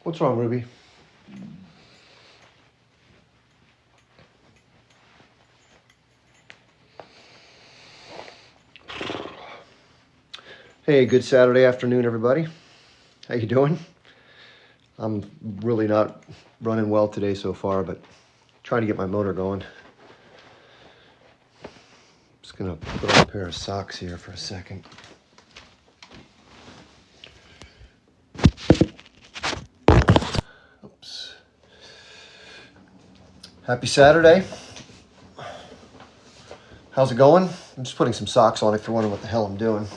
What's wrong, Ruby? Hey, good Saturday afternoon, everybody. How you doing? I'm really not running well today so far, but trying to get my motor going. Just gonna put on a pair of socks here for a second. Oops. Happy Saturday. How's it going? I'm just putting some socks on if you're wondering what the hell I'm doing.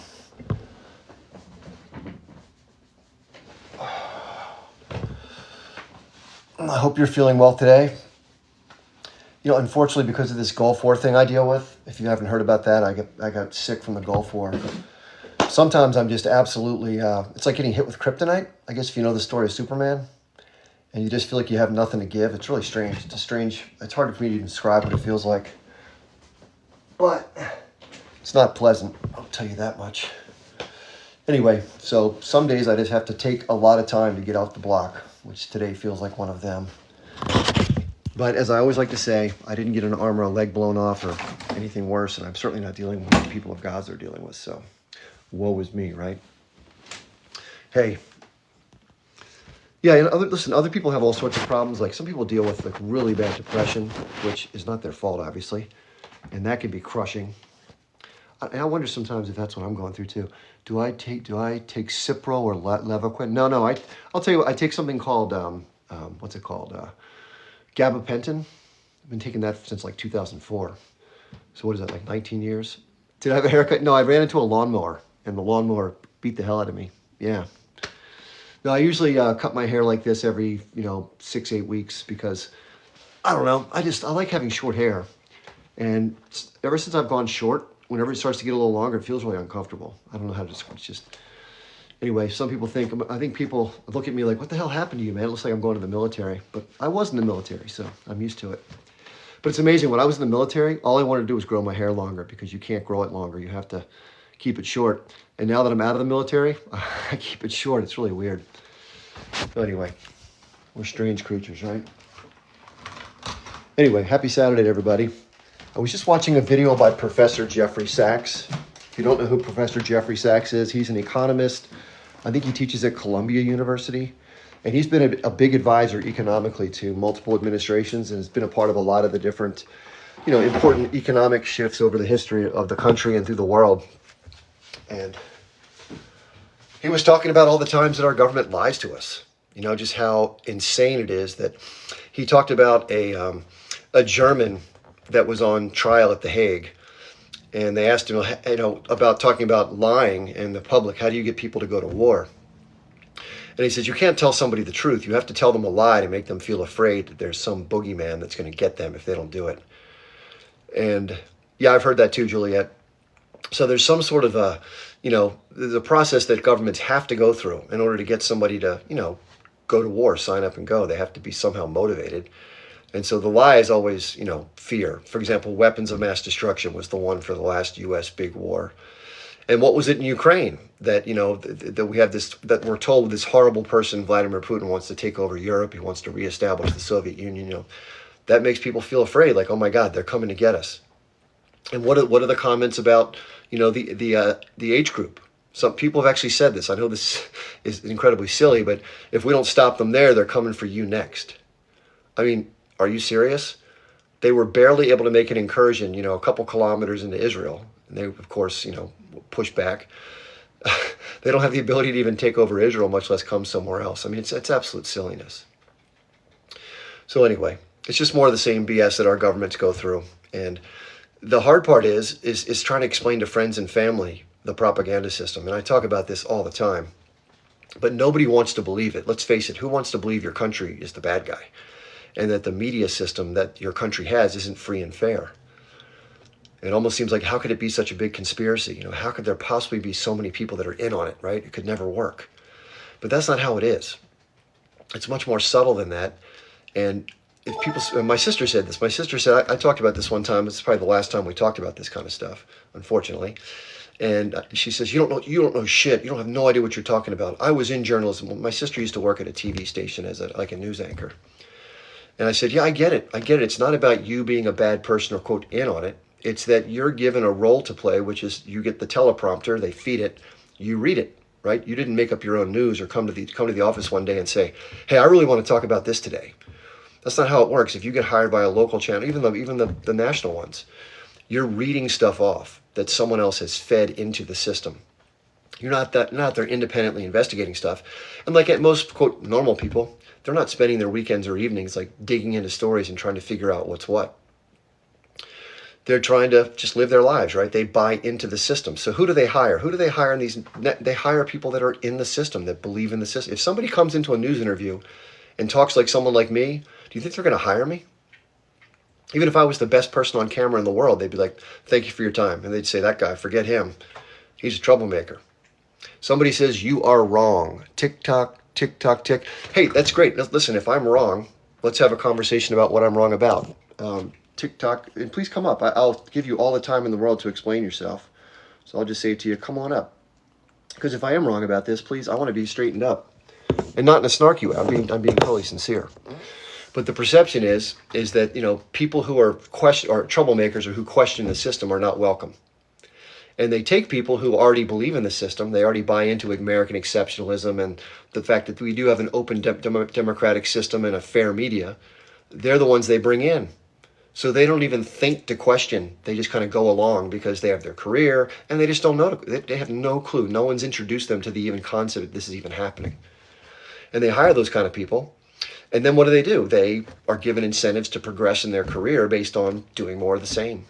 I hope you're feeling well today. You know, unfortunately, because of this Gulf War thing I deal with, if you haven't heard about that, I got sick from the Gulf War. Sometimes I'm just absolutely, it's like getting hit with kryptonite. I guess if you know the story of Superman, and you just feel like you have nothing to give. It's really strange. It's hard for me to even describe what it feels like. But it's not pleasant, I'll tell you that much. Anyway, so some days I just have to take a lot of time to get off the block, which today feels like one of them. But as I always like to say, I didn't get an arm or a leg blown off or anything worse, and I'm certainly not dealing with what the people of Gaza are dealing with, so woe is me, right? Hey, yeah, and other people have all sorts of problems. Like some people deal with like really bad depression, which is not their fault, obviously, and that can be crushing. And I wonder sometimes if that's what I'm going through too. Do I take Cipro or Levaquin? No, I'll tell you what, I take something called, what's it called? Gabapentin. I've been taking that since like 2004. So what is that, like 19 years? Did I have a haircut? No, I ran into a lawnmower, and the lawnmower beat the hell out of me. Yeah. No, I usually cut my hair like this every, 6-8 weeks because, I don't know, I like having short hair. And ever since I've gone short, whenever it starts to get a little longer, it feels really uncomfortable. I don't know how to describe it. It's just, anyway, some people I think people look at me like, what the hell happened to you, man? It looks like I'm going to the military. But I was in the military, so I'm used to it. But it's amazing. When I was in the military, all I wanted to do was grow my hair longer because you can't grow it longer. You have to keep it short. And now that I'm out of the military, I keep it short. It's really weird. So anyway, we're strange creatures, right? Anyway, happy Saturday to everybody. I was just watching a video by Professor Jeffrey Sachs. If you don't know who Professor Jeffrey Sachs is, he's an economist. I think he teaches at Columbia University. And he's been a big advisor economically to multiple administrations and has been a part of a lot of the different, important economic shifts over the history of the country and through the world. And he was talking about all the times that our government lies to us. Just how insane it is that he talked about a German that was on trial at The Hague. And they asked him, about talking about lying in the public. How do you get people to go to war? And he says, you can't tell somebody the truth. You have to tell them a lie to make them feel afraid that there's some boogeyman that's going to get them if they don't do it. And yeah, I've heard that too, Juliet. So there's some sort of there's a process that governments have to go through in order to get somebody to, go to war, sign up and go. They have to be somehow motivated. And so the lie is always, fear. For example, weapons of mass destruction was the one for the last U.S. big war. And what was it in Ukraine that, that we have this, that we're told this horrible person, Vladimir Putin, wants to take over Europe. He wants to reestablish the Soviet Union. That makes people feel afraid, like, oh my God, they're coming to get us. And what are the comments about, the age group? Some people have actually said this. I know this is incredibly silly, but if we don't stop them there, they're coming for you next. I mean, are you serious? They were barely able to make an incursion, a couple kilometers into Israel. And they, of course, push back. They don't have the ability to even take over Israel, much less come somewhere else. I mean, it's absolute silliness. So anyway, it's just more of the same BS that our governments go through. And the hard part is trying to explain to friends and family the propaganda system. And I talk about this all the time. But nobody wants to believe it. Let's face it, who wants to believe your country is the bad guy? And that the media system that your country has isn't free and fair? It almost seems like, how could it be such a big conspiracy? How could there possibly be so many people that are in on it, right? It could never work. But that's not how it is. It's much more subtle than that. And if people, my sister said this. My sister said, I talked about this one time. It's probably the last time we talked about this kind of stuff, unfortunately. And she says, you don't know shit. You don't have no idea what you're talking about. I was in journalism. My sister used to work at a TV station as like a news anchor. And I said, yeah, I get it. I get it. It's not about you being a bad person or quote in on it. It's that you're given a role to play, which is you get the teleprompter, they feed it, you read it, right? You didn't make up your own news or come to the office one day and say, hey, I really want to talk about this today. That's not how it works. If you get hired by a local channel, even the national ones, you're reading stuff off that someone else has fed into the system. You're not there independently investigating stuff. And like at most quote normal people, they're not spending their weekends or evenings like digging into stories and trying to figure out what's what. They're trying to just live their lives, right? They buy into the system. So who do they hire? Who do they hire in these? They hire people that are in the system, that believe in the system. If somebody comes into a news interview and talks like someone like me, do you think they're going to hire me? Even if I was the best person on camera in the world, they'd be like, thank you for your time. And they'd say, that guy, forget him. He's a troublemaker. Somebody says, you are wrong. Tick tock, tick tock, tick. Hey, that's great. Listen, if I'm wrong, let's have a conversation about what I'm wrong about. TikTok, and please come up. I'll give you all the time in the world to explain yourself. So I'll just say to you, come on up. Because if I am wrong about this, please, I want to be straightened up. And not in a snarky way. I'm being totally sincere. But the perception is that, people who are troublemakers or who question the system are not welcome. And they take people who already believe in the system, they already buy into American exceptionalism and the fact that we do have an open democratic system and a fair media. They're the ones they bring in. So they don't even think to question. They just kind of go along because they have their career and they just don't know. They have no clue. No one's introduced them to the even concept that this is even happening. And they hire those kind of people. And then what do? They are given incentives to progress in their career based on doing more of the same.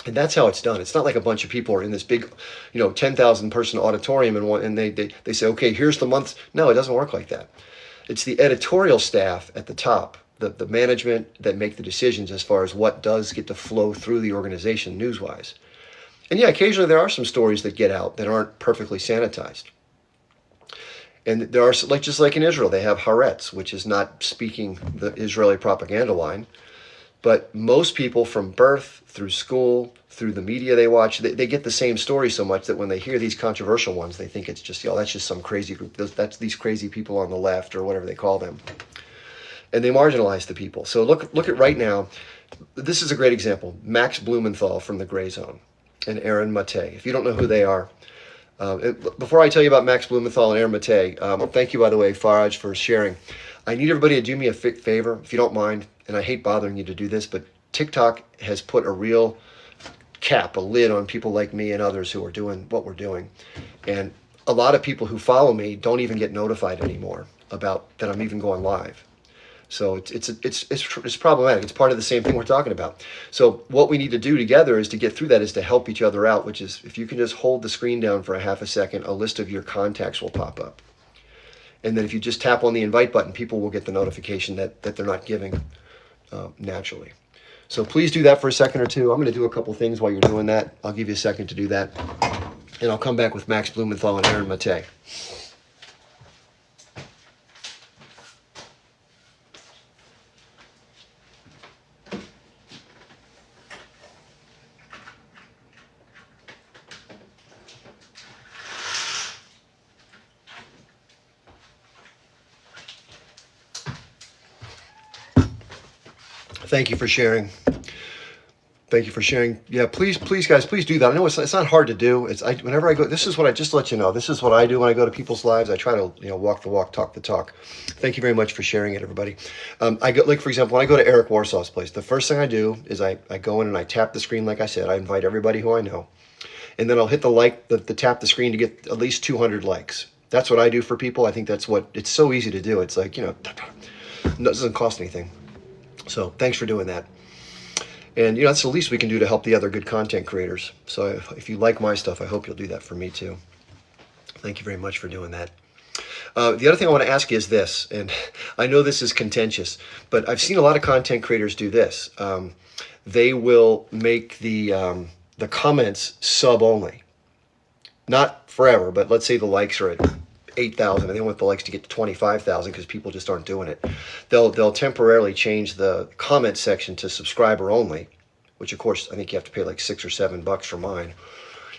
And that's how it's done. It's not like a bunch of people are in this big, 10,000 person auditorium and they say, okay, here's the month. No, it doesn't work like that. It's the editorial staff at the top, the management that make the decisions as far as what does get to flow through the organization news-wise. And yeah, occasionally there are some stories that get out that aren't perfectly sanitized. And there are, just like in Israel, they have Haaretz, which is not speaking the Israeli propaganda line. But most people from birth, through school, through the media they watch, they get the same story so much that when they hear these controversial ones, they think it's just, that's just some crazy group. That's these crazy people on the left or whatever they call them. And they marginalize the people. So look at right now. This is a great example. Max Blumenthal from the Gray Zone and Aaron Mate. If you don't know who they are, before I tell you about Max Blumenthal and Aaron Mate, thank you, by the way, Faraj, for sharing. I need everybody to do me a favor, if you don't mind, and I hate bothering you to do this, but TikTok has put a real a lid on people like me and others who are doing what we're doing. And a lot of people who follow me don't even get notified anymore about that I'm even going live. So it's problematic. It's part of the same thing we're talking about. So what we need to do together is to get through that is to help each other out, which is if you can just hold the screen down for a half a second, a list of your contacts will pop up. And then if you just tap on the invite button, people will get the notification that they're not giving naturally. So please do that for a second or two. I'm going to do a couple things while you're doing that. I'll give you a second to do that. And I'll come back with Max Blumenthal and Aaron Mate. Thank you for sharing. Thank you for sharing. Yeah, please, guys, please do that. I know it's not hard to do. Whenever I go, this is what I just let you know. This is what I do when I go to people's lives. I try to walk the walk, talk the talk. Thank you very much for sharing it, everybody. I go, like, for example, when I go to Eric Warsaw's place, the first thing I do is I go in and I tap the screen. Like I said, I invite everybody who I know, and then I'll hit the tap the screen to get at least 200 likes. That's what I do for people. I think it's so easy to do. It's like, it doesn't cost anything. So thanks for doing that. And, that's the least we can do to help the other good content creators. So if you like my stuff, I hope you'll do that for me too. Thank you very much for doing that. The other thing I want to ask you is this, and I know this is contentious, but I've seen a lot of content creators do this. They will make the comments sub only. Not forever, but let's say the likes are at 8,000 and they want the likes to get to 25,000 because people just aren't doing it. They'll temporarily change the comment section to subscriber only, which of course I think you have to pay like $6 or $7 for mine,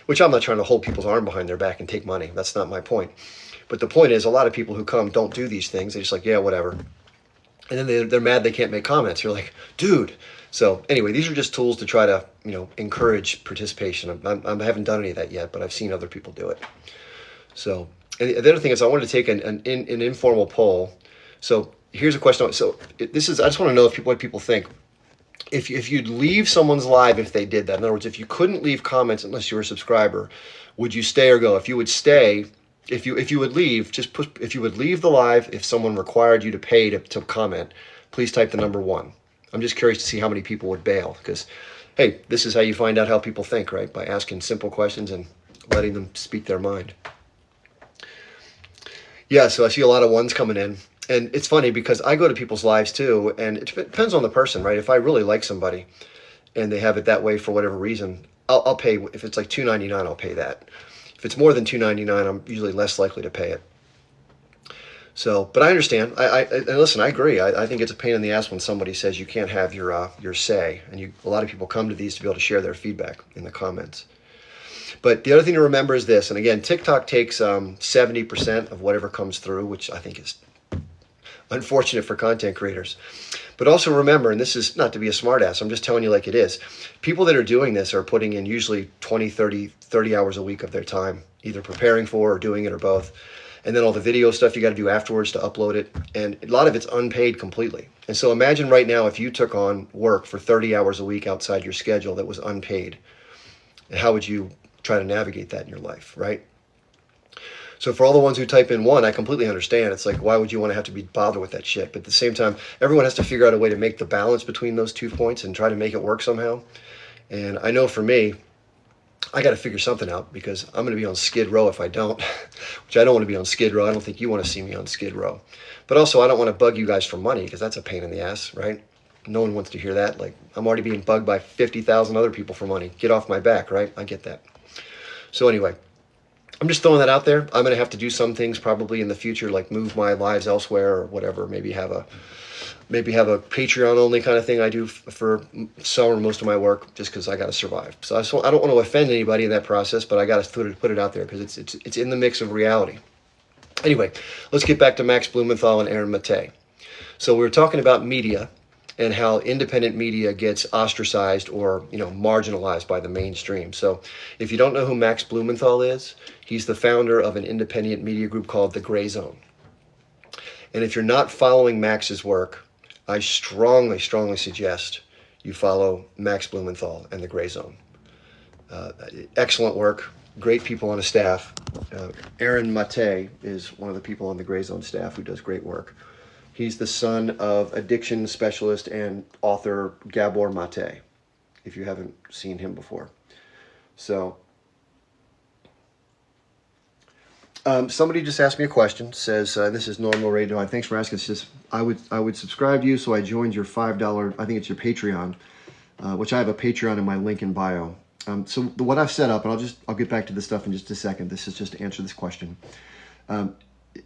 which I'm not trying to hold people's arm behind their back and take money. That's not my point. But the point is, a lot of people who come don't do these things. They're just like, yeah, whatever. And then they're mad they can't make comments. You're like, dude. So anyway, these are just tools to try to, encourage participation. I haven't done any of that yet, but I've seen other people do it. So, and the other thing is I wanted to take an informal poll. So here's a question. So I just want to know what people think. If you'd leave someone's live if they did that, in other words, if you couldn't leave comments unless you were a subscriber, would you stay or go? If you would stay, if you would leave, if you would leave the live, if someone required you to pay to comment, please type the number 1. I'm just curious to see how many people would bail, because, hey, this is how you find out how people think, right? By asking simple questions and letting them speak their mind. Yeah, so I see a lot of ones coming in. And it's funny because I go to people's lives too, and it depends on the person, right? If I really like somebody and they have it that way for whatever reason, I'll pay. If it's like $2.99, I'll pay that. If it's more than $2.99, I'm usually less likely to pay it. So, but I understand. And listen, I agree. I think it's a pain in the ass when somebody says you can't have your say, and a lot of people come to these to be able to share their feedback in the comments. But the other thing to remember is this, and again, TikTok takes 70% of whatever comes through, which I think is unfortunate for content creators. But also remember, and this is not to be a smartass, I'm just telling you like it is, people that are doing this are putting in usually 20, 30 hours a week of their time, either preparing for or doing it or both. And then all the video stuff you got to do afterwards to upload it. And a lot of it's unpaid completely. And so imagine right now if you took on work for 30 hours a week outside your schedule that was unpaid. How would you try to navigate that in your life, right? So for all the ones who type in 1, I completely understand. It's like, why would you want to have to be bothered with that shit? But at the same time, everyone has to figure out a way to make the balance between those 2 points and try to make it work somehow. And I know for me, I got to figure something out because I'm going to be on Skid Row if I don't, which I don't want to be on Skid Row. I don't think you want to see me on Skid Row. But also, I don't want to bug you guys for money because that's a pain in the ass, right? No one wants to hear that. Like, I'm already being bugged by 50,000 other people for money. Get off my back, right? I get that. So anyway, I'm just throwing that out there. I'm going to have to do some things probably in the future, like move my lives elsewhere or whatever. Maybe have a Patreon only kind of thing I do for some or most of my work, just because I got to survive. So I don't want to offend anybody in that process, but I got to put it out there because it's in the mix of reality. Anyway, let's get back to Max Blumenthal and Aaron Mate. So we were talking about media and how independent media gets ostracized or marginalized by the mainstream. So if you don't know who Max Blumenthal is, he's the founder of an independent media group called The Gray Zone. And if you're not following Max's work, I strongly suggest you follow Max Blumenthal and The Gray Zone. Excellent work, great people on his staff. Aaron Mate is one of the people on The Gray Zone staff who does great work. He's the son of addiction specialist and author Gabor Mate, if you haven't seen him before. So, somebody just asked me a question. Says this is Normal Radio. Thanks for asking. It says I would subscribe to you, so I joined your $5. I think it's your Patreon, which I have a Patreon in my link in bio. So what I've set up, and I'll get back to this stuff in just a second. This is just to answer this question.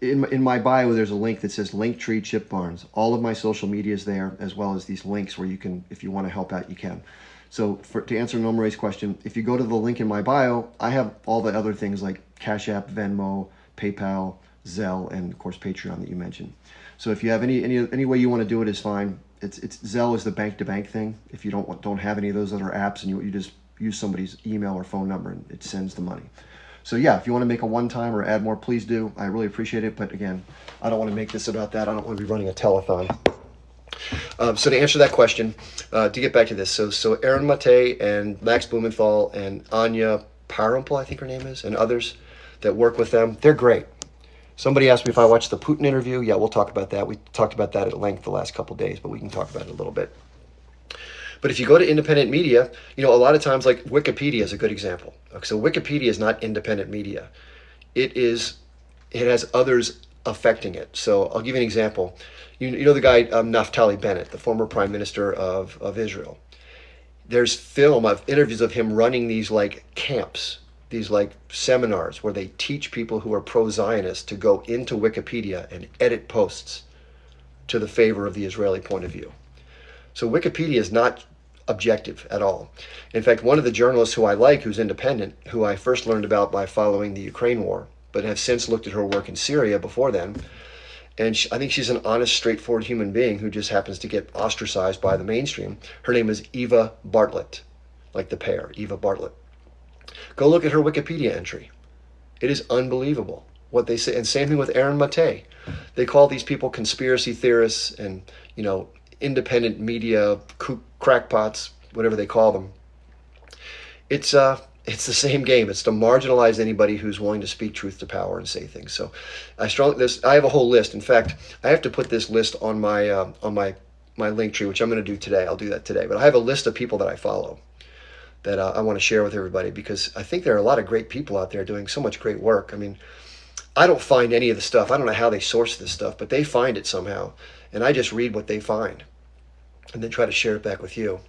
In my bio, there's a link that says Linktree Chip Barnes. All of my social media is there, as well as these links where you can, if you want to help out, you can. So to answer Norma Ray's question, if you go to the link in my bio, I have all the other things like Cash App, Venmo, PayPal, Zelle, and of course Patreon that you mentioned. So if you have any way you want to do it is fine. It's Zelle is the bank-to-bank thing. If you don't have any of those other apps and you just use somebody's email or phone number and it sends the money. So yeah, if you want to make a one-time or add more, please do. I really appreciate it. But again, I don't want to make this about that. I don't want to be running a telethon. So to answer that question, to get back to this, so Aaron Mate and Max Blumenthal and Anya Parampal, I think her name is, and others that work with them, they're great. Somebody asked me if I watched the Putin interview. Yeah, we'll talk about that. We talked about that at length the last couple of days, but we can talk about it a little bit. But if you go to independent media, a lot of times, like Wikipedia is a good example. So Wikipedia is not independent media. It has others affecting it. So I'll give you an example. You know the guy Naftali Bennett, the former prime minister of Israel. There's film of interviews of him running these like camps, these like seminars where they teach people who are pro-Zionist to go into Wikipedia and edit posts to the favor of the Israeli point of view. So Wikipedia is not objective at all. In fact, one of the journalists who I like, who's independent, who I first learned about by following the Ukraine war, but have since looked at her work in Syria before then, and I think she's an honest, straightforward human being who just happens to get ostracized by the mainstream. Her name is Eva Bartlett, like the pear, Eva Bartlett. Go look at her Wikipedia entry. It is unbelievable what they say. And same thing with Aaron Mate. They call these people conspiracy theorists and, independent media crackpots, whatever they call them. It's the same game. It's to marginalize anybody who's willing to speak truth to power and say things. So I have a whole list. In fact, I have to put this list on my link tree, which I'm going to do today. I'll do that today. But I have a list of people that I follow that I want to share with everybody, because I think there are a lot of great people out there doing so much great work. I mean, I don't find any of the stuff. I don't know how they source this stuff, but they find it somehow. And I just read what they find and then try to share it back with you.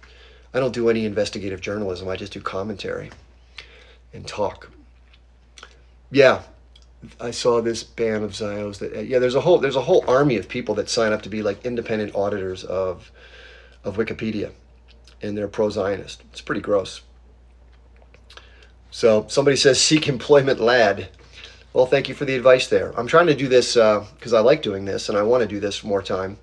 I don't do any investigative journalism. I just do commentary and talk. Yeah, I saw this ban of Zios. There's a whole army of people that sign up to be like independent auditors of Wikipedia, and they're pro-Zionist. It's pretty gross. So somebody says, seek employment, lad. Well, thank you for the advice there. I'm trying to do this because I like doing this and I want to do this more time.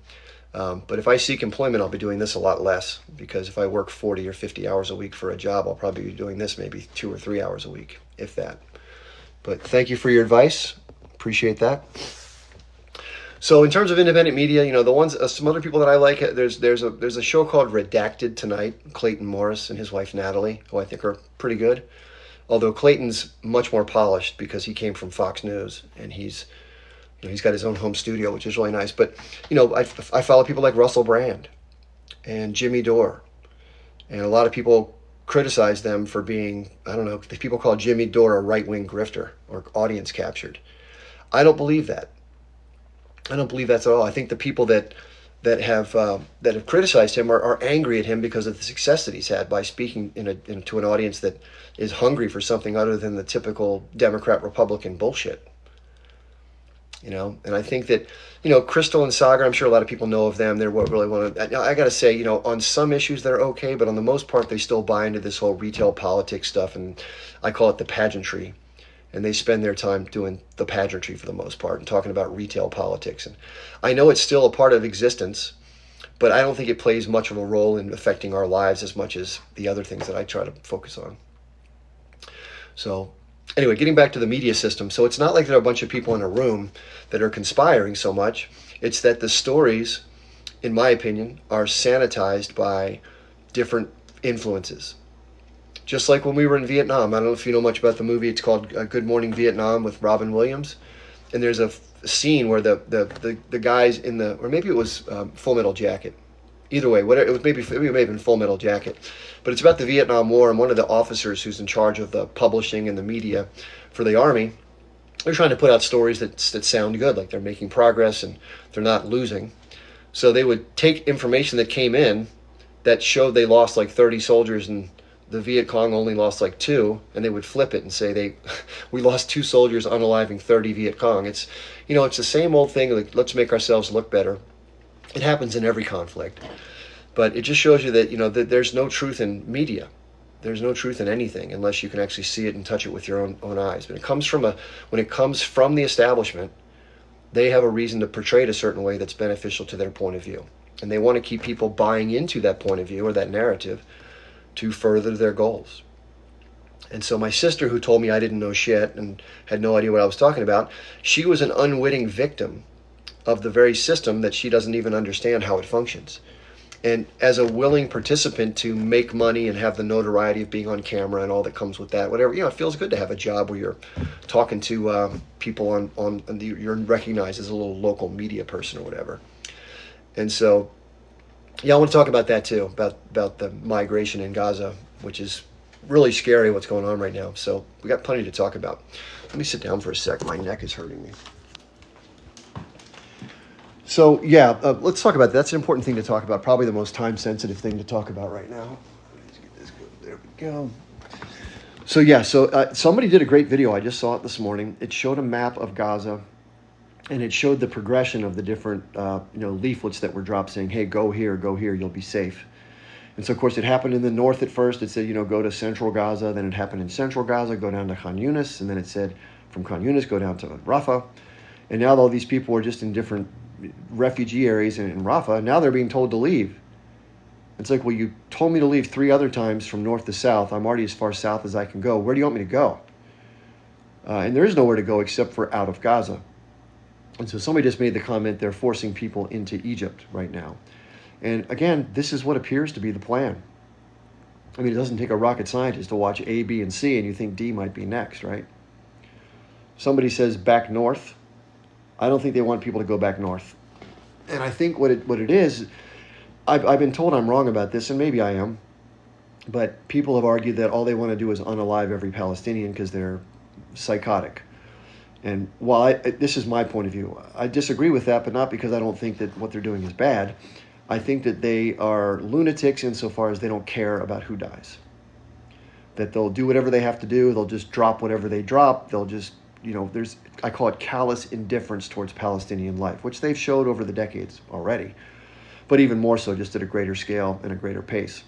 But if I seek employment, I'll be doing this a lot less, because if I work 40 or 50 hours a week for a job, I'll probably be doing this maybe 2 or 3 hours a week, if that. But thank you for your advice. Appreciate that. So in terms of independent media, the ones, some other people that I like, there's a show called Redacted tonight, Clayton Morris and his wife Natalie, who I think are pretty good. Although Clayton's much more polished because he came from Fox News, and he's got his own home studio, which is really nice. But, I follow people like Russell Brand and Jimmy Dore. And a lot of people criticize them for being, people call Jimmy Dore a right-wing grifter or audience captured. I don't believe that. I don't believe that's at all. I think the people that have criticized him are angry at him because of the success that he's had by speaking to an audience that is hungry for something other than the typical Democrat-Republican bullshit. And I think that, Crystal and Sagar, I'm sure a lot of people know of them. They're what really want to, I got to say, on some issues they're okay, but on the most part, they still buy into this whole retail politics stuff. And I call it the pageantry. And they spend their time doing the pageantry for the most part and talking about retail politics. And I know it's still a part of existence, but I don't think it plays much of a role in affecting our lives as much as the other things that I try to focus on. So anyway, getting back to the media system. So it's not like there are a bunch of people in a room that are conspiring so much. It's that the stories, in my opinion, are sanitized by different influences. Just like when we were in Vietnam. I don't know if you know much about the movie. It's called Good Morning Vietnam with Robin Williams. And there's a scene where the guys in or maybe it was Full Metal Jacket. Either way, whatever, it may have been Full Metal Jacket. But it's about the Vietnam War, and one of the officers who's in charge of the publishing and the media for the Army, they're trying to put out stories that sound good, like they're making progress and they're not losing. So they would take information that came in that showed they lost like 30 soldiers and the Viet Cong only lost like 2, and they would flip it and say we lost 2 soldiers unaliving 30 Viet Cong. It's it's the same old thing, like let's make ourselves look better. It happens in every conflict. But it just shows you that that there's no truth in media. There's no truth in anything unless you can actually see it and touch it with your own eyes. But when it comes from the establishment, they have a reason to portray it a certain way that's beneficial to their point of view. And they want to keep people buying into that point of view or that narrative to further their goals. And so my sister, who told me I didn't know shit and had no idea what I was talking about, she was an unwitting victim of the very system that she doesn't even understand how it functions. And as a willing participant to make money and have the notoriety of being on camera and all that comes with that, whatever, it feels good to have a job where you're talking to people you're recognized as a little local media person or whatever. And so, I want to talk about that too, about the migration in Gaza, which is really scary what's going on right now. So we got plenty to talk about. Let me sit down for a sec. My neck is hurting me. So let's talk about that. That's an important thing to talk about. Probably the most time-sensitive thing to talk about right now. Let's get this good. There we go. So somebody did a great video. I just saw it this morning. It showed a map of Gaza, and it showed the progression of the different leaflets that were dropped saying, hey, go here, you'll be safe. And so, of course, it happened in the north at first. It said, go to central Gaza. Then it happened in central Gaza, go down to Khan Yunis. And then it said, from Khan Yunis, go down to Rafah. And now all these people are just in different refugee areas in Rafah. Now they're being told to leave. It's like, well, you told me to leave 3 other times from north to south. I'm already as far south as I can go. Where do you want me to go? And there is nowhere to go except for out of Gaza. And so somebody just made the comment, they're forcing people into Egypt right now. And again, this is what appears to be the plan. I mean, it doesn't take a rocket scientist to watch A, B, and C, and you think D might be next, right? Somebody says back north. I don't think they want people to go back north. And I think what it is, I've been told I'm wrong about this, and maybe I am, but people have argued that all they want to do is unalive every Palestinian because they're psychotic. And while this is my point of view, I disagree with that, but not because I don't think that what they're doing is bad. I think that they are lunatics insofar as they don't care about who dies. That they'll do whatever they have to do. They'll just drop whatever they drop. They'll just, I call it callous indifference towards Palestinian life, which they've showed over the decades already, but even more so just at a greater scale and a greater pace.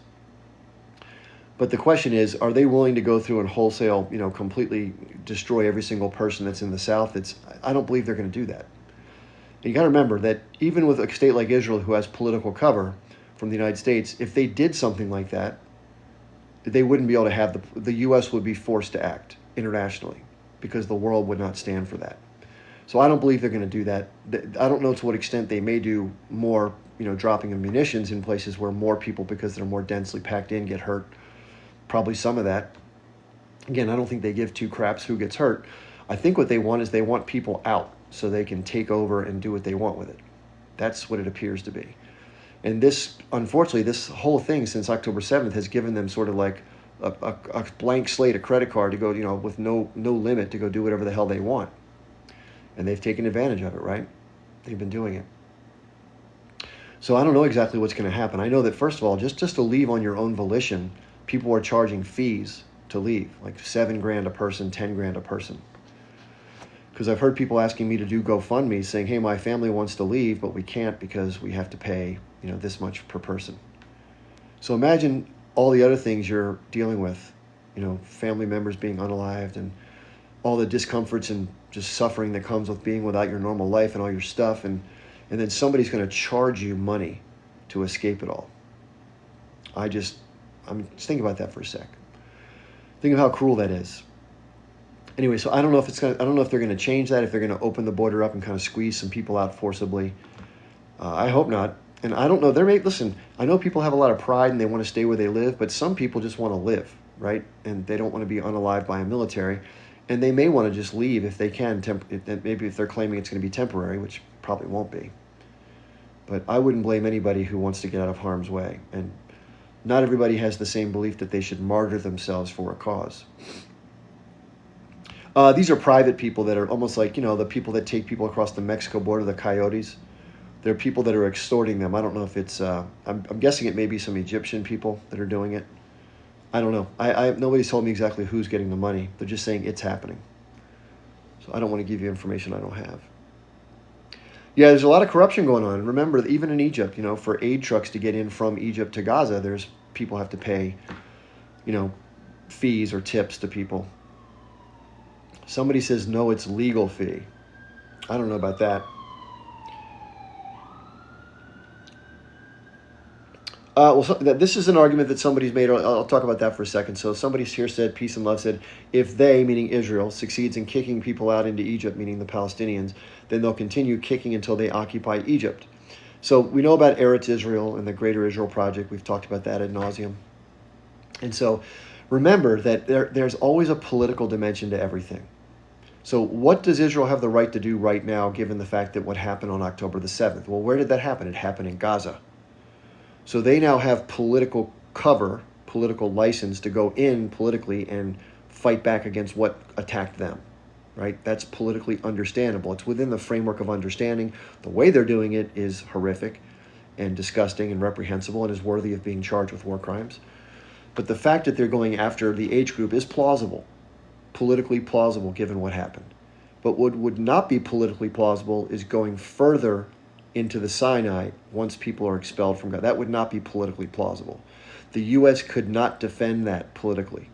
But the question is, are they willing to go through and wholesale, completely destroy every single person that's in the South? I don't believe they're going to do that. And you got to remember that even with a state like Israel, who has political cover from the United States, if they did something like that, they wouldn't be able to have the U.S. would be forced to act internationally because the world would not stand for that. So I don't believe they're going to do that. I don't know to what extent they may do more, dropping of munitions in places where more people, because they're more densely packed in, get hurt. Probably some of that. Again, I don't think they give 2 craps who gets hurt. I think what they want is they want people out so they can take over and do what they want with it. That's what it appears to be. And this, unfortunately, this whole thing since October 7th has given them sort of like a blank slate, a credit card to go, with no limit to go do whatever the hell they want. And they've taken advantage of it, right? They've been doing it. So I don't know exactly what's going to happen. I know that, first of all, just to leave on your own volition, people are charging fees to leave, like $7,000 a person, $10,000 a person. Because I've heard people asking me to do GoFundMe saying, hey, my family wants to leave, but we can't because we have to pay, this much per person. So imagine all the other things you're dealing with, family members being unalived and all the discomforts and just suffering that comes with being without your normal life and all your stuff. And then somebody's going to charge you money to escape it all. Just think about that for a sec. Think of how cruel that is. Anyway, so I don't know if they're going to change that, if they're going to open the border up and kind of squeeze some people out forcibly. I hope not. And I don't know. Listen, I know people have a lot of pride and they want to stay where they live, but some people just want to live, right? And they don't want to be unalived by a military. And they may want to just leave if they can, maybe if they're claiming it's going to be temporary, which probably won't be. But I wouldn't blame anybody who wants to get out of harm's way. And not everybody has the same belief that they should martyr themselves for a cause. These are private people that are almost like, the people that take people across the Mexico border, the coyotes. They're people that are extorting them. I don't know if it's, I'm guessing it may be some Egyptian people that are doing it. I don't know. Nobody's told me exactly who's getting the money. They're just saying it's happening. So I don't want to give you information I don't have. Yeah, there's a lot of corruption going on. Remember, that even in Egypt, for aid trucks to get in from Egypt to Gaza, people have to pay, fees or tips to people. Somebody says, no, it's legal fee. I don't know about that. This is an argument that somebody's made. I'll talk about that for a second. So somebody here said, Peace and Love said, if they, meaning Israel, succeeds in kicking people out into Egypt, meaning the Palestinians, then they'll continue kicking until they occupy Egypt. So we know about Eretz Israel and the Greater Israel Project. We've talked about that ad nauseum. And so remember that there's always a political dimension to everything. So what does Israel have the right to do right now, given the fact that what happened on October the 7th? Well, where did that happen? It happened in Gaza. So they now have political cover, political license to go in politically and fight back against what attacked them, right? That's politically understandable. It's within the framework of understanding. The way they're doing it is horrific and disgusting and reprehensible and is worthy of being charged with war crimes. But the fact that they're going after the age group is plausible, politically plausible given what happened. But what would not be politically plausible is going further into the Sinai once people are expelled from God. That would not be politically plausible. The U.S. could not defend that politically,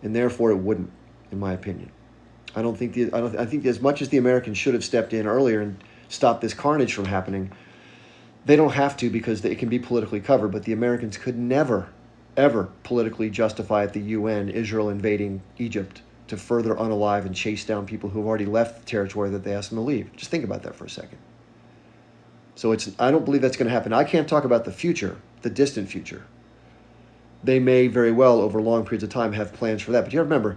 and therefore it wouldn't, in my opinion. I think as much as the Americans should have stepped in earlier and stopped this carnage from happening, they don't have to because it can be politically covered. But the Americans could never, ever politically justify at the UN Israel invading Egypt to further unalive and chase down people who have already left the territory that they asked them to leave. Just think about that for a second. So I don't believe that's going to happen. I can't talk about the future, the distant future. They may very well, over long periods of time, have plans for that. But you have to remember,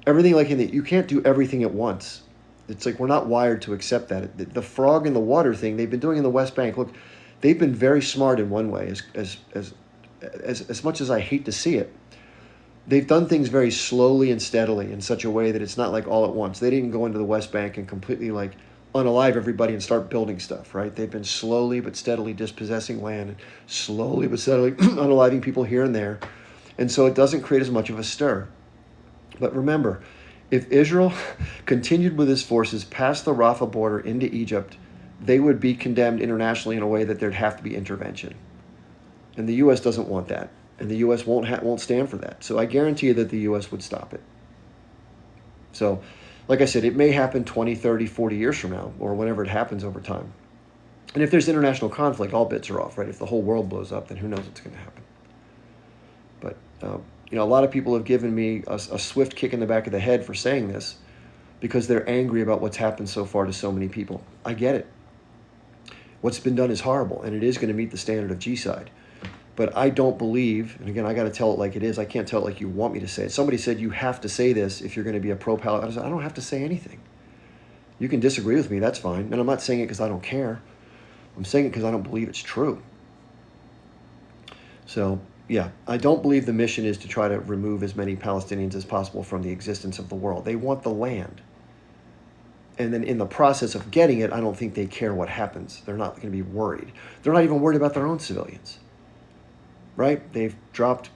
everything you can't do everything at once. It's like we're not wired to accept that. The frog in the water thing, they've been doing in the West Bank. Look, they've been very smart in one way, as much as I hate to see it. They've done things very slowly and steadily in such a way that it's not like all at once. They didn't go into the West Bank and completely like unalive everybody and start building stuff, right? They've been slowly but steadily dispossessing land and slowly but steadily unaliving people here and there. And so it doesn't create as much of a stir. But remember, if Israel continued with its forces past the Rafah border into Egypt, they would be condemned internationally in a way that there'd have to be intervention. And the U.S. doesn't want that. And the U.S. won't stand for that. So I guarantee you that the U.S. would stop it. So, like I said, it may happen 20, 30, 40 years from now, or whenever it happens over time. And if there's international conflict, all bets are off, right? If the whole world blows up, then who knows what's going to happen. But, a lot of people have given me a swift kick in the back of the head for saying this because they're angry about what's happened so far to so many people. I get it. What's been done is horrible, and it is going to meet the standard of G-side. But I don't believe, and again, I got to tell it like it is. I can't tell it like you want me to say it. Somebody said you have to say this if you're going to be a pro-Palestine. I said, I don't have to say anything. You can disagree with me, that's fine. And I'm not saying it because I don't care. I'm saying it because I don't believe it's true. So, yeah, I don't believe the mission is to try to remove as many Palestinians as possible from the existence of the world. They want the land. And then in the process of getting it, I don't think they care what happens. They're not going to be worried. They're not even worried about their own civilians. Right? They've dropped,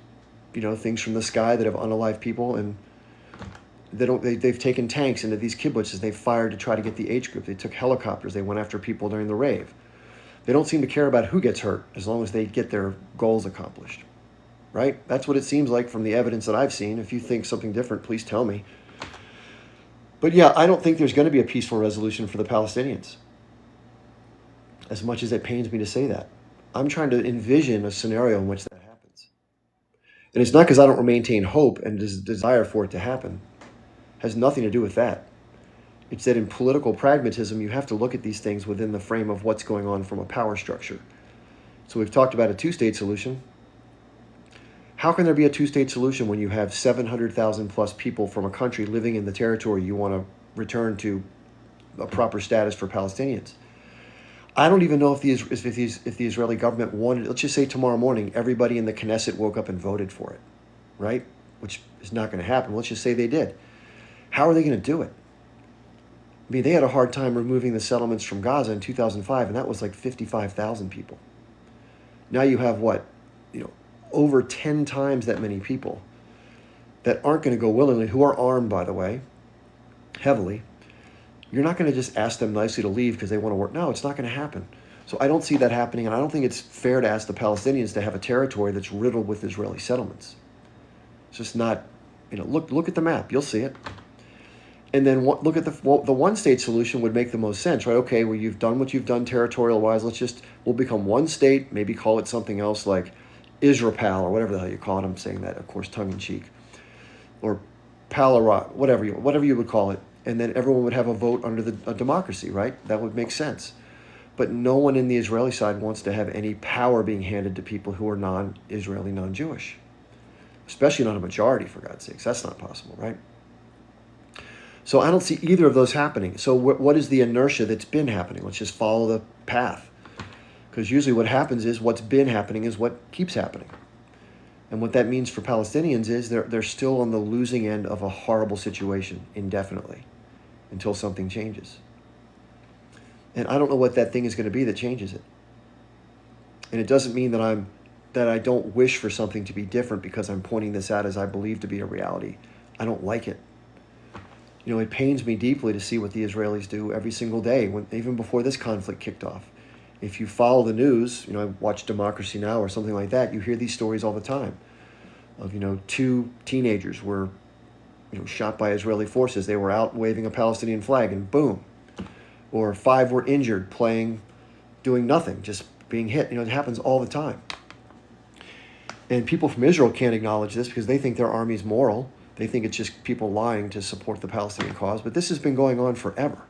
things from the sky that have unalived people, and they've taken tanks into these kibbutzes. They've fired to try to get the age group. They took helicopters. They went after people during the rave. They don't seem to care about who gets hurt as long as they get their goals accomplished. Right? That's what it seems like from the evidence that I've seen. If you think something different, please tell me. But yeah, I don't think there's going to be a peaceful resolution for the Palestinians. As much as it pains me to say that. I'm trying to envision a scenario in which that happens. And it's not because I don't maintain hope and desire for it to happen. It has nothing to do with that. It's that in political pragmatism, you have to look at these things within the frame of what's going on from a power structure. So we've talked about a two-state solution. How can there be a two-state solution when you have 700,000 plus people from a country living in the territory you want to return to a proper status for Palestinians? I don't even know if the Israeli government wanted, let's just say tomorrow morning, everybody in the Knesset woke up and voted for it, right? Which is not going to happen. Let's just say they did. How are they going to do it? I mean, they had a hard time removing the settlements from Gaza in 2005, and that was like 55,000 people. Now you have over 10 times that many people that aren't going to go willingly, who are armed, by the way, heavily. You're not going to just ask them nicely to leave because they want to work. No, it's not going to happen. So I don't see that happening, and I don't think it's fair to ask the Palestinians to have a territory that's riddled with Israeli settlements. It's just not, look at the map. You'll see it. And then look at the one-state solution would make the most sense, right? Okay, well, you've done what you've done territorial-wise. We'll become one state, maybe call it something else like Israel or whatever the hell you call it. I'm saying that, of course, tongue-in-cheek. Or Palarat, whatever you would call it. And then everyone would have a vote under a democracy, right? That would make sense. But no one in the Israeli side wants to have any power being handed to people who are non-Israeli, non-Jewish. Especially not a majority, for God's sakes. That's not possible, right? So I don't see either of those happening. So what is the inertia that's been happening? Let's just follow the path. Because usually what happens is what's been happening is what keeps happening. And what that means for Palestinians is they're still on the losing end of a horrible situation indefinitely until something changes. And I don't know what that thing is going to be that changes it. And it doesn't mean that I'm that I don't wish for something to be different because I'm pointing this out as I believe to be a reality. I don't like it. You know, it pains me deeply to see what the Israelis do every single day, even before this conflict kicked off. If you follow the news, I watch Democracy Now! Or something like that, you hear these stories all the time of, 2 teenagers were, shot by Israeli forces. They were out waving a Palestinian flag and boom. Or 5 were injured doing nothing, just being hit. It happens all the time. And people from Israel can't acknowledge this because they think their army's moral. They think it's just people lying to support the Palestinian cause. But this has been going on forever.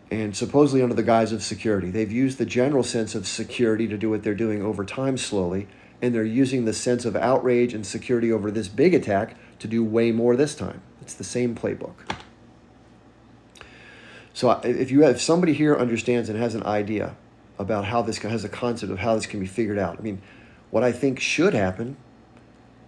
And supposedly under the guise of security. They've used the general sense of security to do what they're doing over time slowly. And they're using the sense of outrage and security over this big attack to do way more this time. It's the same playbook. So if somebody here understands and has an idea about how this has a concept of how this can be figured out. What I think should happen,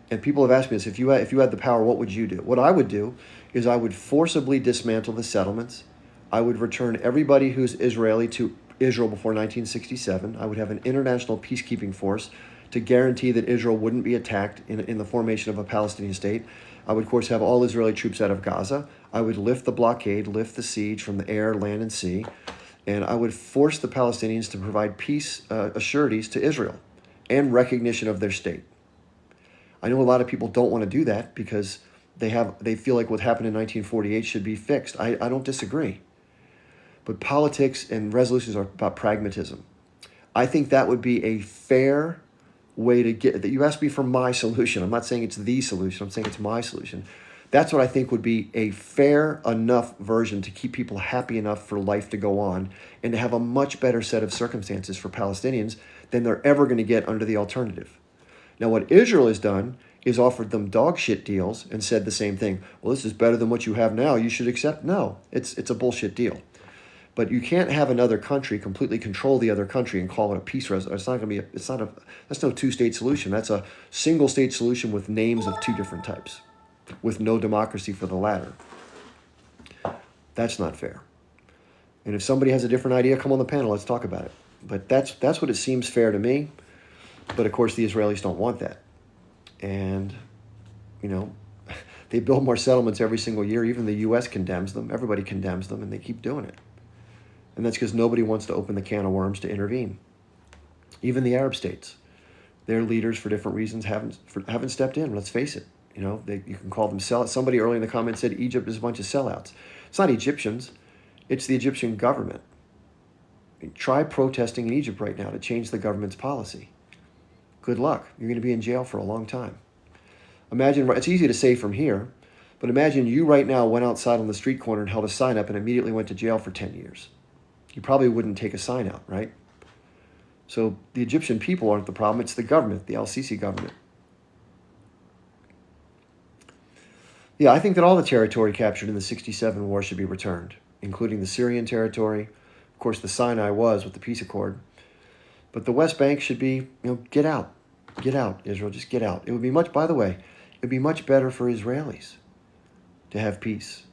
and people have asked me this, if you had the power, what would you do? What I would do is I would forcibly dismantle the settlements. I would return everybody who's Israeli to Israel before 1967. I would have an international peacekeeping force to guarantee that Israel wouldn't be attacked in the formation of a Palestinian state. I would, of course, have all Israeli troops out of Gaza. I would lift the blockade, lift the siege from the air, land, and sea. And I would force the Palestinians to provide peace assurities to Israel and recognition of their state. I know a lot of people don't want to do that because they feel like what happened in 1948 should be fixed. I don't disagree. But politics and resolutions are about pragmatism. I think that would be a fair way to get that. You asked me for my solution. I'm not saying it's the solution. I'm saying it's my solution. That's what I think would be a fair enough version to keep people happy enough for life to go on and to have a much better set of circumstances for Palestinians than they're ever going to get under the alternative. Now, what Israel has done is offered them dog shit deals and said the same thing. Well, this is better than what you have now. You should accept. No, it's a bullshit deal. But you can't have another country completely control the other country and call it a peace resolution. It's not going to be. That's no 2-state solution. That's a single state solution with names of 2 different types, with no democracy for the latter. That's not fair. And if somebody has a different idea, come on the panel. Let's talk about it. But that's what it seems fair to me. But of course, the Israelis don't want that, and they build more settlements every single year. Even the U.S. condemns them. Everybody condemns them, and they keep doing it. And that's because nobody wants to open the can of worms to intervene. Even the Arab states, their leaders, for different reasons, haven't stepped in. Let's face it. You can call them sellouts. Somebody earlier in the comments said Egypt is a bunch of sellouts. It's not Egyptians. It's the Egyptian government. Try protesting in Egypt right now to change the government's policy. Good luck. You're going to be in jail for a long time. Imagine, it's easy to say from here, but imagine you right now went outside on the street corner and held a sign up and immediately went to jail for 10 years. You probably wouldn't take a sign out, right? So the Egyptian people aren't the problem. It's the government, the al-Sisi government. Yeah, I think that all the territory captured in the 1967 war should be returned, including the Syrian territory. Of course, the Sinai was with the peace accord. But the West Bank should be, get out. Get out, Israel. Just get out. It would be by the way, it would be much better for Israelis to have peace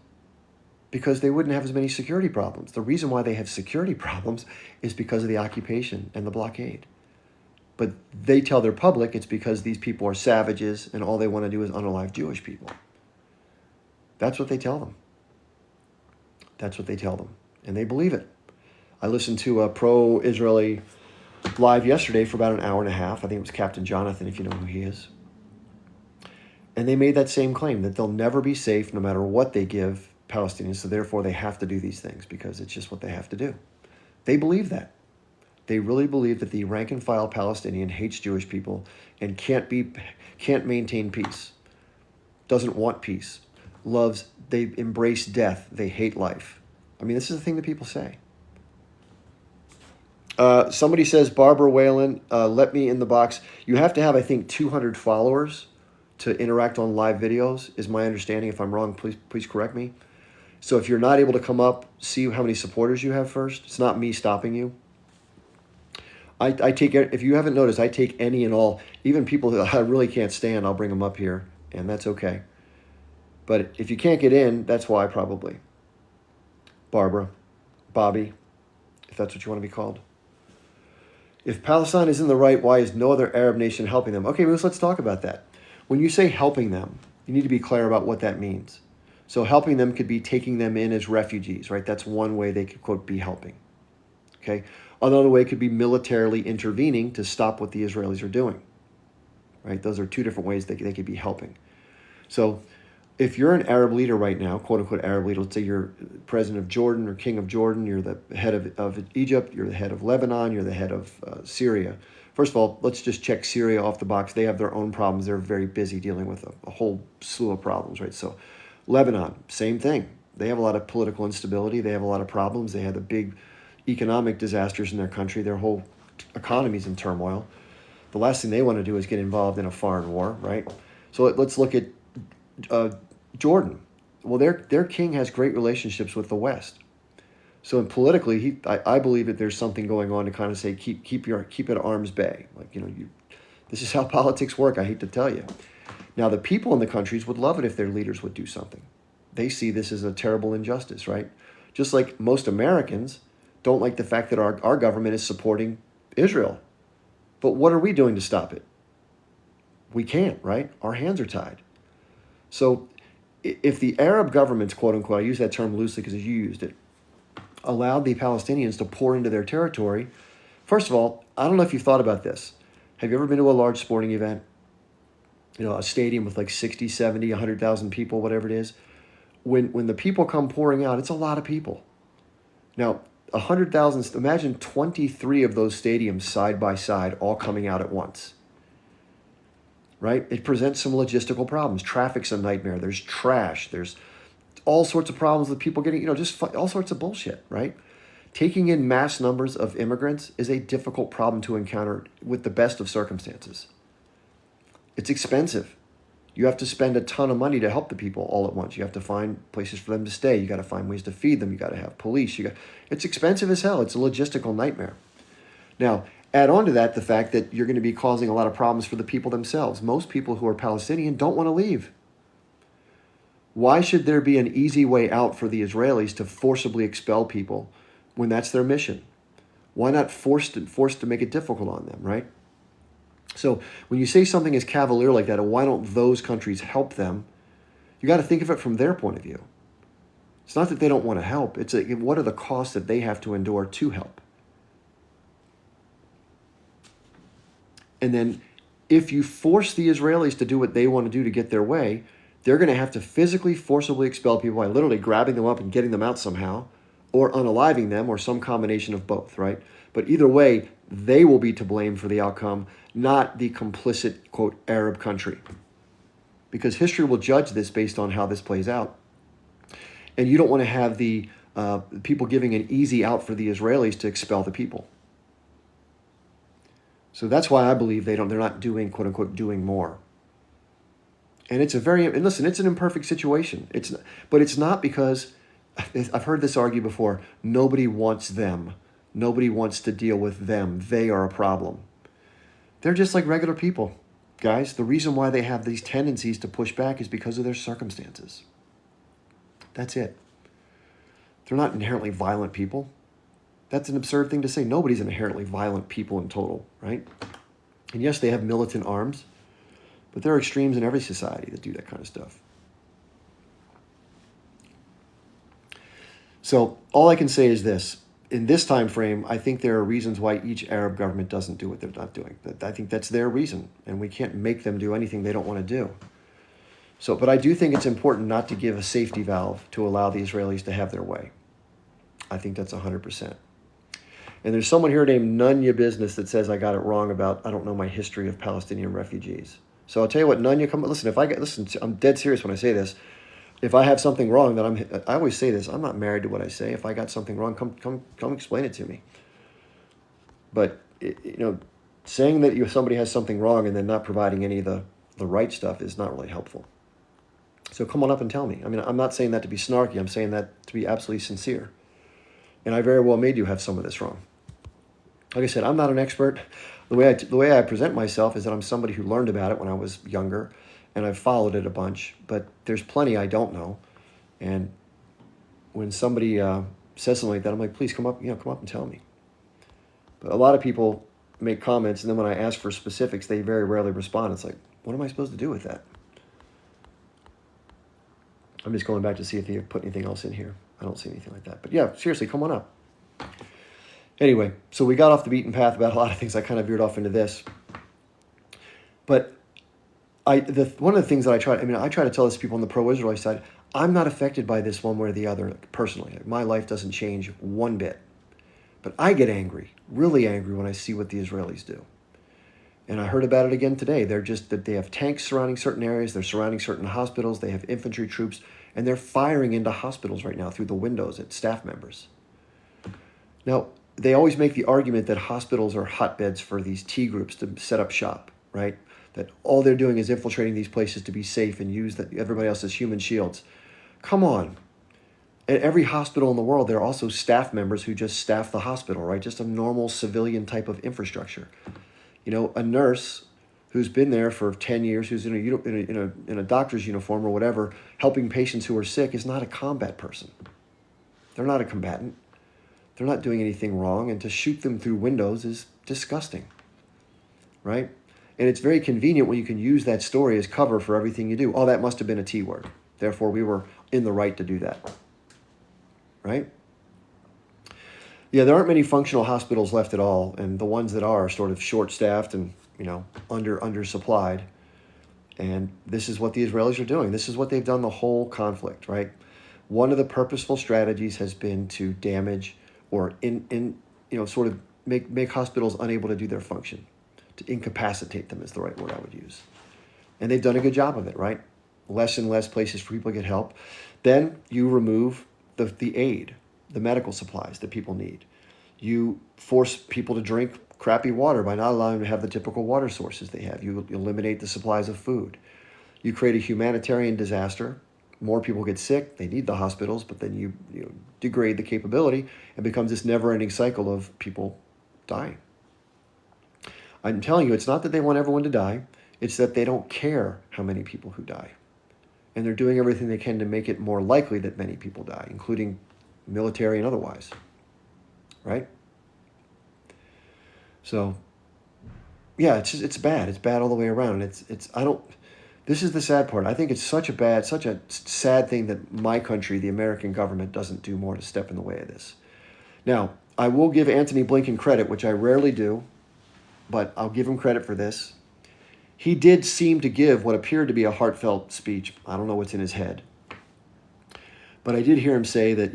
because they wouldn't have as many security problems. The reason why they have security problems is because of the occupation and the blockade. But they tell their public it's because these people are savages and all they want to do is unalive Jewish people. That's what they tell them. That's what they tell them. And they believe it. I listened to a pro-Israeli live yesterday for about an hour and a half. I think it was Captain Jonathan, if you know who he is. And they made that same claim that they'll never be safe no matter what they give Palestinians, so therefore they have to do these things because it's just what they have to do. They believe that. They really believe that the rank and file Palestinian hates Jewish people and can't maintain peace, doesn't want peace, they embrace death, they hate life. This is the thing that people say. Somebody says, Barbara Whalen, let me in the box. You have to have, I think, 200 followers to interact on live videos, is my understanding. If I'm wrong, please correct me. So if you're not able to come up, see how many supporters you have first. It's not me stopping you. I take, if you haven't noticed, I take any and all, even people that I really can't stand, I'll bring them up here, and that's okay. But if you can't get in, that's why probably. Barbara, Bobby, if that's what you want to be called. If Palestine is in the right, why is no other Arab nation helping them? Okay, let's talk about that. When you say helping them, you need to be clear about what that means. So helping them could be taking them in as refugees, right? That's one way they could, quote, be helping. Okay? Another way could be militarily intervening to stop what the Israelis are doing, right? Those are two different ways they could be helping. So if you're an Arab leader right now, quote unquote Arab leader, let's say you're president of Jordan or king of Jordan, you're the head of Egypt, you're the head of Lebanon, you're the head of Syria. First of all, let's just check Syria off the box. They have their own problems. They're very busy dealing with a whole slew of problems, right? So Lebanon, same thing. They have a lot of political instability. They have a lot of problems. They had the big economic disasters in their country. Their whole economy's in turmoil. The last thing they want to do is get involved in a foreign war, right? So let's look at Jordan. Well, their king has great relationships with the West. So politically, I believe that there's something going on to kind of say keep it at arm's bay. Like, this is how politics work. I hate to tell you. Now, the people in the countries would love it if their leaders would do something. They see this as a terrible injustice, right? Just like most Americans don't like the fact that our government is supporting Israel. But what are we doing to stop it? We can't, right? Our hands are tied. So if the Arab governments, quote unquote, I use that term loosely because you used it, allowed the Palestinians to pour into their territory, first of all, I don't know if you've thought about this. Have you ever been to a large sporting event? A stadium with like 60, 70, 100,000 people, whatever it is. When the people come pouring out, it's a lot of people. Now, 100,000, imagine 23 of those stadiums side by side all coming out at once. Right? It presents some logistical problems. Traffic's a nightmare. There's trash. There's all sorts of problems with people getting, just all sorts of bullshit, right? Taking in mass numbers of immigrants is a difficult problem to encounter with the best of circumstances. It's expensive. You have to spend a ton of money to help the people all at once. You have to find places for them to stay. You got to find ways to feed them. You got to have police. It's expensive as hell. It's a logistical nightmare. Now, add on to that the fact that you're going to be causing a lot of problems for the people themselves. Most people who are Palestinian don't want to leave. Why should there be an easy way out for the Israelis to forcibly expel people when that's their mission? Why not force to make it difficult on them, right? So when you say something is cavalier like that, and why don't those countries help them, you got to think of it from their point of view. It's not that they don't want to help. It's what are the costs that they have to endure to help? And then if you force the Israelis to do what they want to do to get their way, they're going to have to physically, forcibly expel people by literally grabbing them up and getting them out somehow, or unaliving them, or some combination of both, right? But either way, they will be to blame for the outcome, not the complicit, quote, Arab country. Because history will judge this based on how this plays out. And you don't want to have the people giving an easy out for the Israelis to expel the people. So that's why I believe they're not doing, quote unquote, doing more. And it's it's an imperfect situation. But it's not because, I've heard this argued before, nobody wants them. Nobody wants to deal with them. They are a problem. They're just like regular people, guys. The reason why they have these tendencies to push back is because of their circumstances. That's it. They're not inherently violent people. That's an absurd thing to say. Nobody's inherently violent people in total, right? And yes, they have militant arms, but there are extremes in every society that do that kind of stuff. So all I can say is this. In this time frame, I think there are reasons why each Arab government doesn't do what they're not doing. I think that's their reason, and we can't make them do anything they don't want to do. So, but I do think it's important not to give a safety valve to allow the Israelis to have their way. I think that's 100%. And there's someone here named Nunya Business that says I got it wrong about, I don't know my history of Palestinian refugees. So I'll tell you what, Nunya, I'm dead serious when I say this. If I have something wrong, I always say this, I'm not married to what I say. If I got something wrong, come explain it to me. But, saying that somebody has something wrong and then not providing any of the right stuff is not really helpful. So come on up and tell me. I mean, I'm not saying that to be snarky. I'm saying that to be absolutely sincere. And I very well may do have some of this wrong. Like I said, I'm not an expert. The way I present myself is that I'm somebody who learned about it when I was younger, and I've followed it a bunch, but there's plenty I don't know. And when somebody says something like that, I'm like, please come up and tell me. But a lot of people make comments, and then when I ask for specifics, they very rarely respond. It's like, what am I supposed to do with that? I'm just going back to see if they put anything else in here. I don't see anything like that. But yeah, seriously, come on up. Anyway, so we got off the beaten path about a lot of things. I kind of veered off into this. But one of the things that I try to tell these people on the pro-Israeli side, I'm not affected by this one way or the other personally. My life doesn't change one bit. But I get angry, really angry, when I see what the Israelis do. And I heard about it again today. They have tanks surrounding certain areas. They're surrounding certain hospitals. They have infantry troops. And they're firing into hospitals right now through the windows at staff members. Now, they always make the argument that hospitals are hotbeds for these T groups to set up shop, right? That all they're doing is infiltrating these places to be safe and use everybody else as human shields. Come on. At every hospital in the world, there are also staff members who just staff the hospital, right? Just a normal civilian type of infrastructure. You know, a nurse who's been there for 10 years, who's in a doctor's uniform or whatever, helping patients who are sick, is not a combat person. They're not a combatant. They're not doing anything wrong, and to shoot them through windows is disgusting, right? And it's very convenient when you can use that story as cover for everything you do. Oh, that must have been a T word. Therefore, we were in the right to do that, right? Yeah, there aren't many functional hospitals left at all, and the ones that are sort of short-staffed and, undersupplied. And this is what the Israelis are doing. This is what they've done the whole conflict, right? One of the purposeful strategies has been to damage or sort of make hospitals unable to do their function, to incapacitate them is the right word I would use. And they've done a good job of it, right? Less and less places for people to get help. Then you remove the aid, the medical supplies that people need. You force people to drink crappy water by not allowing them to have the typical water sources they have. You eliminate the supplies of food. You create a humanitarian disaster. More people get sick. They need the hospitals, but then you degrade the capability and becomes this never-ending cycle of people dying. I'm telling you, it's not that they want everyone to die. It's that they don't care how many people who die. And they're doing everything they can to make it more likely that many people die, including military and otherwise. Right? So, yeah, it's bad. It's bad all the way around. This is the sad part. I think it's such a sad thing that my country, the American government, doesn't do more to step in the way of this. Now, I will give Antony Blinken credit, which I rarely do, but I'll give him credit for this. He did seem to give what appeared to be a heartfelt speech. I don't know what's in his head. But I did hear him say that,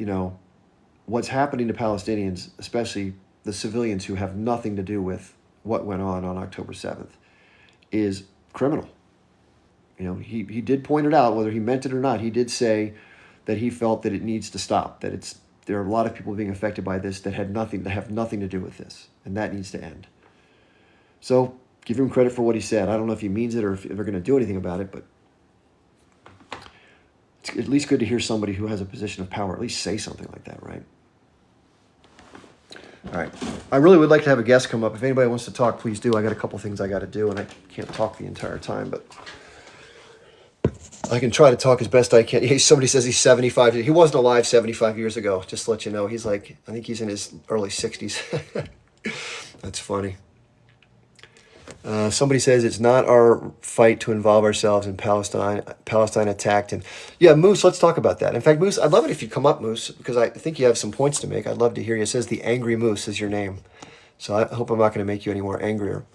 what's happening to Palestinians, especially the civilians who have nothing to do with what went on October 7th, is criminal. He did point it out, whether he meant it or not. He did say that he felt that it needs to stop, that there are a lot of people being affected by this that have nothing to do with this, and that needs to end. So give him credit for what he said. I don't know if he means it or if they're going to do anything about it, but it's at least good to hear somebody who has a position of power at least say something like that, right? All right. I really would like to have a guest come up. If anybody wants to talk, please do. I got a couple things I got to do, and I can't talk the entire time, but I can try to talk as best I can. Somebody says he's 75. He wasn't alive 75 years ago, just to let you know. He's I think he's in his early 60s. That's funny. Somebody says it's not our fight to involve ourselves in Palestine. Palestine attacked. And yeah, Moose, let's talk about that. In fact, Moose, I'd love it if you come up, Moose, because I think you have some points to make. I'd love to hear you. It says the Angry Moose is your name. So I hope I'm not going to make you any more angrier.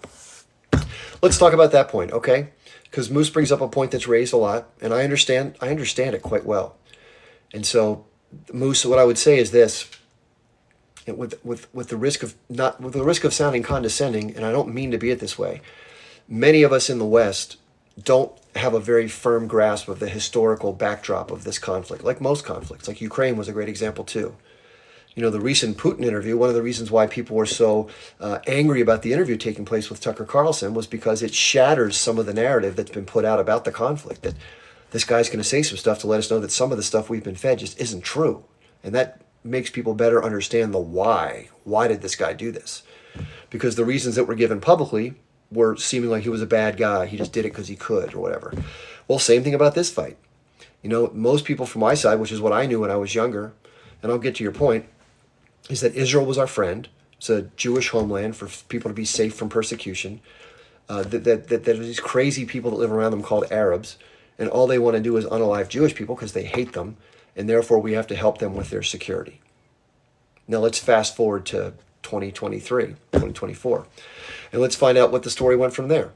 Let's talk about that point, okay? Because Moose brings up a point that's raised a lot, and I understand it quite well. And so, Moose, what I would say is this: with the risk of sounding condescending, and I don't mean to be it this way, many of us in the West don't have a very firm grasp of the historical backdrop of this conflict, like most conflicts. Like Ukraine was a great example too. The recent Putin interview, one of the reasons why people were so angry about the interview taking place with Tucker Carlson was because it shatters some of the narrative that's been put out about the conflict, that this guy's going to say some stuff to let us know that some of the stuff we've been fed just isn't true. And that makes people better understand the why. Why did this guy do this? Because the reasons that were given publicly were seeming like he was a bad guy. He just did it because he could or whatever. Well, same thing about this fight. Most people from my side, which is what I knew when I was younger, and I'll get to your point, is that Israel was our friend, It's a Jewish homeland for people to be safe from persecution. That there's these crazy people that live around them called Arabs, and all they want to do is unalive Jewish people because they hate them, and therefore we have to help them with their security. Now let's fast forward to 2023, 2024, and let's find out what the story went from there.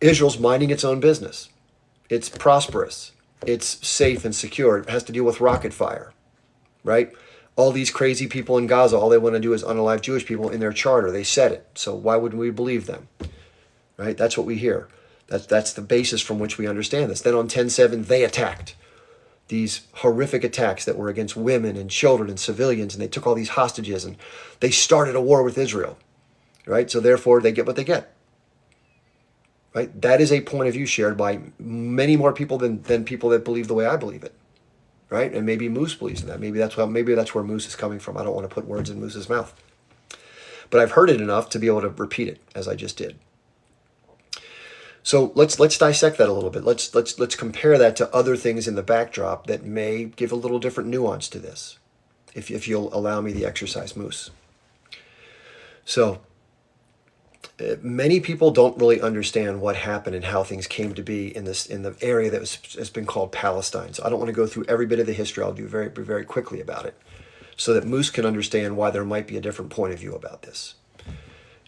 Israel's minding its own business. It's prosperous. It's safe and secure. It has to deal with rocket fire, right? All these crazy people in Gaza, all they want to do is unalive Jewish people in their charter. They said it. So why wouldn't we believe them? Right? That's what we hear. That's the basis from which we understand this. Then on 10/7, they attacked. These horrific attacks that were against women and children and civilians, and they took all these hostages, and they started a war with Israel. Right? So therefore, they get what they get. Right? That is a point of view shared by many more people than people that believe the way I believe it. Right? And maybe Moose believes in that. Maybe that's where Moose is coming from. I don't want to put words in Moose's mouth. But I've heard it enough to be able to repeat it, as I just did. So let's dissect that a little bit. Let's compare that to other things in the backdrop that may give a little different nuance to this, if you'll allow me the exercise, Moose. So many people don't really understand what happened and how things came to be in the area that has been called Palestine. So I don't want to go through every bit of the history. I'll do very, very quickly about it, so that Moose can understand why there might be a different point of view about this.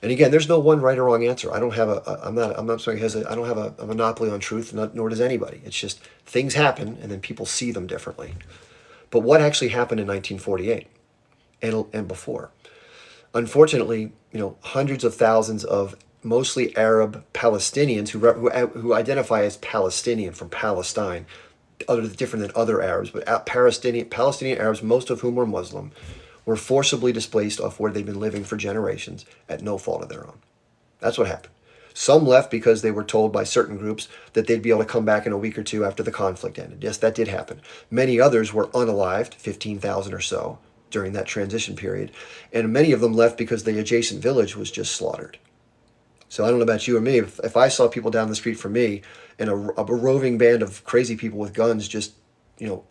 And again, there's no one right or wrong answer. I don't have I don't have a monopoly on truth, nor does anybody. It's just things happen, and then people see them differently. But what actually happened in 1948 and before? Unfortunately, hundreds of thousands of mostly Arab Palestinians who identify as Palestinian from Palestine, different than other Arabs, but Palestinian Arabs, most of whom were Muslim, were forcibly displaced off where they've been living for generations at no fault of their own. That's what happened. Some left because they were told by certain groups that they'd be able to come back in a week or two after the conflict ended. Yes, that did happen. Many others were unalived, 15,000 or so, during that transition period. And many of them left because the adjacent village was just slaughtered. So I don't know about you or me. If I saw people down the street from me and a roving band of crazy people with guns just,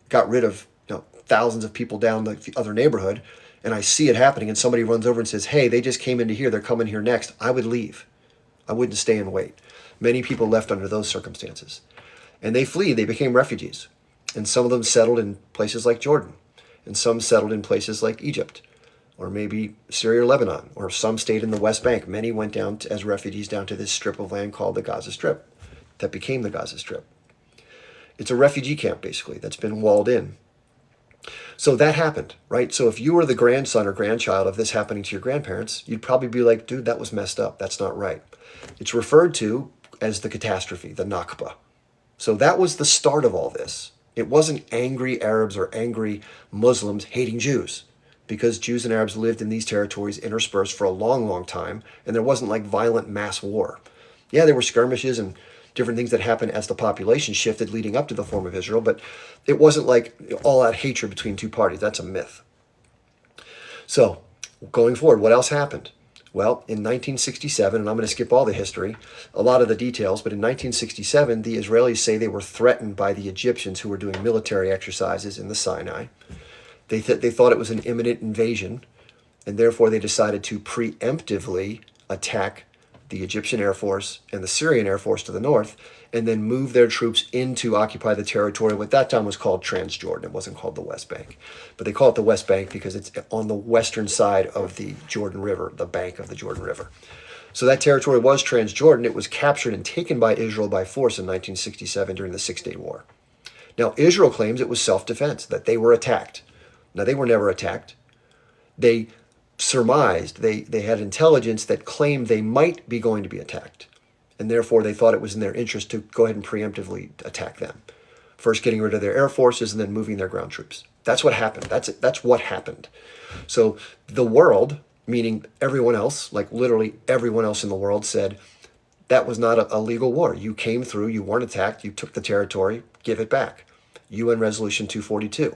got rid of thousands of people down the other neighborhood, and I see it happening, and somebody runs over and says, hey, they just came into here, they're coming here next, I would leave. I wouldn't stay and wait. Many people left under those circumstances. And they fled, they became refugees. And some of them settled in places like Jordan, and some settled in places like Egypt, or maybe Syria or Lebanon, or some stayed in the West Bank. Many went down as refugees down to this strip of land called the Gaza Strip, that became the Gaza Strip. It's a refugee camp, basically, that's been walled in. So that happened, right? So if you were the grandson or grandchild of this happening to your grandparents, you'd probably be like, dude, that was messed up. That's not right. It's referred to as the catastrophe, the Nakba. So that was the start of all this. It wasn't angry Arabs or angry Muslims hating Jews, because Jews and Arabs lived in these territories interspersed for a long, long time, and there wasn't like violent mass war. Yeah, there were skirmishes and different things that happened as the population shifted leading up to the form of Israel, but it wasn't like all out hatred between two parties. That's a myth. So going forward, what else happened? Well, in 1967, and I'm going to skip all the history, a lot of the details, but in 1967, the Israelis say they were threatened by the Egyptians who were doing military exercises in the Sinai. They thought it was an imminent invasion, and therefore they decided to preemptively attack the Egyptian Air Force and the Syrian Air Force to the north, and then move their troops in to occupy the territory what that time was called Transjordan. It wasn't called the West Bank. But they call it the West Bank because it's on the western side of the Jordan River, the bank of the Jordan River. So that territory was Transjordan. It was captured and taken by Israel by force in 1967 during the Six-Day War. Now, Israel claims it was self-defense, that they were attacked. Now, they were never attacked. They surmised, they had intelligence that claimed they might be going to be attacked, and therefore they thought it was in their interest to go ahead and preemptively attack them, first getting rid of their air forces and then moving their ground troops. That's what happened. That's what happened. So the world, meaning everyone else, like literally everyone else in the world, said that was not a legal war. You came through, you weren't attacked, you took the territory, give it back. UN Resolution 242.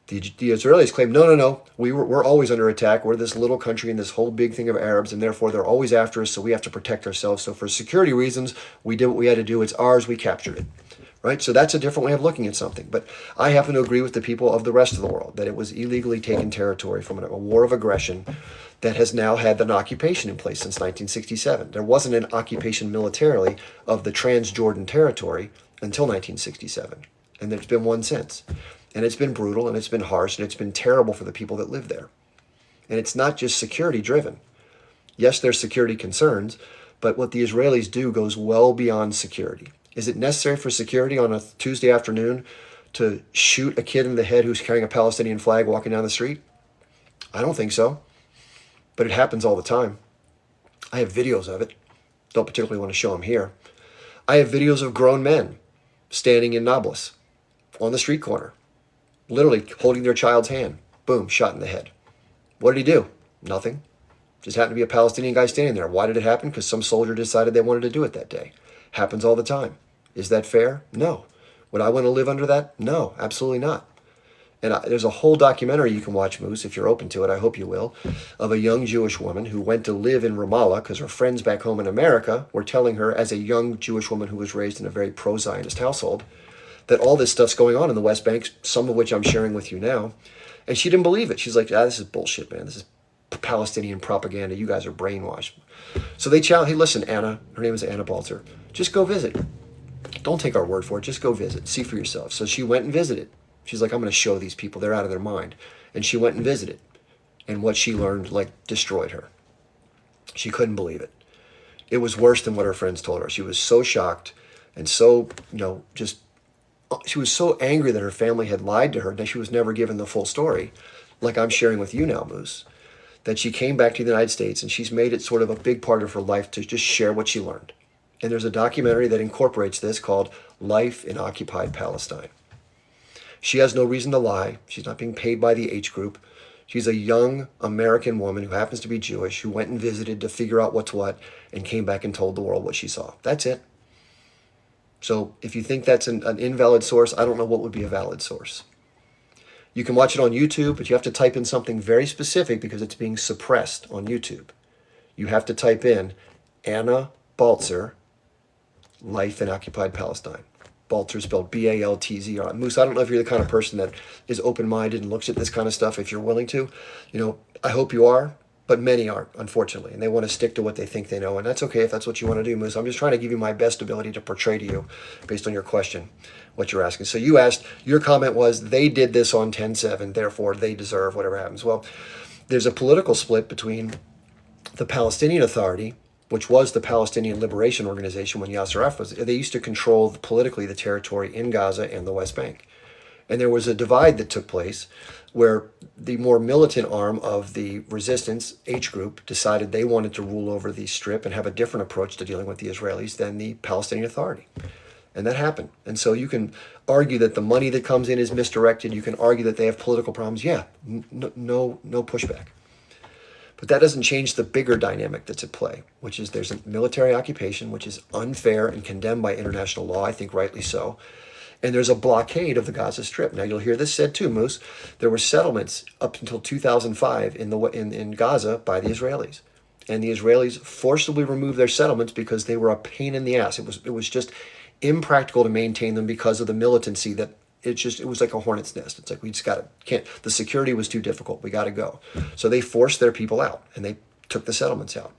The Israelis claim, no, we're always under attack. We're this little country in this whole big thing of Arabs, and therefore they're always after us, so we have to protect ourselves. So for security reasons, we did what we had to do. It's ours. We captured it, right? So that's a different way of looking at something. But I happen to agree with the people of the rest of the world that it was illegally taken territory from a war of aggression that has now had an occupation in place since 1967. There wasn't an occupation militarily of the Transjordan territory until 1967, and there's been one since. And it's been brutal, and it's been harsh, and it's been terrible for the people that live there. And it's not just security driven. Yes, there's security concerns, but what the Israelis do goes well beyond security. Is it necessary for security on a Tuesday afternoon to shoot a kid in the head who's carrying a Palestinian flag walking down the street? I don't think so. But it happens all the time. I have videos of it. Don't particularly want to show them here. I have videos of grown men standing in Nablus on the street corner, literally holding their child's hand. Boom, shot in the head. What did he do? Nothing. Just happened to be a Palestinian guy standing there. Why did it happen? Because some soldier decided they wanted to do it that day. Happens all the time. Is that fair? No. Would I want to live under that? No, absolutely not. And there's a whole documentary you can watch, Moose, if you're open to it. I hope you will, of a young Jewish woman who went to live in Ramallah because her friends back home in America were telling her, as a young Jewish woman who was raised in a very pro-Zionist household, that all this stuff's going on in the West Bank, some of which I'm sharing with you now. And she didn't believe it. She's like, this is bullshit, man. This is Palestinian propaganda. You guys are brainwashed. So they challenge, hey, listen, Anna, her name is Anna Balzer, just go visit. Don't take our word for it. Just go visit. See for yourself. So she went and visited. She's like, I'm going to show these people. They're out of their mind. And she went and visited. And what she learned, destroyed her. She couldn't believe it. It was worse than what her friends told her. She was so shocked and so, she was so angry that her family had lied to her, that she was never given the full story, like I'm sharing with you now, Moose, that she came back to the United States and she's made it sort of a big part of her life to just share what she learned. And there's a documentary that incorporates this called Life in Occupied Palestine. She has no reason to lie. She's not being paid by the H group. She's a young American woman who happens to be Jewish, who went and visited to figure out what's what and came back and told the world what she saw. That's it. So if you think that's an invalid source, I don't know what would be a valid source. You can watch it on YouTube, but you have to type in something very specific because it's being suppressed on YouTube. You have to type in Anna Balzer, Life in Occupied Palestine. Balzer spelled B-A-L-T-Z-R. Moose, I don't know if you're the kind of person that is open-minded and looks at this kind of stuff if you're willing to. I hope you are, but many aren't, unfortunately. And they want to stick to what they think they know. And that's okay if that's what you want to do, Moose. I'm just trying to give you my best ability to portray to you based on your question, what you're asking. So you asked, your comment was, they did this on 10/7, therefore they deserve whatever happens. Well, there's a political split between the Palestinian Authority, which was the Palestinian Liberation Organization when Yasser Arafat was, they used to control politically the territory in Gaza and the West Bank. And there was a divide that took place where the more militant arm of the resistance, H group, decided they wanted to rule over the Strip and have a different approach to dealing with the Israelis than the Palestinian Authority. And that happened. And so you can argue that the money that comes in is misdirected. You can argue that they have political problems. Yeah, no pushback. But that doesn't change the bigger dynamic that's at play, which is there's a military occupation, which is unfair and condemned by international law, I think rightly so. And there's a blockade of the Gaza Strip. Now, you'll hear this said too, Moose. There were settlements up until 2005 in Gaza by the Israelis. And the Israelis forcibly removed their settlements because they were a pain in the ass. It was just impractical to maintain them because of the militancy that it was like a hornet's nest. It's like, we just the security was too difficult. We got to go. So they forced their people out and they took the settlements out.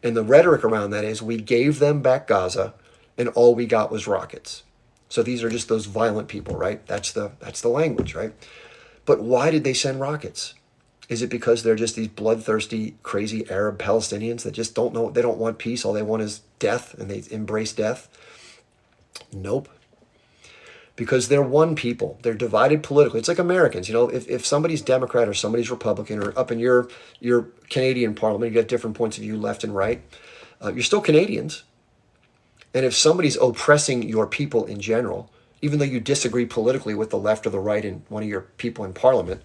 And the rhetoric around that is, we gave them back Gaza and all we got was rockets. So these are just those violent people, right? That's the language, right? But why did they send rockets? Is it because they're just these bloodthirsty, crazy Arab Palestinians that just don't know, they don't want peace, all they want is death, and they embrace death? Nope. Because they're one people. They're divided politically. It's like Americans. If somebody's Democrat or somebody's Republican, or up in your Canadian parliament, you got different points of view, left and right, you're still Canadians. And if somebody's oppressing your people in general, even though you disagree politically with the left or the right and one of your people in parliament,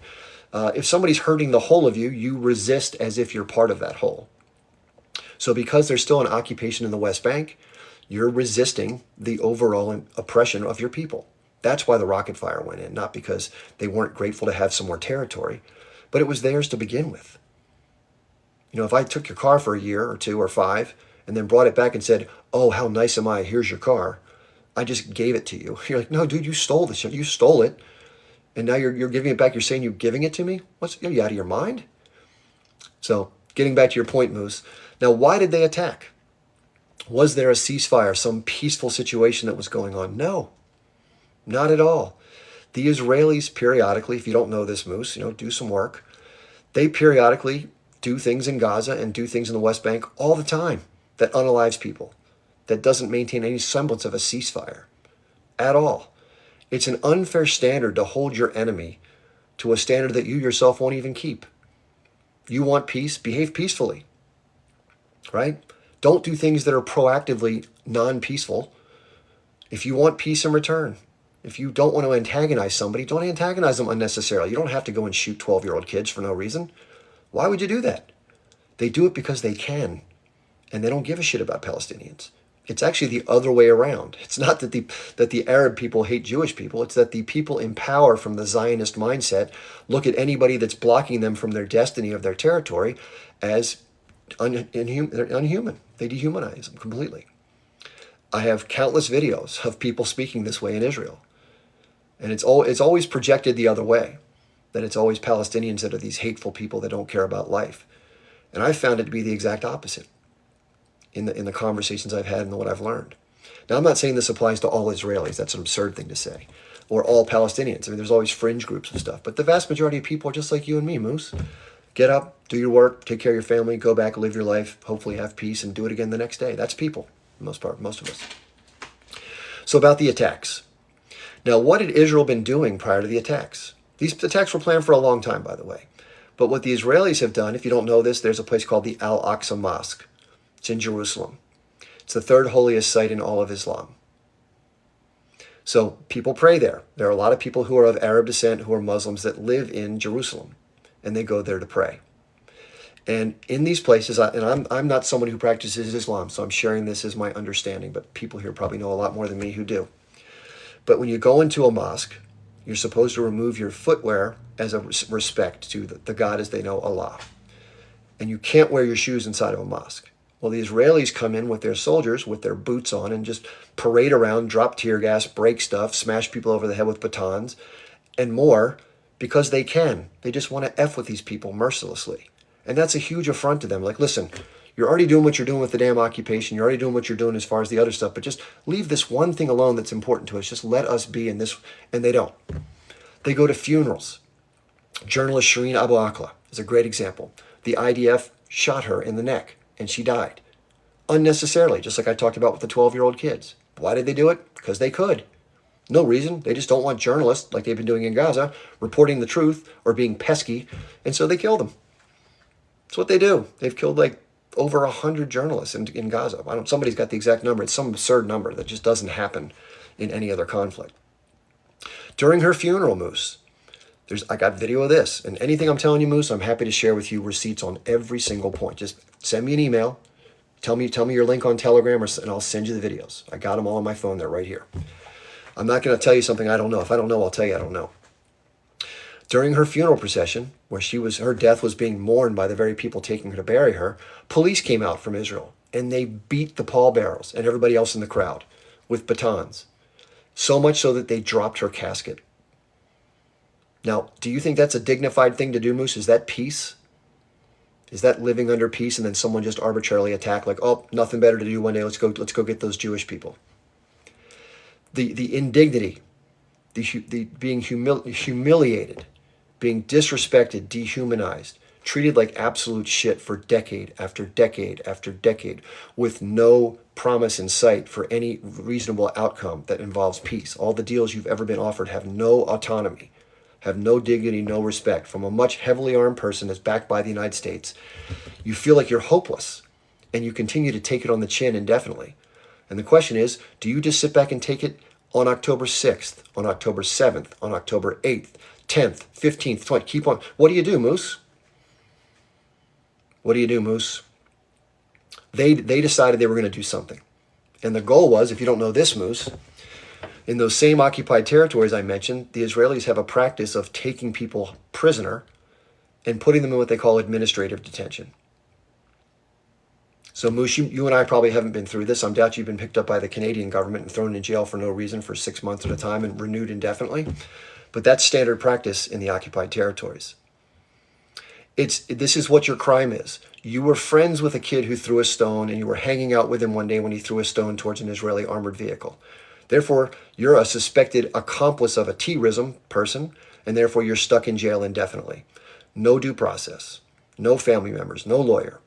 if somebody's hurting the whole of you, you resist as if you're part of that whole. So because there's still an occupation in the West Bank, you're resisting the overall oppression of your people. That's why the rocket fire went in, not because they weren't grateful to have some more territory, but it was theirs to begin with. If I took your car for a year or two or 5 and then brought it back and said, oh, how nice am I, here's your car, I just gave it to you. You're like, no, dude, you stole this shit. You stole it. And now you're giving it back. You're saying you're giving it to me? Are you out of your mind? So getting back to your point, Moose. Now, why did they attack? Was there a ceasefire, some peaceful situation that was going on? No, not at all. The Israelis periodically, if you don't know this, Moose, do some work. They periodically do things in Gaza and do things in the West Bank all the time that unalives people, that doesn't maintain any semblance of a ceasefire at all. It's an unfair standard to hold your enemy to a standard that you yourself won't even keep. You want peace? Behave peacefully, right? Don't do things that are proactively non-peaceful. If you want peace in return, if you don't want to antagonize somebody, don't antagonize them unnecessarily. You don't have to go and shoot 12-year-old kids for no reason. Why would you do that? They do it because they can, and they don't give a shit about Palestinians. It's actually the other way around. It's not that the Arab people hate Jewish people. It's that the people in power from the Zionist mindset look at anybody that's blocking them from their destiny of their territory as unhuman. They dehumanize them completely. I have countless videos of people speaking this way in Israel. And it's always projected the other way, that it's always Palestinians that are these hateful people that don't care about life. And I found it to be the exact opposite in the conversations I've had and what I've learned. Now, I'm not saying this applies to all Israelis. That's an absurd thing to say. Or all Palestinians. I mean, there's always fringe groups and stuff. But the vast majority of people are just like you and me, Moose. Get up, do your work, take care of your family, go back, live your life, hopefully have peace, and do it again the next day. That's people, for the most part, most of us. So about the attacks. Now, what had Israel been doing prior to the attacks? These attacks were planned for a long time, by the way. But what the Israelis have done, if you don't know this, there's a place called the Al-Aqsa Mosque. It's in Jerusalem. It's the third holiest site in all of Islam. So people pray there. There are a lot of people who are of Arab descent, who are Muslims, that live in Jerusalem, and they go there to pray. And in these places, and I'm not someone who practices Islam, so I'm sharing this as my understanding, but people here probably know a lot more than me who do. But when you go into a mosque, you're supposed to remove your footwear as a respect to the God as they know, Allah. And you can't wear your shoes inside of a mosque. Well, the Israelis come in with their soldiers, with their boots on, and just parade around, drop tear gas, break stuff, smash people over the head with batons, and more, because they can. They just want to F with these people mercilessly. And that's a huge affront to them. Like, listen, you're already doing what you're doing with the damn occupation. You're already doing what you're doing as far as the other stuff, but just leave this one thing alone that's important to us. Just let us be in this. And they don't. They go to funerals. Journalist Shireen Abu Akleh is a great example. The IDF shot her in the neck, and she died. Unnecessarily, just like I talked about with the 12-year-old kids. Why did they do it? Because they could. No reason. They just don't want journalists, like they've been doing in Gaza, reporting the truth or being pesky, and so they kill them. That's what they do. They've killed like over 100 journalists in Gaza. Somebody's got the exact number. It's some absurd number that just doesn't happen in any other conflict. During her funeral, Moose, I got video of this. And anything I'm telling you, Moose, I'm happy to share with you receipts on every single point. Just send me an email. Tell me your link on Telegram, and I'll send you the videos. I got them all on my phone. They're right here. I'm not going to tell you something I don't know. If I don't know, I'll tell you I don't know. During her funeral procession, where her death was being mourned by the very people taking her to bury her, police came out from Israel, and they beat the pallbearers and everybody else in the crowd with batons. So much so that they dropped her casket. Now, do you think that's a dignified thing to do, Moose? Is that peace? Is that living under peace, and then someone just arbitrarily attack, like, oh, nothing better to do one day, let's go get those Jewish people? The indignity, the being humiliated, being disrespected, dehumanized, treated like absolute shit for decade after decade after decade, with no promise in sight for any reasonable outcome that involves peace. All the deals you've ever been offered have no autonomy, have no dignity, no respect from a much heavily armed person that's backed by the United States. You feel like you're hopeless, and you continue to take it on the chin indefinitely. And the question is, do you just sit back and take it on October 6th, on October 7th, on October 8th, 10th, 15th, 20th, keep on? What do you do, Moose? What do you do, Moose? They decided they were going to do something. And the goal was, if you don't know this, Moose, in those same occupied territories I mentioned, the Israelis have a practice of taking people prisoner and putting them in what they call administrative detention. So Moose, you and I probably haven't been through this. I'm doubt you've been picked up by the Canadian government and thrown in jail for no reason for 6 months at a time and renewed indefinitely. But that's standard practice in the occupied territories. This is what your crime is. You were friends with a kid who threw a stone, and you were hanging out with him one day when he threw a stone towards an Israeli armored vehicle. Therefore, you're a suspected accomplice of a terrorism person, and therefore you're stuck in jail indefinitely. No due process, no family members, no lawyer.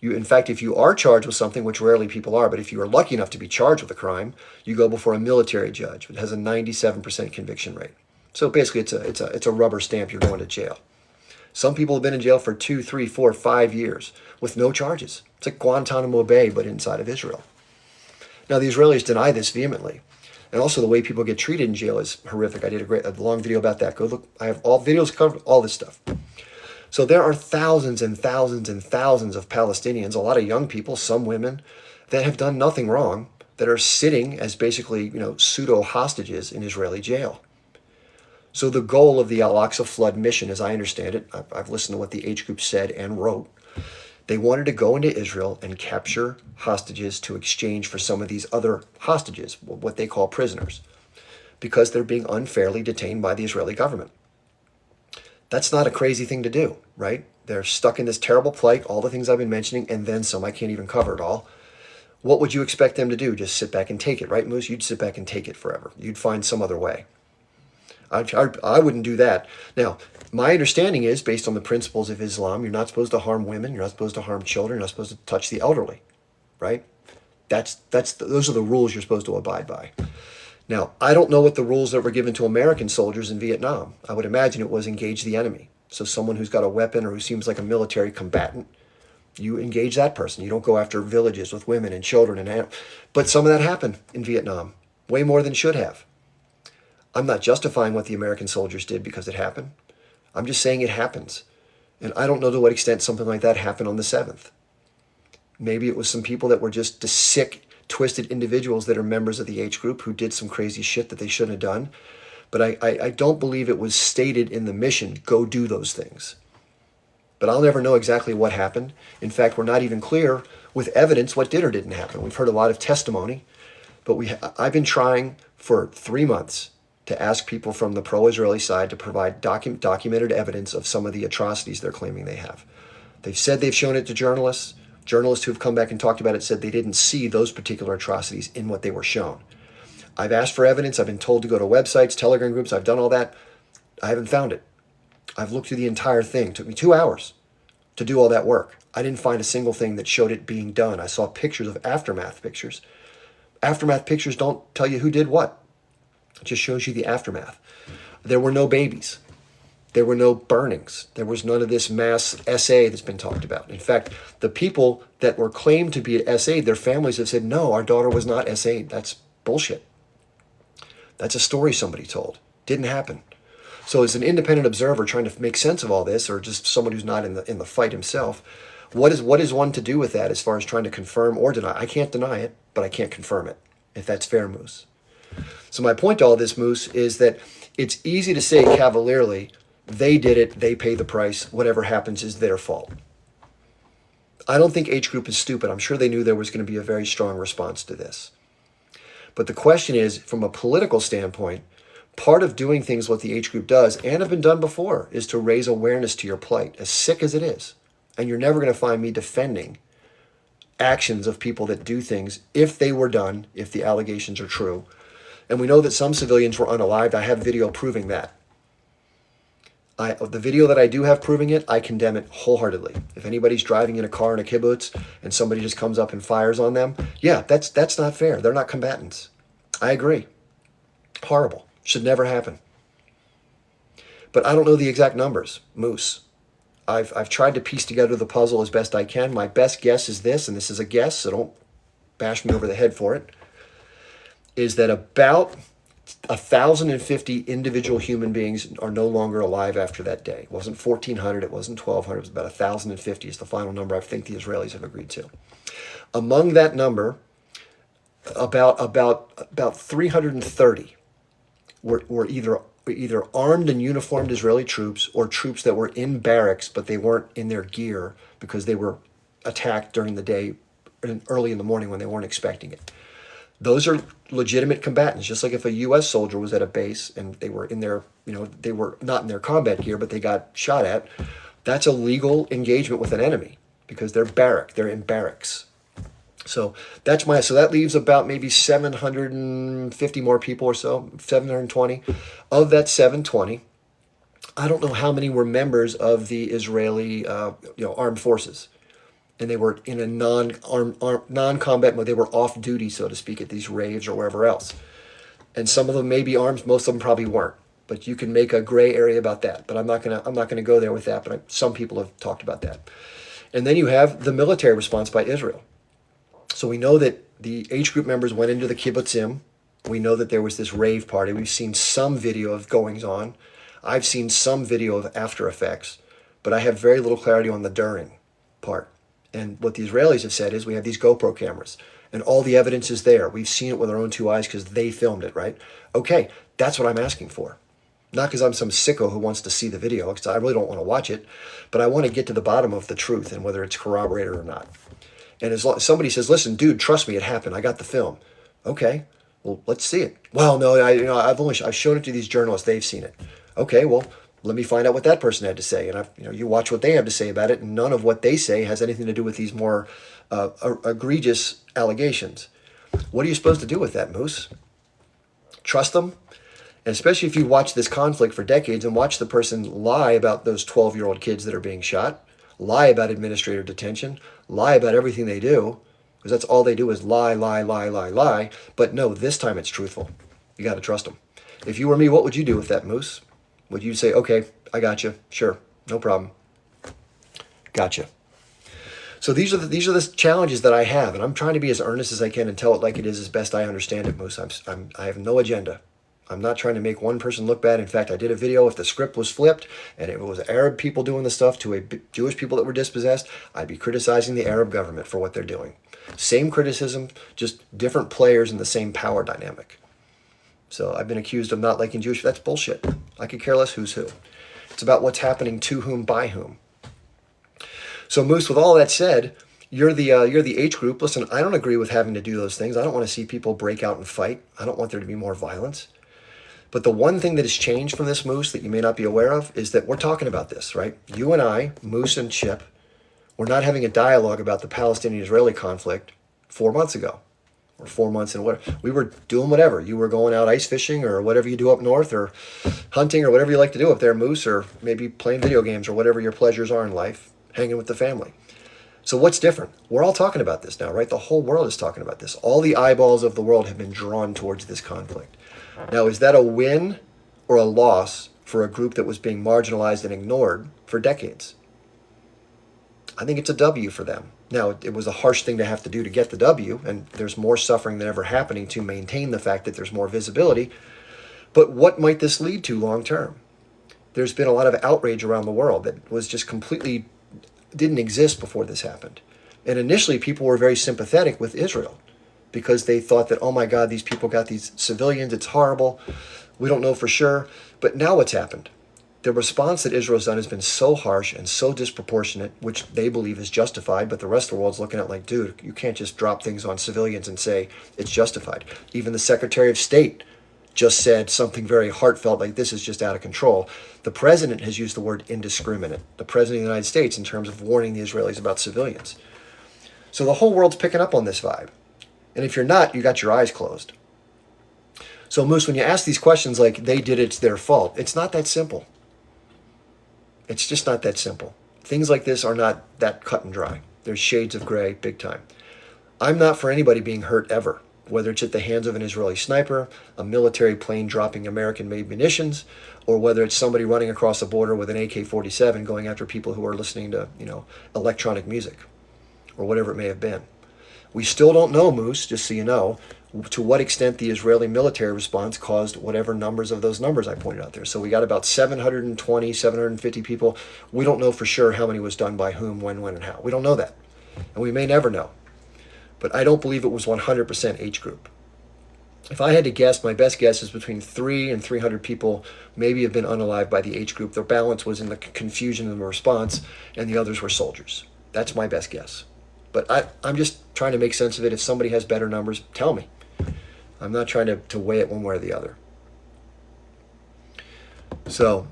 In fact, if you are charged with something, which rarely people are, but if you are lucky enough to be charged with a crime, you go before a military judge. It has a 97% conviction rate. So basically, it's a rubber stamp. You're going to jail. Some people have been in jail for 2, 3, 4, 5 years with no charges. It's like Guantanamo Bay, but inside of Israel. Now, the Israelis deny this vehemently. And also the way people get treated in jail is horrific. I did a long video about that. Go look. I have all videos covered, all this stuff. So there are thousands and thousands and thousands of Palestinians, a lot of young people, some women, that have done nothing wrong, that are sitting as basically, pseudo hostages in Israeli jail. So the goal of the Al-Aqsa Flood mission, as I understand it, I've listened to what the H group said and wrote, they wanted to go into Israel and capture hostages to exchange for some of these other hostages, what they call prisoners, because they're being unfairly detained by the Israeli government. That's not a crazy thing to do, right? They're stuck in this terrible plight, all the things I've been mentioning, and then some. I can't even cover it all. What would you expect them to do? Just sit back and take it, right, Moose? You'd sit back and take it forever. You'd find some other way. I wouldn't do that. Now, my understanding is, based on the principles of Islam, you're not supposed to harm women, you're not supposed to harm children, you're not supposed to touch the elderly, right? Those are the rules you're supposed to abide by. Now, I don't know what the rules that were given to American soldiers in Vietnam. I would imagine it was engage the enemy. So someone who's got a weapon or who seems like a military combatant, you engage that person. You don't go after villages with women and children. But some of that happened in Vietnam, way more than should have. I'm not justifying what the American soldiers did because it happened. I'm just saying it happens. And I don't know to what extent something like that happened on the 7th. Maybe it was some people that were just sick, twisted individuals that are members of the H group who did some crazy shit that they shouldn't have done. But I don't believe it was stated in the mission, go do those things. But I'll never know exactly what happened. In fact, we're not even clear with evidence what did or didn't happen. We've heard a lot of testimony, but I've been trying for 3 months to ask people from the pro-Israeli side to provide documented evidence of some of the atrocities they're claiming they have. They've said they've shown it to journalists. Journalists who have come back and talked about it said they didn't see those particular atrocities in what they were shown. I've asked for evidence. I've been told to go to websites, Telegram groups. I've done all that. I haven't found it. I've looked through the entire thing. It took me 2 hours to do all that work. I didn't find a single thing that showed it being done. I saw pictures of aftermath pictures. Aftermath pictures don't tell you who did what. It just shows you the aftermath. There were no babies. There were no burnings. There was none of this mass SA that's been talked about. In fact, the people that were claimed to be SA, their families have said, no, our daughter was not SA. That's bullshit. That's a story somebody told. Didn't happen. So as an independent observer trying to make sense of all this, or just someone who's not in the fight himself, what is one to do with that as far as trying to confirm or deny? I can't deny it, but I can't confirm it, if that's fair, Moose. So my point to all this, Moose, is that it's easy to say cavalierly, they did it, they pay the price, whatever happens is their fault. I don't think H Group is stupid. I'm sure they knew there was going to be a very strong response to this. But the question is, from a political standpoint, part of doing things what the H Group does, and have been done before, is to raise awareness to your plight, as sick as it is. And you're never going to find me defending actions of people that do things if they were done, if the allegations are true. And we know that some civilians were unalived. I have video proving that. The video that I do have proving it, I condemn it wholeheartedly. If anybody's driving in a car in a kibbutz and somebody just comes up and fires on them, yeah, that's not fair. They're not combatants. I agree. Horrible. Should never happen. But I don't know the exact numbers, Moose. I've tried to piece together the puzzle as best I can. My best guess is this, and this is a guess, so don't bash me over the head for it, is that about 1,050 individual human beings are no longer alive after that day. It wasn't 1,400, it wasn't 1,200, it was about 1,050 is the final number I think the Israelis have agreed to. Among that number, about 330 were either armed and uniformed Israeli troops or troops that were in barracks, but they weren't in their gear because they were attacked during the day early in the morning when they weren't expecting it. Those are legitimate combatants, just like if a U.S. soldier was at a base and they were in their, they were not in their combat gear, but they got shot at. That's a legal engagement with an enemy because they're in barracks. So so that leaves about maybe 750 more people or so, 720. Of that 720, I don't know how many were members of the Israeli, armed forces. And they were in a non-combat mode. They were off duty, so to speak, at these raves or wherever else. And some of them may be armed. Most of them probably weren't. But you can make a gray area about that. But I'm not gonna go there with that. But some people have talked about that. And then you have the military response by Israel. So we know that the H group members went into the kibbutzim. We know that there was this rave party. We've seen some video of goings on. I've seen some video of after effects. But I have very little clarity on the during part. And what the Israelis have said is we have these GoPro cameras and all the evidence is there. We've seen it with our own two eyes because they filmed it, right? Okay, that's what I'm asking for. Not because I'm some sicko who wants to see the video, because I really don't want to watch it, but I want to get to the bottom of the truth and whether it's corroborated or not. And as somebody says, listen, dude, trust me, it happened. I got the film. Okay, well, let's see it. Well, no, I've shown it to these journalists. They've seen it. Okay, well, let me find out what that person had to say. And you watch what they have to say about it, and none of what they say has anything to do with these more egregious allegations. What are you supposed to do with that, Moose? Trust them? And especially if you watch this conflict for decades and watch the person lie about those 12-year-old kids that are being shot, lie about administrative detention, lie about everything they do, because that's all they do is lie, lie, lie, lie, lie. But no, this time it's truthful. You got to trust them. If you were me, what would you do with that, Moose? Would you say, okay, I got you. Sure, no problem. Gotcha. So these are the challenges that I have, and I'm trying to be as earnest as I can and tell it like it is as best I understand it, Moose. I have no agenda. I'm not trying to make one person look bad. In fact, I did a video. If the script was flipped and it was Arab people doing the stuff to Jewish people that were dispossessed, I'd be criticizing the Arab government for what they're doing. Same criticism, just different players in the same power dynamic. So I've been accused of not liking Jewish. That's bullshit. I could care less who's who. It's about what's happening to whom, by whom. So Moose, with all that said, you're the H group. Listen, I don't agree with having to do those things. I don't want to see people break out and fight. I don't want there to be more violence. But the one thing that has changed from this, Moose, that you may not be aware of is that we're talking about this, right? You and I, Moose and Chip, we're not having a dialogue about the Palestinian-Israeli conflict 4 months ago. Or 4 months and whatever. We were doing whatever. You were going out ice fishing or whatever you do up north, or hunting or whatever you like to do up there, Moose, or maybe playing video games or whatever your pleasures are in life, hanging with the family. So what's different? We're all talking about this now, right? The whole world is talking about this. All the eyeballs of the world have been drawn towards this conflict. Now, is that a win or a loss for a group that was being marginalized and ignored for decades? I think it's a W for them. Now, it was a harsh thing to have to do to get the W, and there's more suffering than ever happening to maintain the fact that there's more visibility. But what might this lead to long term? There's been a lot of outrage around the world that was just completely didn't exist before this happened. And initially, people were very sympathetic with Israel because they thought that, oh my God, these people got these civilians, it's horrible. We don't know for sure. But now what's happened? The response that Israel's done has been so harsh and so disproportionate, which they believe is justified, but the rest of the world's looking at like, dude, you can't just drop things on civilians and say it's justified. Even the Secretary of State just said something very heartfelt, like this is just out of control. The president has used the word indiscriminate, the president of the United States, in terms of warning the Israelis about civilians. So the whole world's picking up on this vibe. And if you're not, you got your eyes closed. So Moose, when you ask these questions like they did, it's their fault, it's not that simple. It's just not that simple. Things like this are not that cut and dry. There's shades of gray, big time. I'm not for anybody being hurt ever, whether it's at the hands of an Israeli sniper, a military plane dropping American-made munitions, or whether it's somebody running across the border with an AK-47 going after people who are listening to, electronic music, or whatever it may have been. We still don't know, Moose, just so you know, to what extent the Israeli military response caused whatever numbers of those numbers I pointed out there. So we got about 720, 750 people. We don't know for sure how many was done by whom, when, and how. We don't know that. And we may never know. But I don't believe it was 100% H group. If I had to guess, my best guess is between 300 and 300 people maybe have been unalived by the H group. Their balance was in the confusion in the response, and the others were soldiers. That's my best guess. But I'm just trying to make sense of it. If somebody has better numbers, tell me. I'm not trying to weigh it one way or the other. So,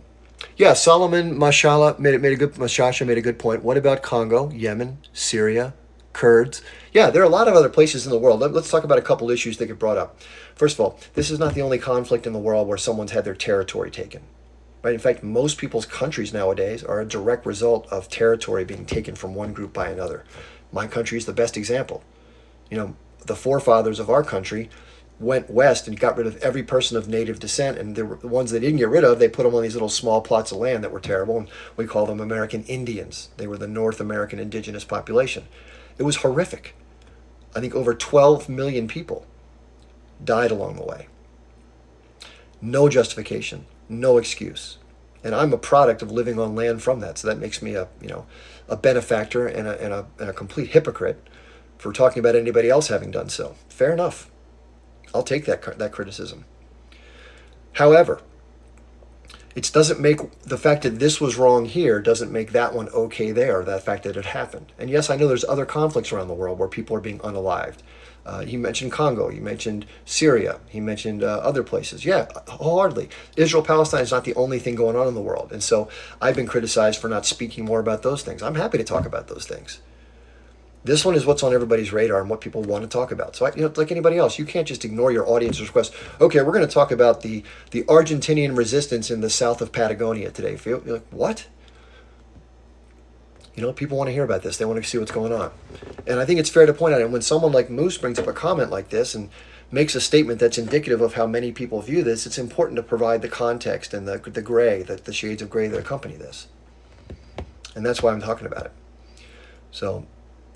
yeah, Solomon Mashallah made a good point. What about Congo, Yemen, Syria, Kurds? Yeah, there are a lot of other places in the world. Let's talk about a couple issues that get brought up. First of all, this is not the only conflict in the world where someone's had their territory taken. Right? In fact, most people's countries nowadays are a direct result of territory being taken from one group by another. My country is the best example. The forefathers of our country went west and got rid of every person of native descent, and the ones they didn't get rid of, they put them on these little small plots of land that were terrible, and we call them American Indians. They were the North American indigenous population. It was horrific. I think over 12 million people died along the way. No justification, no excuse. And I'm a product of living on land from that, so that makes me a benefactor and a complete hypocrite for talking about anybody else having done so. Fair enough. I'll take that criticism. However, it doesn't make the fact that this was wrong here doesn't make that one okay there, the fact that it happened. And yes, I know there's other conflicts around the world where people are being unalived. He mentioned Congo. He mentioned Syria. He mentioned other places. Yeah, wholeheartedly. Israel-Palestine is not the only thing going on in the world. And so I've been criticized for not speaking more about those things. I'm happy to talk about those things. This one is what's on everybody's radar and what people want to talk about. So, like anybody else, you can't just ignore your audience's request. Okay, we're going to talk about the Argentinian resistance in the south of Patagonia today. You're like, what? People want to hear about this. They want to see what's going on. And I think it's fair to point out, and when someone like Moose brings up a comment like this and makes a statement that's indicative of how many people view this, it's important to provide the context and the gray, the shades of gray that accompany this. And that's why I'm talking about it. So,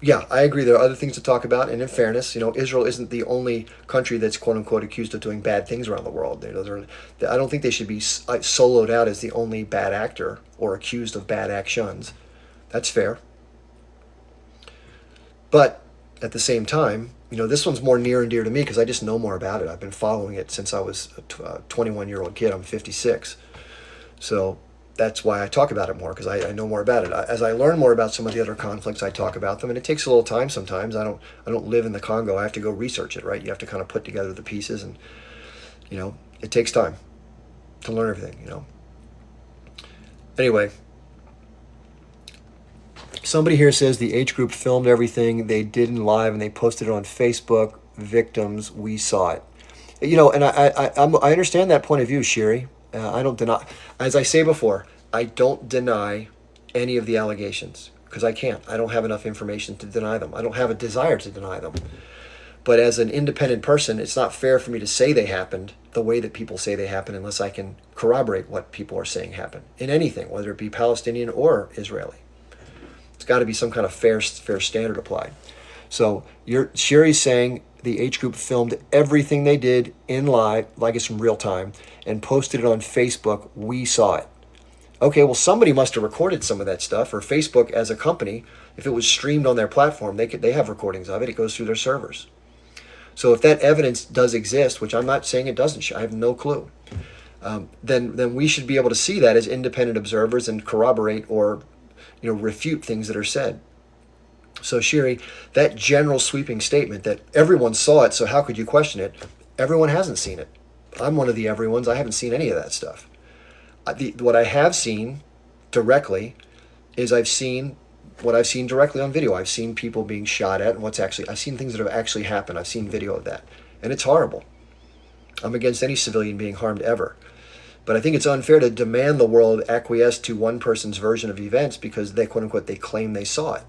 yeah, I agree. There are other things to talk about, and in fairness, Israel isn't the only country that's "quote unquote" accused of doing bad things around the world. I don't think they should be soloed out as the only bad actor or accused of bad actions. That's fair. But at the same time, this one's more near and dear to me because I just know more about it. I've been following it since I was a 21-year-old kid. I'm 56, so that's why I talk about it more, because I know more about it. As I learn more about some of the other conflicts, I talk about them, and it takes a little time sometimes. I don't live in the Congo. I have to go research it, right? You have to kind of put together the pieces, and it takes time to learn everything. Anyway, somebody here says the H group filmed everything they did in live and they posted it on Facebook. Victims, we saw it. And I understand that point of view, Sherry. I don't deny, as I say before, I don't deny any of the allegations because I can't. I don't have enough information to deny them. I don't have a desire to deny them. But as an independent person, it's not fair for me to say they happened the way that people say they happened unless I can corroborate what people are saying happened in anything, whether it be Palestinian or Israeli. It's got to be some kind of fair standard applied. So Sherry's saying the H group filmed everything they did in live, like it's from real time, and posted it on Facebook. We saw it. Okay, well, somebody must have recorded some of that stuff, or Facebook as a company, if it was streamed on their platform, they have recordings of it. It goes through their servers. So if that evidence does exist, which I'm not saying it doesn't, I have no clue, then we should be able to see that as independent observers and corroborate or refute things that are said. So Sherry, that general sweeping statement that everyone saw it, so how could you question it? Everyone hasn't seen it. I'm one of the everyones. I haven't seen any of that stuff. What I have seen directly is I've seen what I've seen directly on video. I've seen people being shot at, and I've seen things that have actually happened. I've seen video of that, and it's horrible. I'm against any civilian being harmed ever. But I think it's unfair to demand the world acquiesce to one person's version of events because they, quote unquote, they claim they saw it.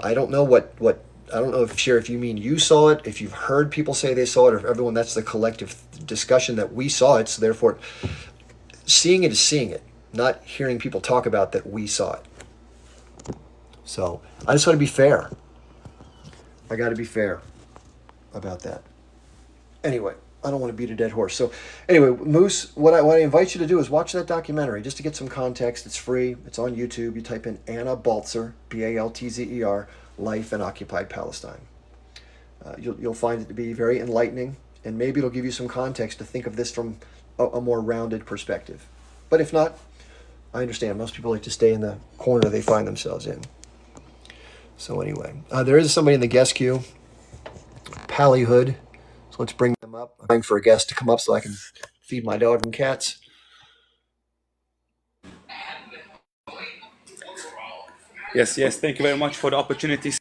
I don't know I don't know if you mean you saw it, if you've heard people say they saw it, or if everyone, that's the collective discussion that we saw it. So therefore, seeing it is seeing it, not hearing people talk about that we saw it. So I just want to be fair. I got to be fair about that. Anyway, I don't want to beat a dead horse. So anyway, Moose, what I invite you to do is watch that documentary just to get some context. It's free. It's on YouTube. You type in Anna Baltzer, Baltzer, Life in Occupied Palestine. You'll find it to be very enlightening, and maybe it'll give you some context to think of this from a more rounded perspective. But if not, I understand. Most people like to stay in the corner they find themselves in. So anyway, there is somebody in the guest queue, Pally Hood. So let's bring them up. I'm waiting for a guest to come up so I can feed my dog and cats. Yes, yes. Thank you very much for the opportunity.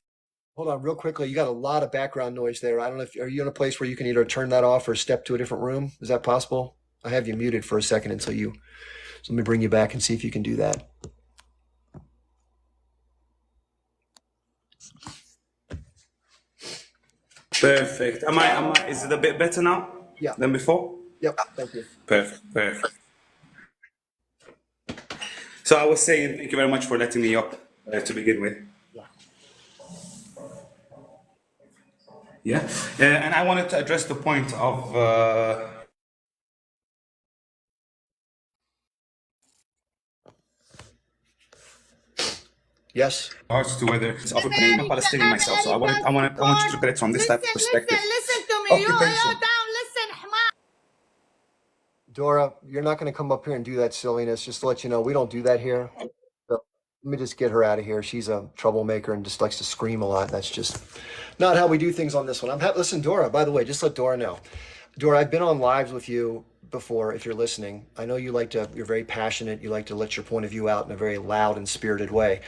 Hold on, real quickly. You got a lot of background noise there. I don't know if are you in a place where you can either turn that off or step to a different room. Is that possible? I have you muted for a second until you. So let me bring you back and see if you can do that. Perfect. Is it a bit better now Yeah. than before? Yep. Thank you. Perfect, perfect. So I was saying, thank you very much for letting me up to begin with. Yeah. Yeah. And I wanted to address the point of Yes. regards to whether it's of being a Palestinian myself. So I want you to look at it from this type of perspective. Listen to me. You Occupation. down. Listen, Dora, you're not going to come up here and do that silliness. Just to let you know, we don't do that here. So let me just get her out of here. She's a troublemaker and just likes to scream a lot. That's just not how we do things on this one. Listen, Dora, by the way, just let Dora know. Dora, I've been on lives with you before, if you're listening. I know you're very passionate. You like to let your point of view out in a very loud and spirited way.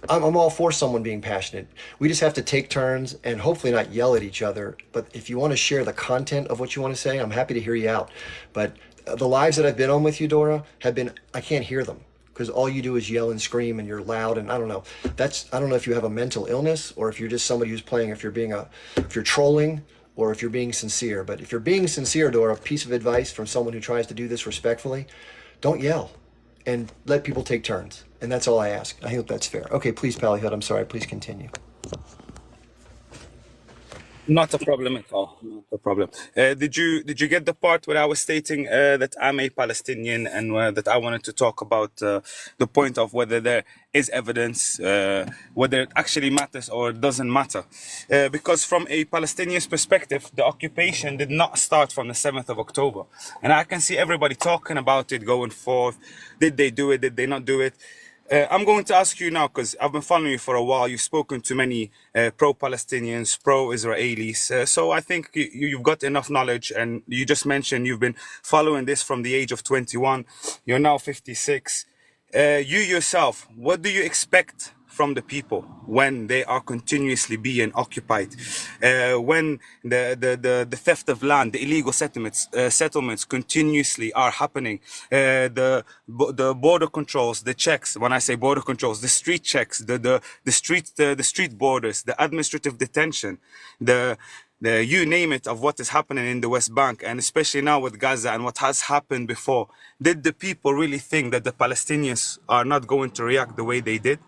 I'm all for someone being passionate. We just have to take turns and hopefully not yell at each other. But if you want to share the content of what you want to say, I'm happy to hear you out. But the lives that I've been on with you, Dora, I can't hear them because all you do is yell and scream and you're loud. And I don't know. I don't know if you have a mental illness or if you're just somebody who's playing, if you're trolling or if you're being sincere. But if you're being sincere, Dora, a piece of advice from someone who tries to do this respectfully, don't yell and let people take turns. And that's all I ask. I hope that's fair. Okay, please, Pallyhood, I'm sorry. Please continue. Not a problem at all. Not a problem. Did you get the part where I was stating that I'm a Palestinian and that I wanted to talk about the point of whether there is evidence, whether it actually matters or it doesn't matter? Because from a Palestinian's perspective, the occupation did not start from the 7th of October, and I can see everybody talking about it going forth. Did they do it? Did they not do it? I'm going to ask you now because I've been following you for a while. You've spoken to many pro-Palestinians, pro-Israelis. So I think you've got enough knowledge. And you just mentioned you've been following this from the age of 21. You're now 56. You yourself, what do you expect from the people when they are continuously being occupied, when the theft of land, the illegal settlements continuously are happening, the border controls, the checks. When I say border controls, the street checks, the street borders, the administrative detention, the you name it of what is happening in the West Bank, and especially now with Gaza and what has happened before. Did the people really think that the Palestinians are not going to react the way they did?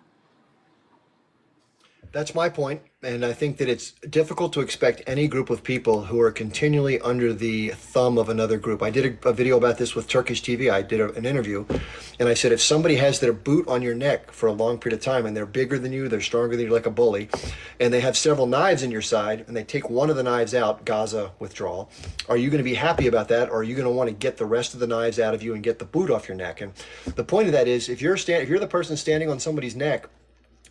That's my point, and I think that it's difficult to expect any group of people who are continually under the thumb of another group. I did a video about this with Turkish TV. I did an interview, and I said if somebody has their boot on your neck for a long period of time, and they're bigger than you, they're stronger than you, like a bully, and they have several knives in your side, and they take one of the knives out, Gaza withdrawal, are you going to be happy about that, or are you going to want to get the rest of the knives out of you and get the boot off your neck? And the point of that is, if you're the person standing on somebody's neck,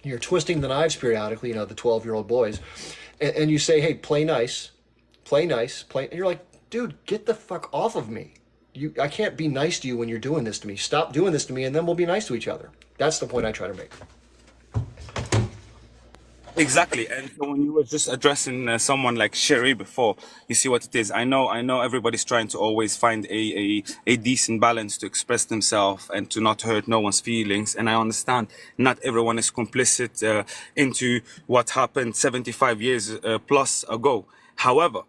you're twisting the knives periodically, the 12-year-old boys, and you say, hey, play nice, and you're like, dude, get the fuck off of me. I can't be nice to you when you're doing this to me. Stop doing this to me, and then we'll be nice to each other. That's the point I try to make. Exactly, and so when you were just addressing someone like Sherry before, you see what it is. I know. Everybody's trying to always find a decent balance to express themselves and to not hurt no one's feelings. And I understand not everyone is complicit into what happened 75 years plus ago. However,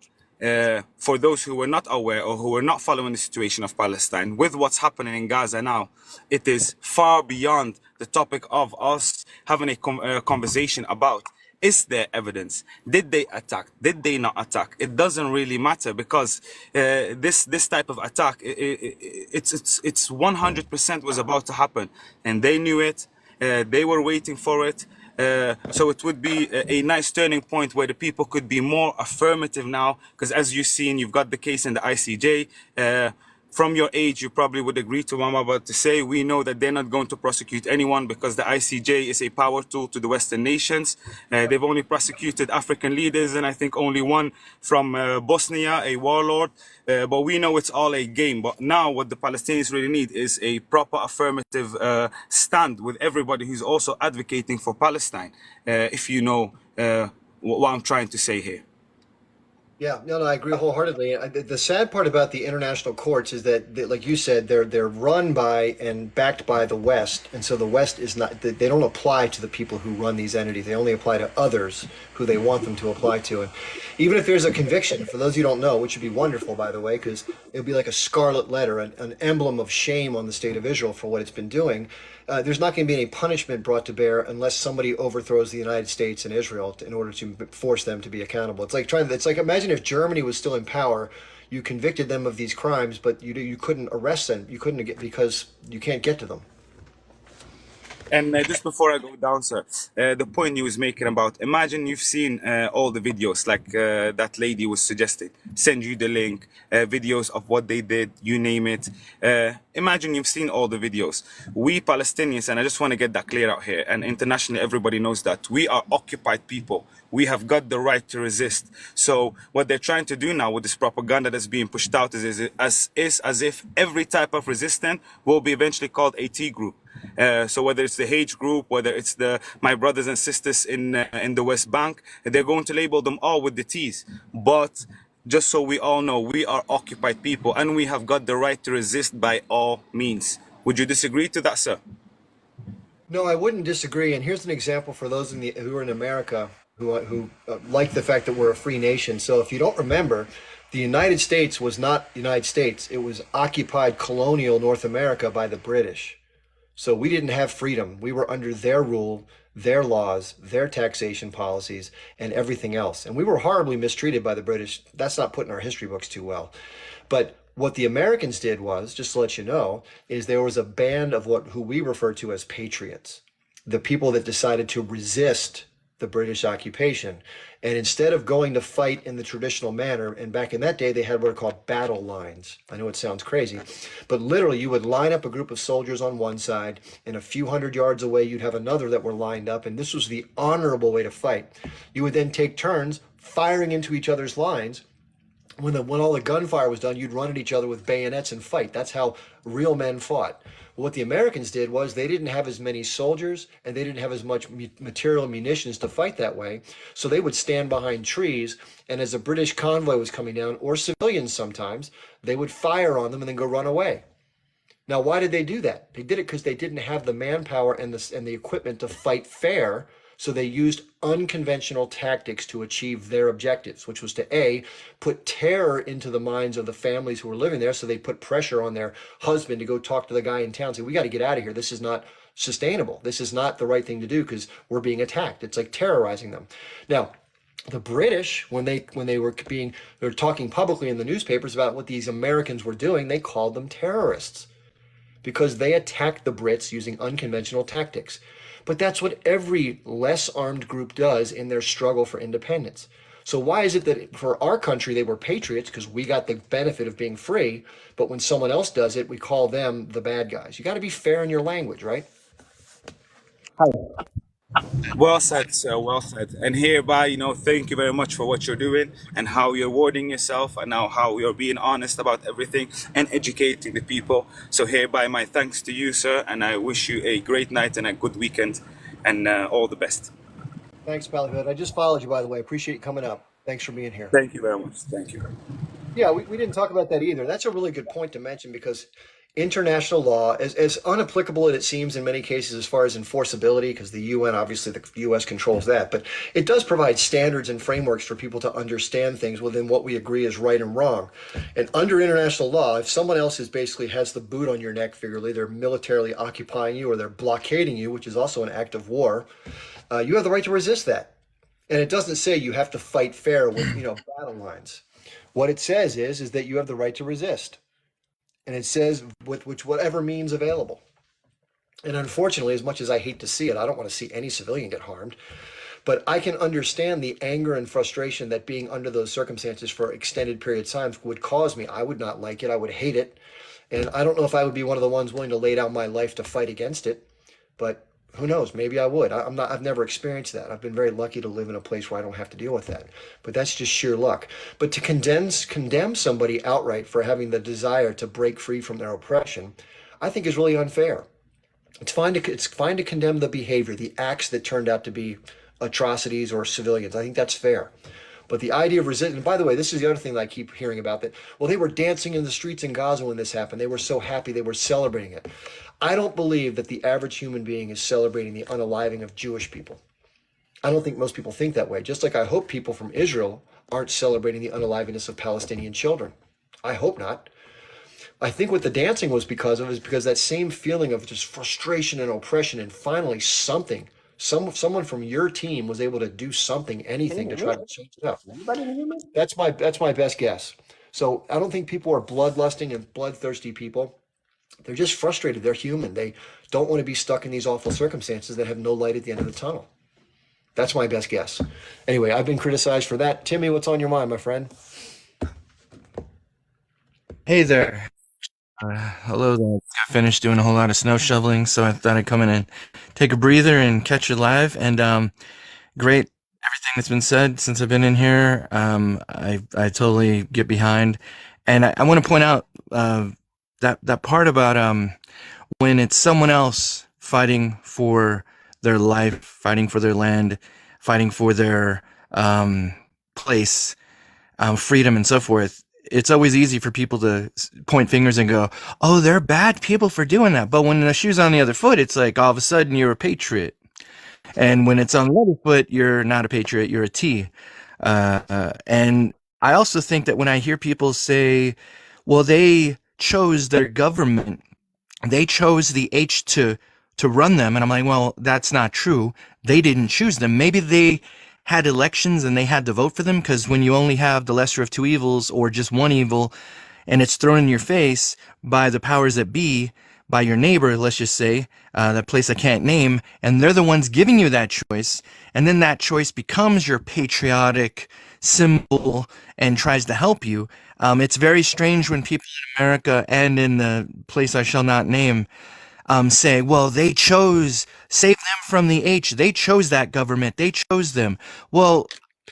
for those who were not aware or who were not following the situation of Palestine, with what's happening in Gaza now, it is far beyond the topic of us having a conversation about, is there evidence? Did they attack? Did they not attack? It doesn't really matter because this type of attack, it's 100% was about to happen, and they knew it. They were waiting for it. So it would be a nice turning point where the people could be more affirmative now, because as you've seen, you've got the case in the ICJ. from your age, you probably would agree to what I'm about to say. We know that they're not going to prosecute anyone because the ICJ is a power tool to the Western nations. They've only prosecuted African leaders, and I think only one from Bosnia, a warlord. But we know it's all a game. But now what the Palestinians really need is a proper affirmative stand with everybody who's also advocating for Palestine, if you know what I'm trying to say here. Yeah, no, I agree wholeheartedly. The sad part about the international courts is that, like you said, they're run by and backed by the West, and so the West is not. They don't apply to the people who run these entities. They only apply to others who they want them to apply to. And even if there's a conviction, for those who don't know, which would be wonderful, by the way, because it would be like a scarlet letter, an emblem of shame on the state of Israel for what it's been doing. There's not going to be any punishment brought to bear unless somebody overthrows the United States and Israel in order to force them to be accountable. It's like imagine if Germany was still in power, you convicted them of these crimes, but you couldn't arrest them. You couldn't get because you can't get to them. And just before I go down, sir, the point you was making about, imagine you've seen all the videos like that lady was suggesting, send you the link, videos of what they did, you name it. Imagine you've seen all the videos. We Palestinians, and I just want to get that clear out here, and internationally everybody knows that, we are occupied people. We have got the right to resist. So what they're trying to do now with this propaganda that's being pushed out is as if every type of resistance will be eventually called a T group. So whether it's the H group, whether it's my brothers and sisters in the West Bank, they're going to label them all with the T's. But just so we all know, we are occupied people and we have got the right to resist by all means. Would you disagree to that, sir? No, I wouldn't disagree. And here's an example for those who are in America who like the fact that we're a free nation. So if you don't remember, the United States was not the United States. It was occupied colonial North America by the British. So we didn't have freedom. We were under their rule, their laws, their taxation policies, and everything else. And we were horribly mistreated by the British. That's not put in our history books too well. But what the Americans did was, just to let you know, is there was a band of who we refer to as patriots, the people that decided to resist the British occupation. And instead of going to fight in the traditional manner, and back in that day, they had what are called battle lines. I know it sounds crazy, but literally you would line up a group of soldiers on one side, and a few hundred yards away, you'd have another that were lined up. And this was the honorable way to fight. You would then take turns firing into each other's lines. When all the gunfire was done, you'd run at each other with bayonets and fight. That's how real men fought. What the Americans did was they didn't have as many soldiers and they didn't have as much material and munitions to fight that way. So they would stand behind trees, and as a British convoy was coming down, or civilians sometimes, they would fire on them and then go run away. Now, why did they do that? They did it because they didn't have the manpower and the equipment to fight fair. So they used unconventional tactics to achieve their objectives, which was to A, put terror into the minds of the families who were living there. So they put pressure on their husband to go talk to the guy in town, say, we got to get out of here. This is not sustainable. This is not the right thing to do because we're being attacked. It's like terrorizing them. Now, the British, when they were talking publicly in the newspapers about what these Americans were doing, they called them terrorists because they attacked the Brits using unconventional tactics. But that's what every less armed group does in their struggle for independence. So why is it that for our country they were patriots because we got the benefit of being free, but when someone else does it, we call them the bad guys? You got to be fair in your language, right? Well said, sir. Well said. And hereby, thank you very much for what you're doing and how you're wording yourself and now how you're being honest about everything and educating the people. So hereby, my thanks to you, sir. And I wish you a great night and a good weekend and all the best. Thanks, Pallyhood. I just followed you, by the way. Appreciate you coming up. Thanks for being here. Thank you very much. Thank you. Yeah, we didn't talk about that either. That's a really good point to mention because international law, as unapplicable as it seems in many cases as far as enforceability, because the UN, obviously the US controls that, but it does provide standards and frameworks for people to understand things within what we agree is right and wrong. And under international law, if someone else basically has the boot on your neck, figuratively, they're militarily occupying you or they're blockading you, which is also an act of war, you have the right to resist that. And it doesn't say you have to fight fair with, battle lines. What it says is that you have the right to resist. And it says with whatever means available. And unfortunately, as much as I hate to see it, I don't want to see any civilian get harmed. But I can understand the anger and frustration that being under those circumstances for extended periods of time would cause me. I would not like it. I would hate it. And I don't know if I would be one of the ones willing to lay down my life to fight against it, but who knows? Maybe I would. I'm not. I've never experienced that. I've been very lucky to live in a place where I don't have to deal with that. But that's just sheer luck. But to condemn somebody outright for having the desire to break free from their oppression, I think is really unfair. It's fine to condemn the behavior, the acts that turned out to be atrocities or civilians. I think that's fair. But the idea of resistance, and by the way, this is the other thing that I keep hearing about that, well, they were dancing in the streets in Gaza when this happened. They were so happy, they were celebrating it. I don't believe that the average human being is celebrating the unaliving of Jewish people. I don't think most people think that way. Just like I hope people from Israel aren't celebrating the unaliveness of Palestinian children. I hope not. I think what the dancing was because of is because that same feeling of just frustration and oppression, and finally someone from your team was able to do something, anything to try to change it up. That's my best guess. So I don't think people are bloodlusting and bloodthirsty people. They're just frustrated. They're human. They don't want to be stuck in these awful circumstances that have no light at the end of the tunnel. That's my best guess. Anyway, I've been criticized for that. Timmy, what's on your mind, my friend? Hey there. Hello there. I finished doing a whole lot of snow shoveling, so I thought I'd come in and take a breather and catch you live. And great everything that's been said since I've been in here. I totally get behind, and I want to point out that part about when it's someone else fighting for their life, fighting for their land, fighting for their place, freedom, and so forth. It's always easy for people to point fingers and go, "Oh, they're bad people for doing that." But when the shoe's on the other foot, it's like all of a sudden you're a patriot. And when it's on the other foot, you're not a patriot, you're a T. And I also think that when I hear people say, well, they chose their government, they chose the H to run them, and I'm like, well, that's not true. They didn't choose them. Maybe they had elections and they had to vote for them, because when you only have the lesser of two evils or just one evil and it's thrown in your face by the powers that be, by your neighbor, let's just say, that place I can't name, and they're the ones giving you that choice, and then that choice becomes your patriotic symbol and tries to help you. It's very strange when people in America and in the place I shall not name say, well, they chose, save them from the H, they chose that government, they chose them. Well,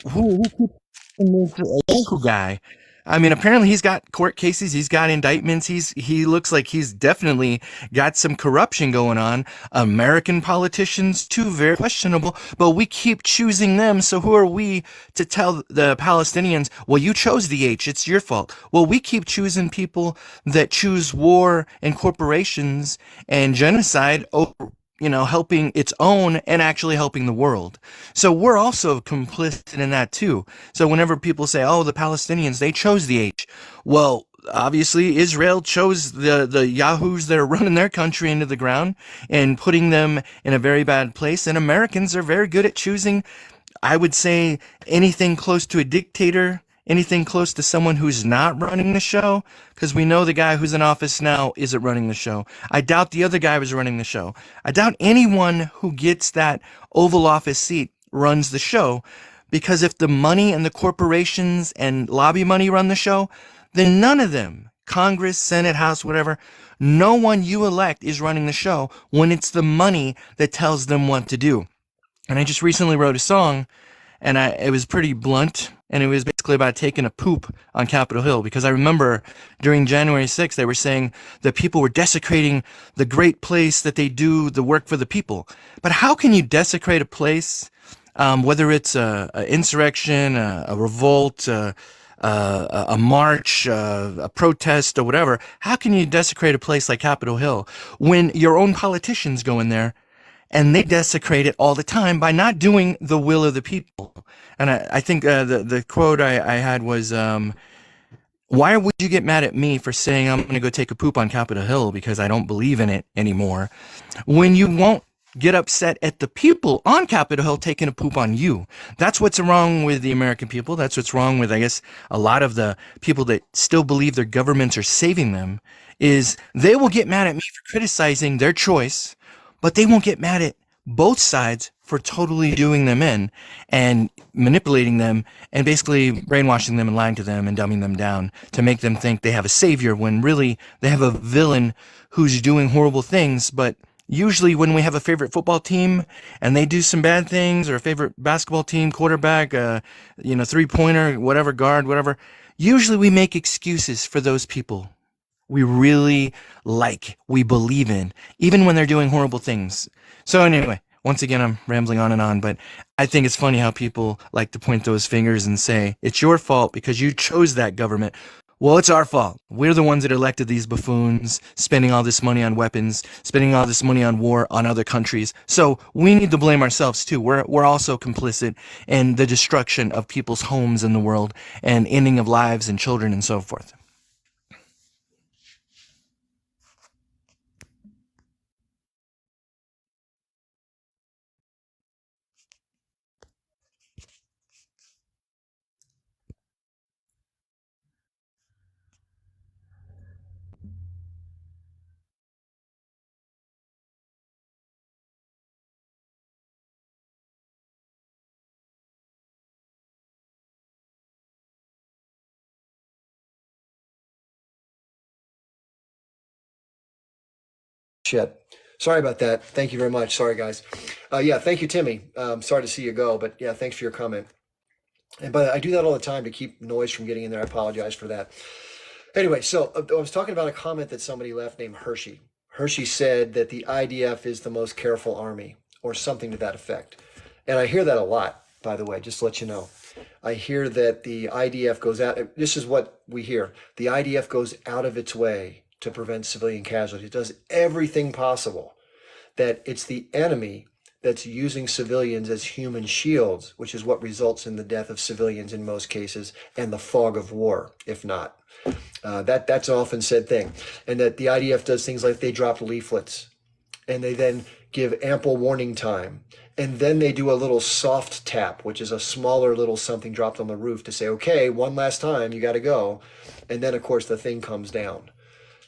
who keeps a local guy? I mean, apparently he's got court cases, he's got indictments, he looks like he's definitely got some corruption going on. American politicians too, very questionable, but we keep choosing them, so who are we to tell the Palestinians, well, you chose the H, it's your fault. Well, we keep choosing people that choose war and corporations and genocide over, helping its own and actually helping the world. So we're also complicit in that too. So whenever people say, oh, the Palestinians, they chose the H. Well, obviously Israel chose the yahoos that are running their country into the ground and putting them in a very bad place. And Americans are very good at choosing, I would say, anything close to a dictator, anything close to someone who's not running the show, because we know the guy who's in office now isn't running the show. I doubt the other guy was running the show. I doubt anyone who gets that Oval Office seat runs the show, because if the money and the corporations and lobby money run the show, then none of them, Congress, Senate, House, whatever, no one you elect is running the show when it's the money that tells them what to do. And I just recently wrote a song, and it was pretty blunt, and it was basically about taking a poop on Capitol Hill, because I remember during January 6th, they were saying that people were desecrating the great place that they do the work for the people. But how can you desecrate a place, whether it's a insurrection, a revolt, a march, a protest, or whatever? How can you desecrate a place like Capitol Hill when your own politicians go in there and they desecrate it all the time by not doing the will of the people? And I think the quote I had was, why would you get mad at me for saying I'm going to go take a poop on Capitol Hill because I don't believe in it anymore, when you won't get upset at the people on Capitol Hill taking a poop on you? That's what's wrong with the American people. That's what's wrong with, I guess, a lot of the people that still believe their governments are saving them, is they will get mad at me for criticizing their choice, but they won't get mad at both sides for totally doing them in and manipulating them and basically brainwashing them and lying to them and dumbing them down to make them think they have a savior when really they have a villain who's doing horrible things. But usually when we have a favorite football team and they do some bad things, or a favorite basketball team, quarterback, three-pointer, whatever, guard, whatever, usually we make excuses for those people we really we believe in, even when they're doing horrible things. So anyway, once again, I'm rambling on, but I think it's funny how people like to point those fingers and say, it's your fault because you chose that government. Well, it's our fault. We're the ones that elected these buffoons, spending all this money on weapons, spending all this money on war on other countries. So we need to blame ourselves too. We're also complicit in the destruction of people's homes in the world and ending of lives and children and so forth. Shit. Sorry about that. Thank you very much. Sorry, guys. Yeah, thank you, Timmy. Sorry to see you go, but yeah, thanks for your comment. But I do that all the time to keep noise from getting in there. I apologize for that. Anyway, so I was talking about a comment that somebody left named Hershey. Hershey said that the IDF is the most careful army, or something to that effect. And I hear that a lot, by the way, just to let you know. I hear that the IDF goes out, this is what we hear, the IDF goes out of its way to prevent civilian casualties. It does everything possible, that it's the enemy that's using civilians as human shields, which is what results in the death of civilians in most cases, and the fog of war, if not. That's an often said thing. And that the IDF does things like they drop leaflets, and they then give ample warning time. And then they do a little soft tap, which is a smaller little something dropped on the roof to say, okay, one last time, you got to go. And then, of course, the thing comes down.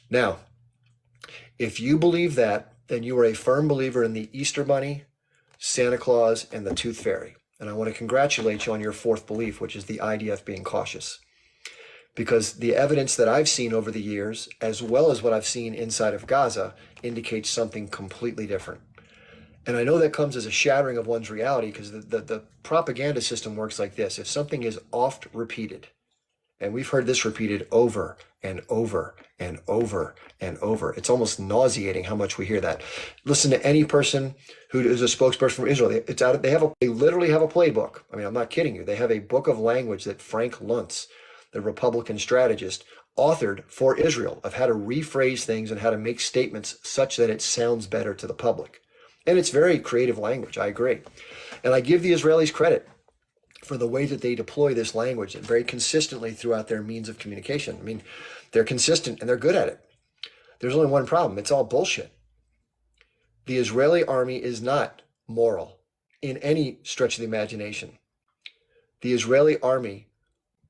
Now, if you believe that, then you are a firm believer in the Easter Bunny, Santa Claus, and the Tooth Fairy. And I want to congratulate you on your fourth belief, which is the IDF being cautious. Because the evidence that I've seen over the years, as well as what I've seen inside of Gaza, indicates something completely different. And I know that comes as a shattering of one's reality, because the propaganda system works like this. If something is oft repeated, and we've heard this repeated over and over and over and over, it's almost nauseating how much we hear that. Listen to any person who is a spokesperson for Israel. They literally have a playbook. I mean, I'm not kidding you. They have a book of language that Frank Luntz, the Republican strategist, authored for Israel, of how to rephrase things and how to make statements such that it sounds better to the public. And it's very creative language, I agree. And I give the Israelis credit for the way that they deploy this language, and very consistently throughout their means of communication. I mean, they're consistent and they're good at it. There's only one problem. It's all bullshit. The Israeli army is not moral in any stretch of the imagination. The Israeli army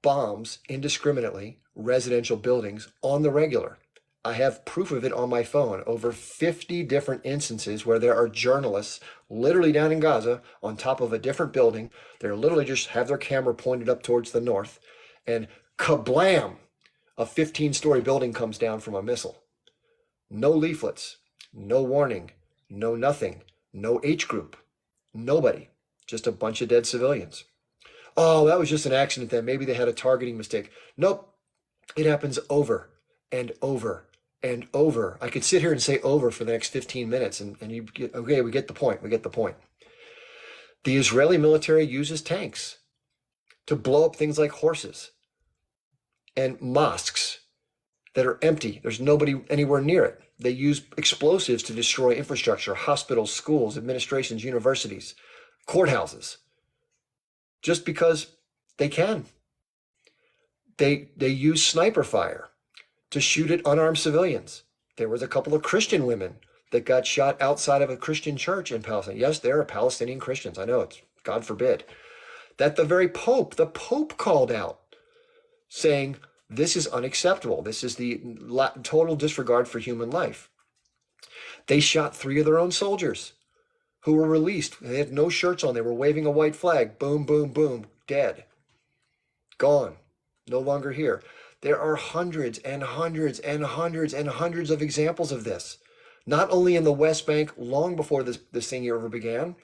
bombs indiscriminately residential buildings on the regular. I have proof of it on my phone. Over 50 different instances where there are journalists literally down in Gaza on top of a different building. They're literally just have their camera pointed up towards the north, and kablam, a 15-story building comes down from a missile. No leaflets, no warning, no nothing, no H group, nobody, just a bunch of dead civilians. Oh, that was just an accident then. Maybe they had a targeting mistake. Nope, it happens over and over and over. I could sit here and say over for the next 15 minutes and you get, okay, we get the point. We get the point. The Israeli military uses tanks to blow up things like horses and mosques that are empty. There's nobody anywhere near it. They use explosives to destroy infrastructure, hospitals, schools, administrations, universities, courthouses, just because they can. They use sniper fire to shoot at unarmed civilians. There was a couple of Christian women that got shot outside of a Christian church in Palestine. Yes, there are Palestinian Christians. I know, it's God forbid. That the Pope called out, saying, this is unacceptable. This is the total disregard for human life. They shot 3 of their own soldiers who were released. They had no shirts on. They were waving a white flag. Boom, boom, boom. Dead. Gone. No longer here. There are hundreds and hundreds and hundreds and hundreds of examples of this. Not only in the West Bank long before this thing ever began,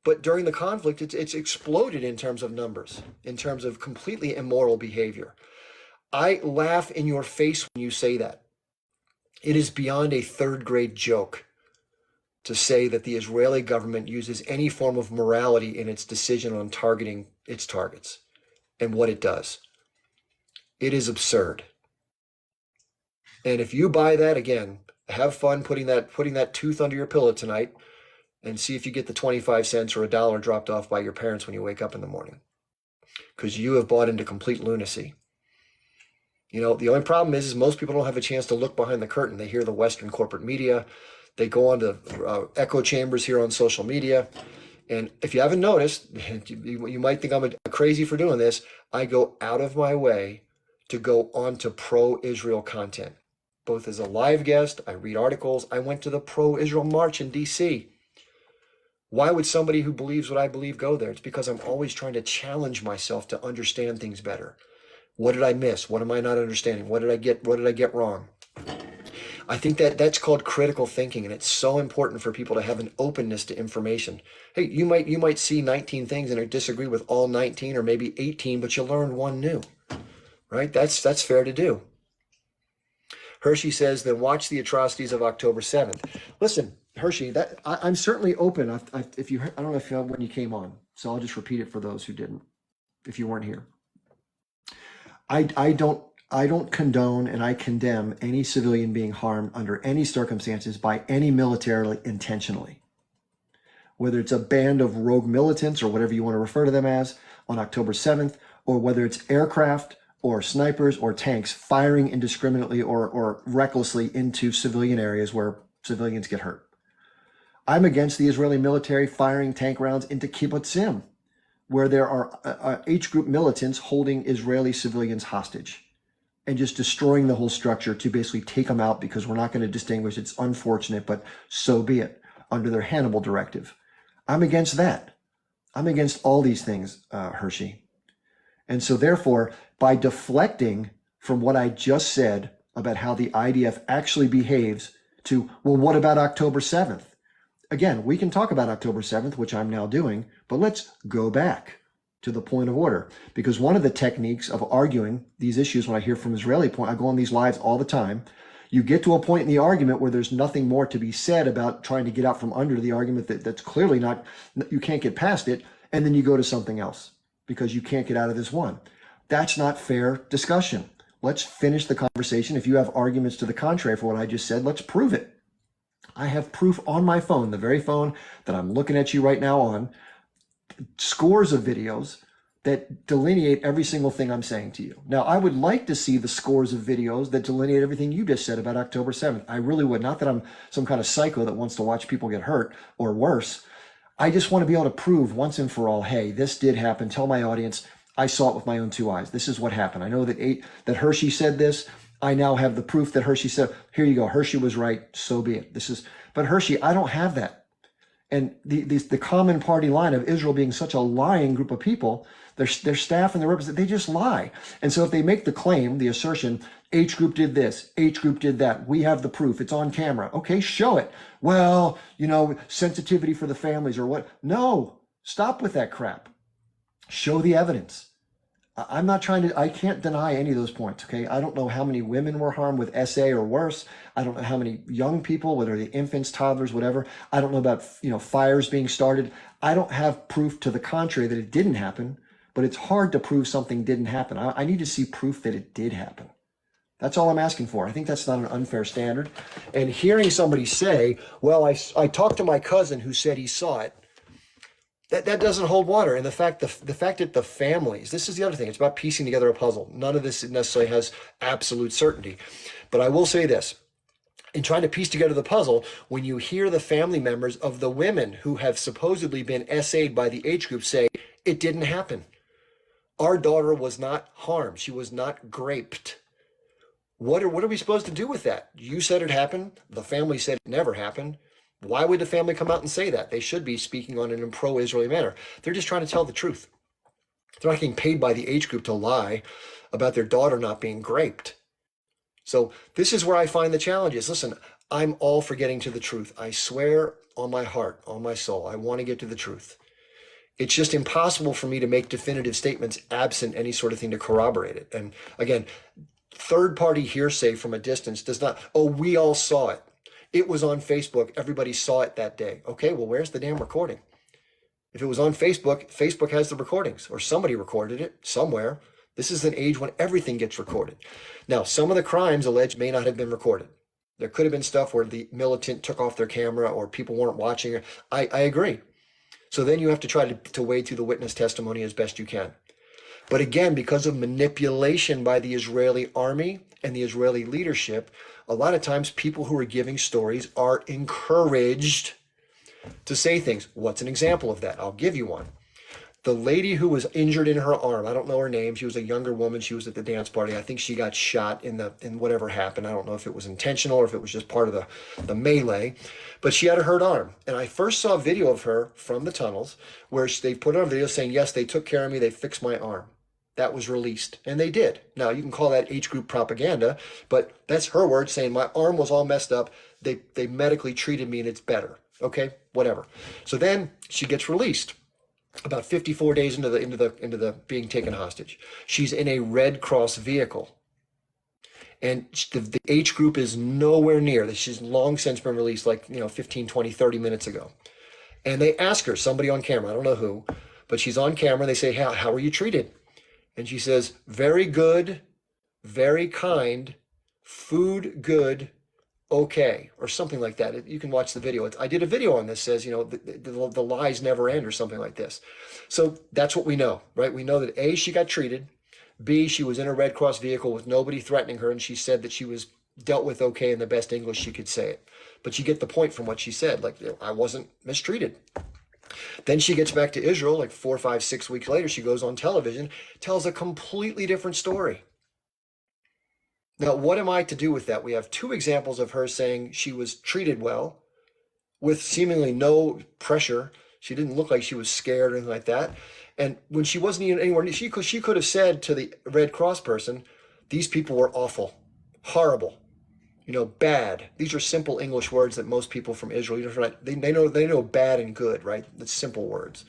but during the conflict, it's exploded in terms of numbers, in terms of completely immoral behavior. I laugh in your face when you say that. It is beyond a third grade joke to say that the Israeli government uses any form of morality in its decision on targeting its targets and what it does. It is absurd. And if you buy that, again, have fun putting that tooth under your pillow tonight and see if you get the 25 cents or $1 dropped off by your parents when you wake up in the morning. Because you have bought into complete lunacy. You know, the only problem is most people don't have a chance to look behind the curtain. They hear the Western corporate media. They go on to echo chambers here on social media. And if you haven't noticed, you might think I'm crazy for doing this. I go out of my way to go on to pro-Israel content. Both as a live guest, I read articles. I went to the pro-Israel march in D.C. Why would somebody who believes what I believe go there? It's because I'm always trying to challenge myself to understand things better. What did I miss? What am I not understanding? What did I get wrong? I think that's called critical thinking, and it's so important for people to have an openness to information. Hey, you might see 19 things and disagree with all 19 or maybe 18, but you'll learn one new. Right? That's fair to do. Hershey says, then watch the atrocities of October 7th. Listen, Hershey, I'm certainly open. I don't know if when you came on, so I'll just repeat it for those who didn't, if you weren't here. I don't condone and I condemn any civilian being harmed under any circumstances by any military intentionally. Whether it's a band of rogue militants or whatever you want to refer to them as on October 7th, or whether it's aircraft or snipers or tanks firing indiscriminately or recklessly into civilian areas where civilians get hurt. I'm against the Israeli military firing tank rounds into kibbutzim, where there are H group militants holding Israeli civilians hostage and just destroying the whole structure to basically take them out because we're not going to distinguish. It's unfortunate, but so be it, under their Hannibal directive. I'm against that. I'm against all these things, Hershey. And so therefore, by deflecting from what I just said about how the IDF actually behaves to, well, what about October 7th? Again, we can talk about October 7th, which I'm now doing, but let's go back to the point of order. Because one of the techniques of arguing these issues, when I hear from Israeli point, I go on these lives all the time. You get to a point in the argument where there's nothing more to be said about trying to get out from under the argument that's clearly not, you can't get past it. And then you go to something else because you can't get out of this one. That's not fair discussion. Let's finish the conversation. If you have arguments to the contrary for what I just said, let's prove it. I have proof on my phone, the very phone that I'm looking at you right now on, scores of videos that delineate every single thing I'm saying to you. Now, I would like to see the scores of videos that delineate everything you just said about October 7th. I really would. Not that I'm some kind of psycho that wants to watch people get hurt or worse. I just want to be able to prove once and for all, hey, this did happen. Tell my audience, I saw it with my own two eyes. This is what happened. I know that Hershey said this. I now have the proof that Hershey said, here you go. Hershey was right. So be it. But Hershey, I don't have that. And the common party line of Israel being such a lying group of people, their staff and their representatives, they just lie. And so if they make the claim, the assertion, H group did this, H group did that, we have the proof, it's on camera. Okay, show it. Well, sensitivity for the families or what? No, stop with that crap. Show the evidence. I can't deny any of those points, okay? I don't know how many women were harmed with SA or worse. I don't know how many young people, whether they're infants, toddlers, whatever. I don't know about, fires being started. I don't have proof to the contrary that it didn't happen, but it's hard to prove something didn't happen. I need to see proof that it did happen. That's all I'm asking for. I think that's not an unfair standard. And hearing somebody say, well, I talked to my cousin who said he saw it, that doesn't hold water. And the fact that the families, this is the other thing, it's about piecing together a puzzle. None of this necessarily has absolute certainty. But I will say this, in trying to piece together the puzzle, when you hear the family members of the women who have supposedly been SA'd by the H group say, it didn't happen. Our daughter was not harmed. She was not raped. What are we supposed to do with that? You said it happened. The family said it never happened. Why would the family come out and say that? They should be speaking on in a pro-Israeli manner. They're just trying to tell the truth. They're not getting paid by the age group to lie about their daughter not being raped. So this is where I find the challenges. Listen, I'm all for getting to the truth. I swear on my heart, on my soul, I want to get to the truth. It's just impossible for me to make definitive statements absent any sort of thing to corroborate it. And again, third-party hearsay from a distance does not, oh, we all saw it. It was on Facebook. Everybody saw it that day. Okay, well, where's the damn recording? If it was on Facebook, Facebook has the recordings, or somebody recorded it somewhere. This is an age when everything gets recorded. Now, some of the crimes alleged may not have been recorded. There could have been stuff where the militant took off their camera or people weren't watching it. I agree. So then you have to try to wade through the witness testimony as best you can. But again, because of manipulation by the Israeli army and the Israeli leadership, a lot of times people who are giving stories are encouraged to say things. What's an example of that? I'll give you one. The lady who was injured in her arm, I don't know her name. She was a younger woman. She was at the dance party. I think she got shot in whatever happened. I don't know if it was intentional or if it was just part of the melee, but she had a hurt arm. And I first saw a video of her from the tunnels where they put on a video saying, yes, they took care of me. They fixed my arm. That was released. And they did. Now, you can call that H group propaganda, but that's her word saying my arm was all messed up. They medically treated me and it's better. Okay, whatever. So then she gets released about 54 days into the being taken hostage. She's in a Red Cross vehicle. And the H group is nowhere near. She's long since been released, like, 15, 20, 30 minutes ago. And they ask her, somebody on camera, I don't know who, but she's on camera. They say, how are you treated? And she says, very good, very kind, food good, okay, or something like that. You can watch the video. I did a video on this, says, the lies never end or something like this. So that's what we know, right? We know that A, she got treated. B, she was in a Red Cross vehicle with nobody threatening her, and she said that she was dealt with okay in the best English she could say it. But you get the point from what she said, like, I wasn't mistreated. Then she gets back to Israel, like 4, 5, 6 weeks later, she goes on television, tells a completely different story. Now, what am I to do with that? We have 2 examples of her saying she was treated well with seemingly no pressure. She didn't look like she was scared or anything like that. And when she wasn't even anywhere near, she could have said to the Red Cross person, these people were awful, horrible, bad. These are simple English words that most people from Israel, they know bad and good, right? That's simple words.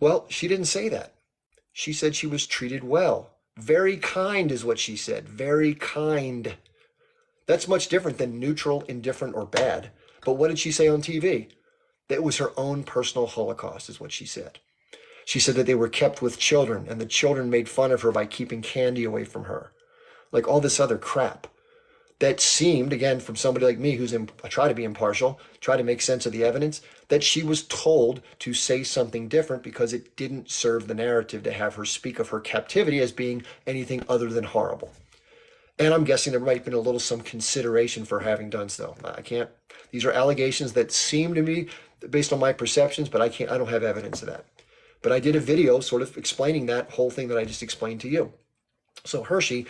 Well, she didn't say that. She said she was treated well. Very kind is what she said. Very kind. That's much different than neutral, indifferent, or bad. But what did she say on TV? That it was her own personal Holocaust, is what she said. She said that they were kept with children, and the children made fun of her by keeping candy away from her. Like all this other crap. That seemed, again, from somebody like me I try to be impartial, try to make sense of the evidence, that she was told to say something different because it didn't serve the narrative to have her speak of her captivity as being anything other than horrible. And I'm guessing there might have been some consideration for having done so. These are allegations that seem to me based on my perceptions, but I don't have evidence of that. But I did a video sort of explaining that whole thing that I just explained to you. So Hershey,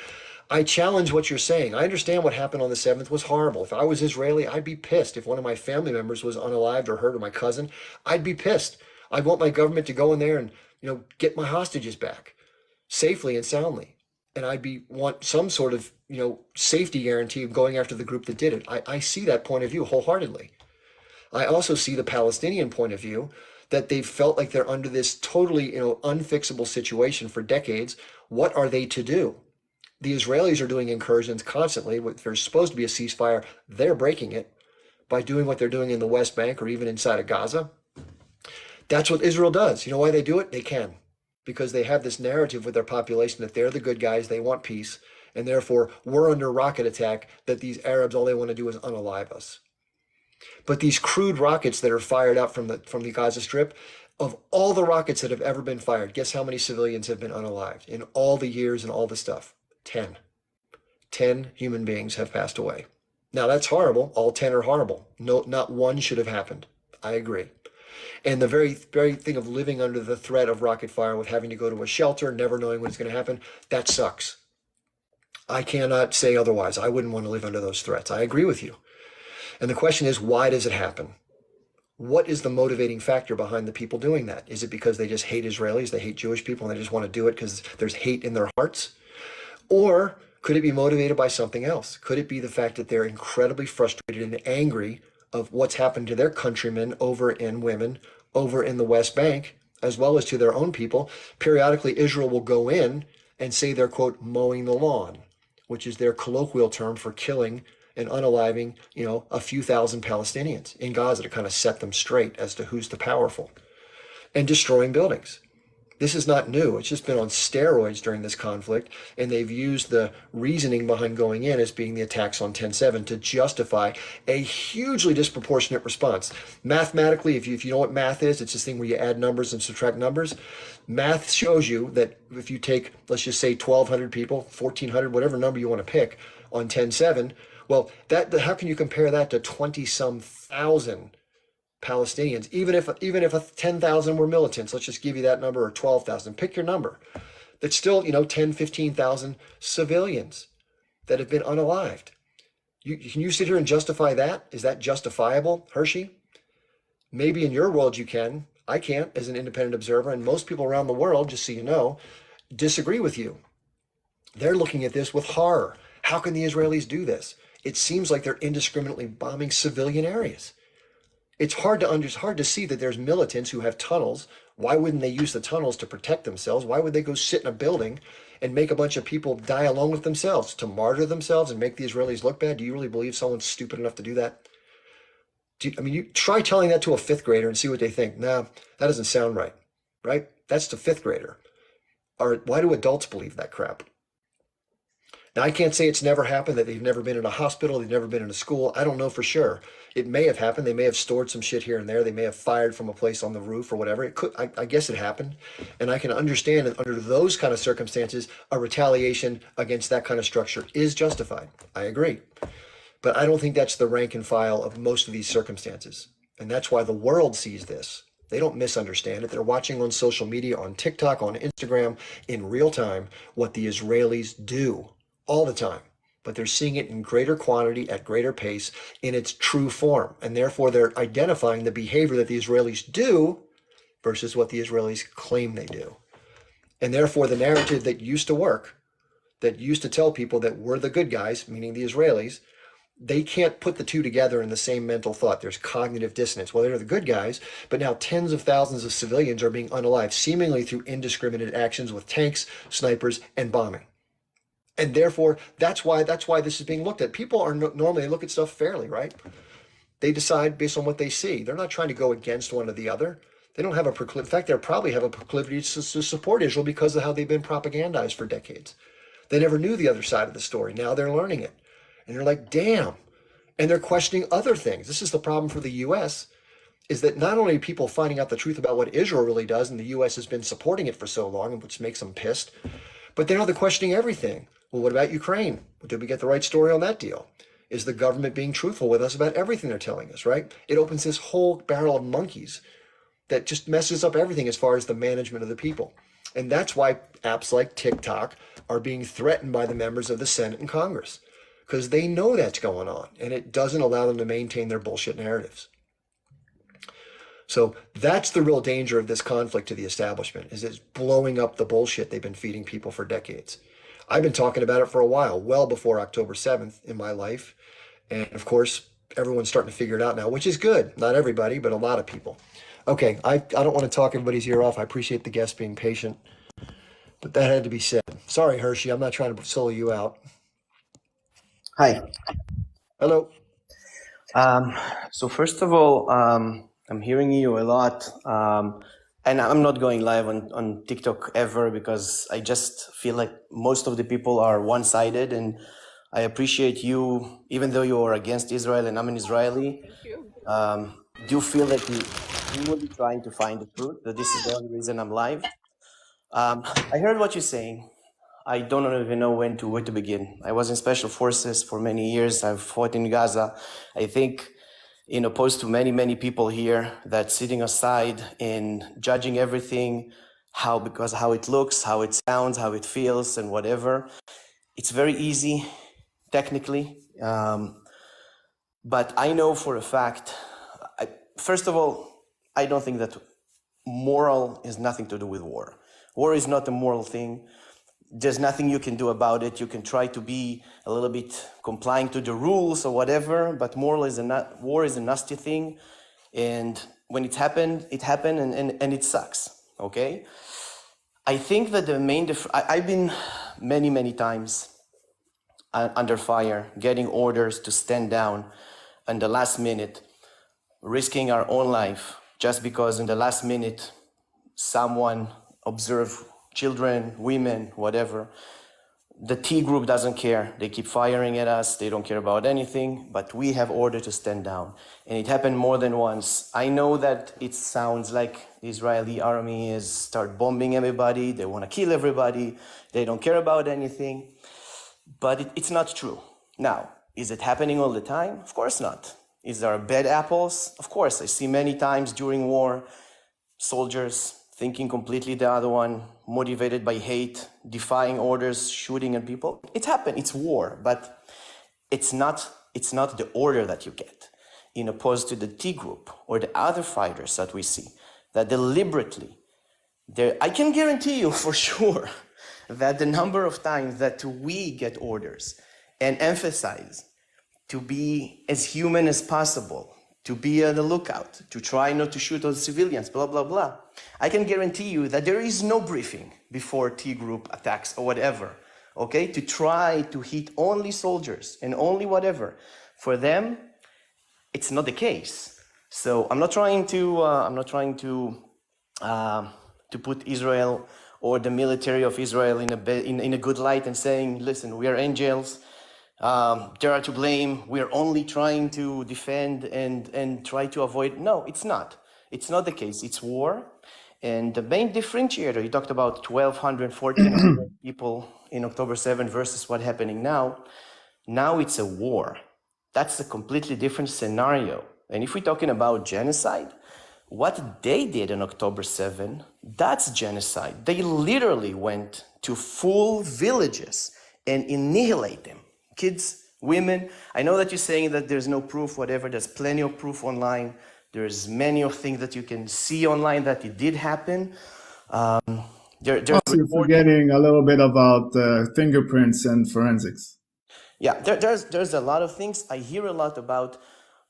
I challenge what you're saying. I understand what happened on the 7th was horrible. If I was Israeli, I'd be pissed. If one of my family members was unalived or hurt, or my cousin, I'd be pissed. I'd want my government to go in there and, get my hostages back safely and soundly. And want some sort of, safety guarantee of going after the group that did it. I see that point of view wholeheartedly. I also see the Palestinian point of view, that they've felt like they're under this totally, unfixable situation for decades. What are they to do? The Israelis are doing incursions constantly. There's supposed to be a ceasefire. They're breaking it by doing what they're doing in the West Bank or even inside of Gaza. That's what Israel does. You know why they do it? They can. Because they have this narrative with their population that they're the good guys, they want peace, and therefore we're under rocket attack, that these Arabs, all they want to do is unalive us. But these crude rockets that are fired out from the Gaza Strip, of all the rockets that have ever been fired, guess how many civilians have been unalived in all the years and all the stuff? 10. 10 human beings have passed away. Now that's horrible. All 10 are horrible. No, not one should have happened. I agree. And the very thing of living under the threat of rocket fire with having to go to a shelter, never knowing what's going to happen, that sucks. I cannot say otherwise. I wouldn't want to live under those threats. I agree with you. And the question is, why does it happen? What is the motivating factor behind the people doing that? Is it because they just hate Israelis, they hate Jewish people, and they just want to do it because there's hate in their hearts? Or could it be motivated by something else? Could it be the fact that they're incredibly frustrated and angry of what's happened to their countrymen over in women, over in the West Bank, as well as to their own people? Periodically, Israel will go in and say they're, quote, mowing the lawn, which is their colloquial term for killing and unaliving, a few thousand Palestinians in Gaza to kind of set them straight as to who's the powerful, and destroying buildings. This is not new. It's just been on steroids during this conflict, and they've used the reasoning behind going in as being the attacks on 10/7 to justify a hugely disproportionate response. Mathematically, if you know what math is, it's this thing where you add numbers and subtract numbers. Math shows you that if you take, let's just say 1,200 people, 1,400, whatever number you want to pick on 10/7, well, how can you compare that to 20-some thousand Palestinians, even if 10,000 were militants, let's just give you that number, or 12,000, pick your number. That's still, 10, 15,000 civilians that have been unalived. Can you sit here and justify that? Is that justifiable, Hershey? Maybe in your world you can. I can't as an independent observer, and most people around the world, just so you know, disagree with you. They're looking at this with horror. How can the Israelis do this? It seems like they're indiscriminately bombing civilian areas. It's hard to see that there's militants who have tunnels. Why wouldn't they use the tunnels to protect themselves? Why would they go sit in a building and make a bunch of people die along with themselves, to martyr themselves and make the Israelis look bad? Do you really believe someone's stupid enough to do that? You try telling that to a fifth grader and see what they think. No, that doesn't sound right, right? That's the fifth grader. Or why do adults believe that crap? Now, I can't say it's never happened, that they've never been in a hospital, they've never been in a school. I don't know for sure. It may have happened. They may have stored some shit here and there. They may have fired from a place on the roof or whatever. It could, I guess it happened. And I can understand that under those kind of circumstances, a retaliation against that kind of structure is justified. I agree. But I don't think that's the rank and file of most of these circumstances. And that's why the world sees this. They don't misunderstand it. They're watching on social media, on TikTok, on Instagram, in real time, what the Israelis do all the time. But they're seeing it in greater quantity, at greater pace, in its true form. And therefore, they're identifying the behavior that the Israelis do versus what the Israelis claim they do. And therefore, the narrative that used to work, that used to tell people that we're the good guys, meaning the Israelis, they can't put the two together in the same mental thought. There's cognitive dissonance. Well, they're the good guys, but now tens of thousands of civilians are being unalived, seemingly through indiscriminate actions with tanks, snipers, and bombing. And therefore, that's why this is being looked at. People are normally, they look at stuff fairly, right? They decide based on what they see. They're not trying to go against one or the other. They don't have a proclivity. In fact, they probably have a proclivity to support Israel because of how they've been propagandized for decades. They never knew the other side of the story. Now they're learning it. And they're like, damn. And they're questioning other things. This is the problem for the U.S., is that not only are people finding out the truth about what Israel really does, and the U.S. has been supporting it for so long, which makes them pissed, but now they're questioning everything. Well, what about Ukraine? Did we get the right story on that deal? Is the government being truthful with us about everything they're telling us, right? It opens this whole barrel of monkeys that just messes up everything as far as the management of the people. And that's why apps like TikTok are being threatened by the members of the Senate and Congress, because they know that's going on, and it doesn't allow them to maintain their bullshit narratives. So that's the real danger of this conflict to the establishment, is it's blowing up the bullshit they've been feeding people for decades. I've been talking about it for a while, well before October 7th in my life. And of course, everyone's starting to figure it out now, which is good. Not everybody, but a lot of people. Okay, I don't want to talk everybody's ear off. I appreciate the guests being patient, but that had to be said. Sorry, Hershey, I'm not trying to solo you out. Hi. Hello. So first of all, I'm hearing you a lot, and I'm not going live on TikTok ever because I just feel like most of the people are one-sided, and I appreciate you, even though you are against Israel and I'm an Israeli, do feel that you will be trying to find the truth, that this is the only reason I'm live. I heard what you're saying. I don't even know where to begin. I was in special forces for many years. I've fought in Gaza. I think, opposed to many people here that sitting aside and judging everything, because how it looks, how it sounds, how it feels, and whatever. It's very easy, technically, but I know for a fact, first of all, I don't think that moral is nothing to do with war. War is not a moral thing. There's nothing you can do about it. You can try to be a little bit complying to the rules or whatever, but war is a nasty thing. And when it happened, and it sucks, okay? I think that the main, I've been many times under fire, getting orders to stand down in the last minute, risking our own life just because in the last minute someone observed children, women, whatever. The T group doesn't care. They keep firing at us. They don't care about anything, but we have order to stand down. And it happened more than once. I know that it sounds like the Israeli army is start bombing everybody. They want to kill everybody. They don't care about anything, but it's not true. Now, is it happening all the time? Of course not. Is there bad apples? Of course. I see many times during war, soldiers thinking completely the other one, motivated by hate, defying orders, shooting at people. It's happened, it's war, but it's not the order that you get, in opposed to the T group or the other fighters that we see, that deliberately, I can guarantee you for sure that the number of times that we get orders and emphasize to be as human as possible, to be on the lookout, to try not to shoot on civilians, blah, blah, blah. I can guarantee you that there is no briefing before T group attacks or whatever, okay? To try to hit only soldiers and only whatever. For them, it's not the case. So I'm not trying to put Israel or the military of Israel in a good light and saying, listen, we are angels. They are to blame. We are only trying to defend and try to avoid. No, it's not. It's not the case. It's war. And the main differentiator, you talked about 1,200, 1,400 people in October 7 versus what's happening now. Now it's a war. That's a completely different scenario. And if we're talking about genocide, what they did on October 7, that's genocide. They literally went to full villages and annihilate them. Kids, women. I know that you're saying that there's no proof, whatever. There's plenty of proof online. There's many of things that you can see online that it did happen. There's you're forgetting a little bit about fingerprints and forensics. Yeah, there's a lot of things. I hear a lot about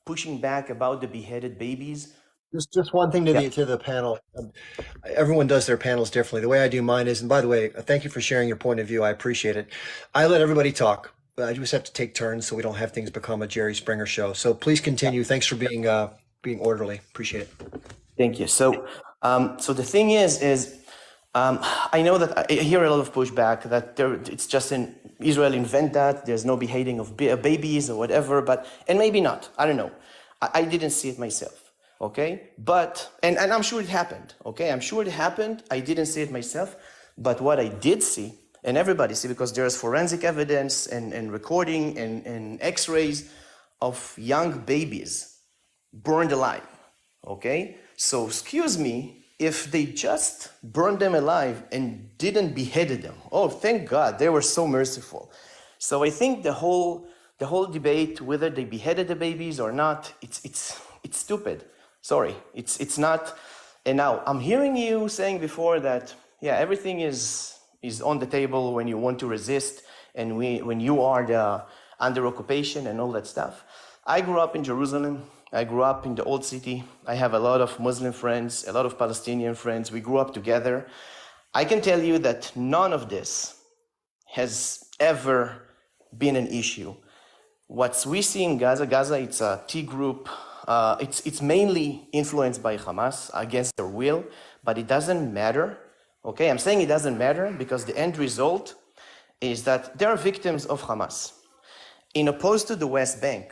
pushing back about the beheaded babies. Just one thing to the panel. Everyone does their panels differently. The way I do mine is, and by the way, thank you for sharing your point of view. I appreciate it. I let everybody talk. I just have to take turns so we don't have things become a Jerry Springer show. So please continue. Thanks for being orderly. Appreciate it. Thank you. So the thing is I know that I hear a lot of pushback that it's just in Israel invent that there's no beheading of babies or whatever, and maybe not. I don't know. I didn't see it myself. Okay, but and I'm sure it happened. Okay, I'm sure it happened. I didn't see it myself, but what I did see, and everybody see, because there's forensic evidence and recording and X-rays of young babies burned alive. Okay, so excuse me if they just burned them alive and didn't beheaded them. Oh, thank God, they were so merciful. So I think the whole debate whether they beheaded the babies or not, it's stupid. Sorry, it's not. And now I'm hearing you saying before that, yeah, everything is on the table when you want to resist and when you are under occupation and all that stuff. I grew up in Jerusalem. I grew up in the old city. I have a lot of Muslim friends, a lot of Palestinian friends. We grew up together. I can tell you that none of this has ever been an issue. What we see in Gaza, it's a T group. It's mainly influenced by Hamas against their will, but it doesn't matter. Okay, I'm saying it doesn't matter because the end result is that they are victims of Hamas. In opposed to the West Bank,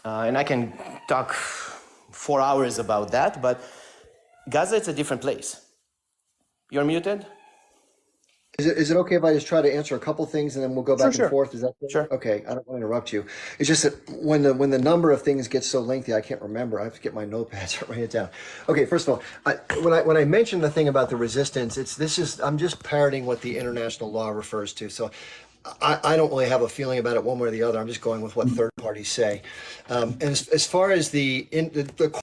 and I can talk 4 hours about that, but Gaza is a different place. You're muted? Is it okay if I just try to answer a couple things and then we'll go back and forth? Is that okay? Sure. Okay, I don't want to interrupt you. It's just that when the number of things gets so lengthy, I can't remember. I have to get my notepads and write it down. Okay, first of all, when I mentioned the thing about the resistance, I'm just parroting what the international law refers to. So I don't really have a feeling about it one way or the other. I'm just going with what third parties say. And as far as the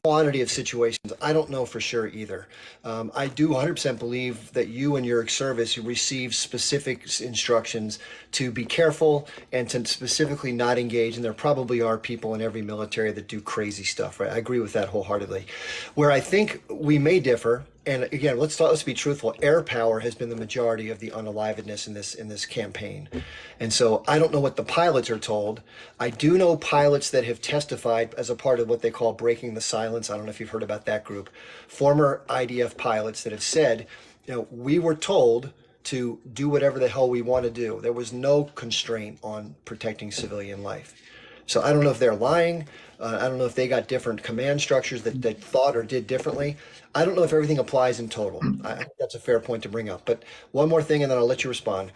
quantity of situations, I don't know for sure either. I do 100% believe that you and your service receive specific instructions to be careful and to specifically not engage. And there probably are people in every military that do crazy stuff, right? I agree with that wholeheartedly. Where I think we may differ, and again, let's be truthful. Air power has been the majority of the unalivedness in this campaign, and so I don't know what the pilots are told. I do know pilots that have testified as a part of what they call breaking the silence. I don't know if you've heard about that group. Former IDF pilots that have said, we were told to do whatever the hell we want to do. There was no constraint on protecting civilian life. So I don't know if they're lying. I don't know if they got different command structures that they thought or did differently. I don't know if everything applies in total. I think that's a fair point to bring up. But one more thing, and then I'll let you respond.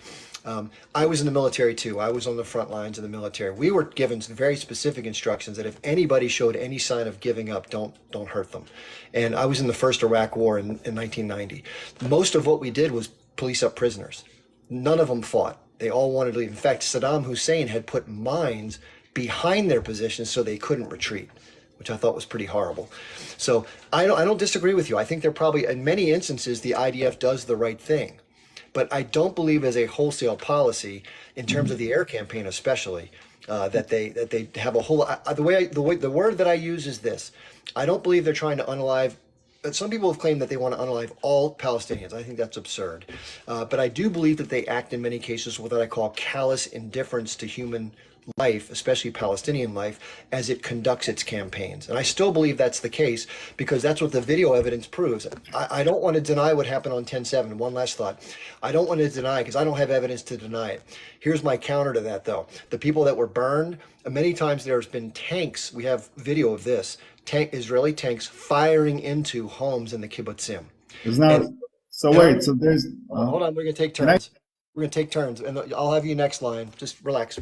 I was in the military too. I was on the front lines of the military. We were given some very specific instructions that if anybody showed any sign of giving up, don't hurt them. And I was in the first Iraq War in 1990. Most of what we did was police up prisoners. None of them fought. They all wanted to leave. In fact, Saddam Hussein had put mines behind their positions so they couldn't retreat, which I thought was pretty horrible. So I don't disagree with you. I think they're probably, in many instances, the IDF does the right thing. But I don't believe as a wholesale policy, in terms of the air campaign especially, that they have a whole, the word that I use is this. I don't believe they're trying to unalive. Some people have claimed that they want to unalive all Palestinians. I think that's absurd. But I do believe that they act in many cases with what I call callous indifference to human life, especially Palestinian life, as it conducts its campaigns. And I still believe that's the case because that's what the video evidence proves. I don't want to deny what happened on 10/7. One last thought. I don't want to deny because I don't have evidence to deny it. Here's my counter to that, though. The people that were burned, many times there's been tanks. We have video of this. Israeli tanks firing into homes in the kibbutzim. It's not. So wait. So there's. Hold on. We're gonna take turns. We're gonna take turns, and I'll have you next line. Just relax,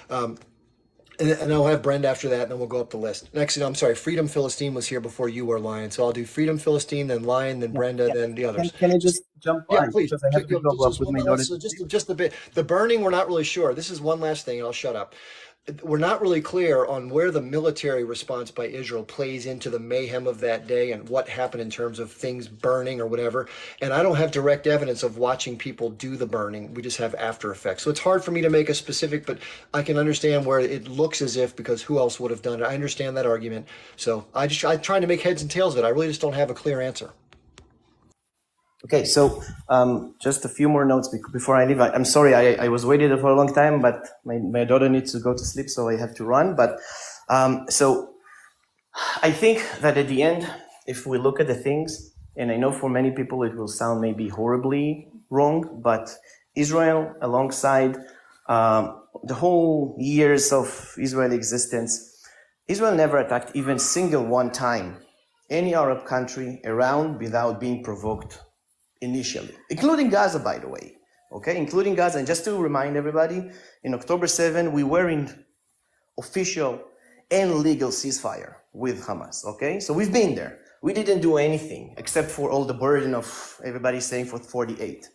and I'll have Brenda after that, and then we'll go up the list. Next, I'm sorry. Freedom Philistine was here before you were, Lion. So I'll do Freedom Philistine, then Lion, then Brenda, then the others. Can I just jump Yeah, on? please. Because I have to go up with my notice. So just a bit. The burning, we're not really sure. This is one last thing, and I'll shut up. We're not really clear on where the military response by Israel plays into the mayhem of that day and what happened in terms of things burning or whatever. And I don't have direct evidence of watching people do the burning. We just have after effects. So it's hard for me to make a specific, but I can understand where it looks as if, because who else would have done it? I understand that argument. So I try to make heads and tails of it. I really just don't have a clear answer. Okay, so just a few more notes before I leave. I'm sorry, I was waiting for a long time, but my daughter needs to go to sleep, so I have to run. But so I think that at the end, if we look at the things, and I know for many people it will sound maybe horribly wrong, but Israel, alongside the whole years of Israeli existence, Israel never attacked even single one time any Arab country around without being provoked initially, including Gaza, by the way, okay, including Gaza. And just to remind everybody, in October 7, we were in official and legal ceasefire with Hamas, okay? So we've been there. We didn't do anything except for all the burden of everybody saying for 48.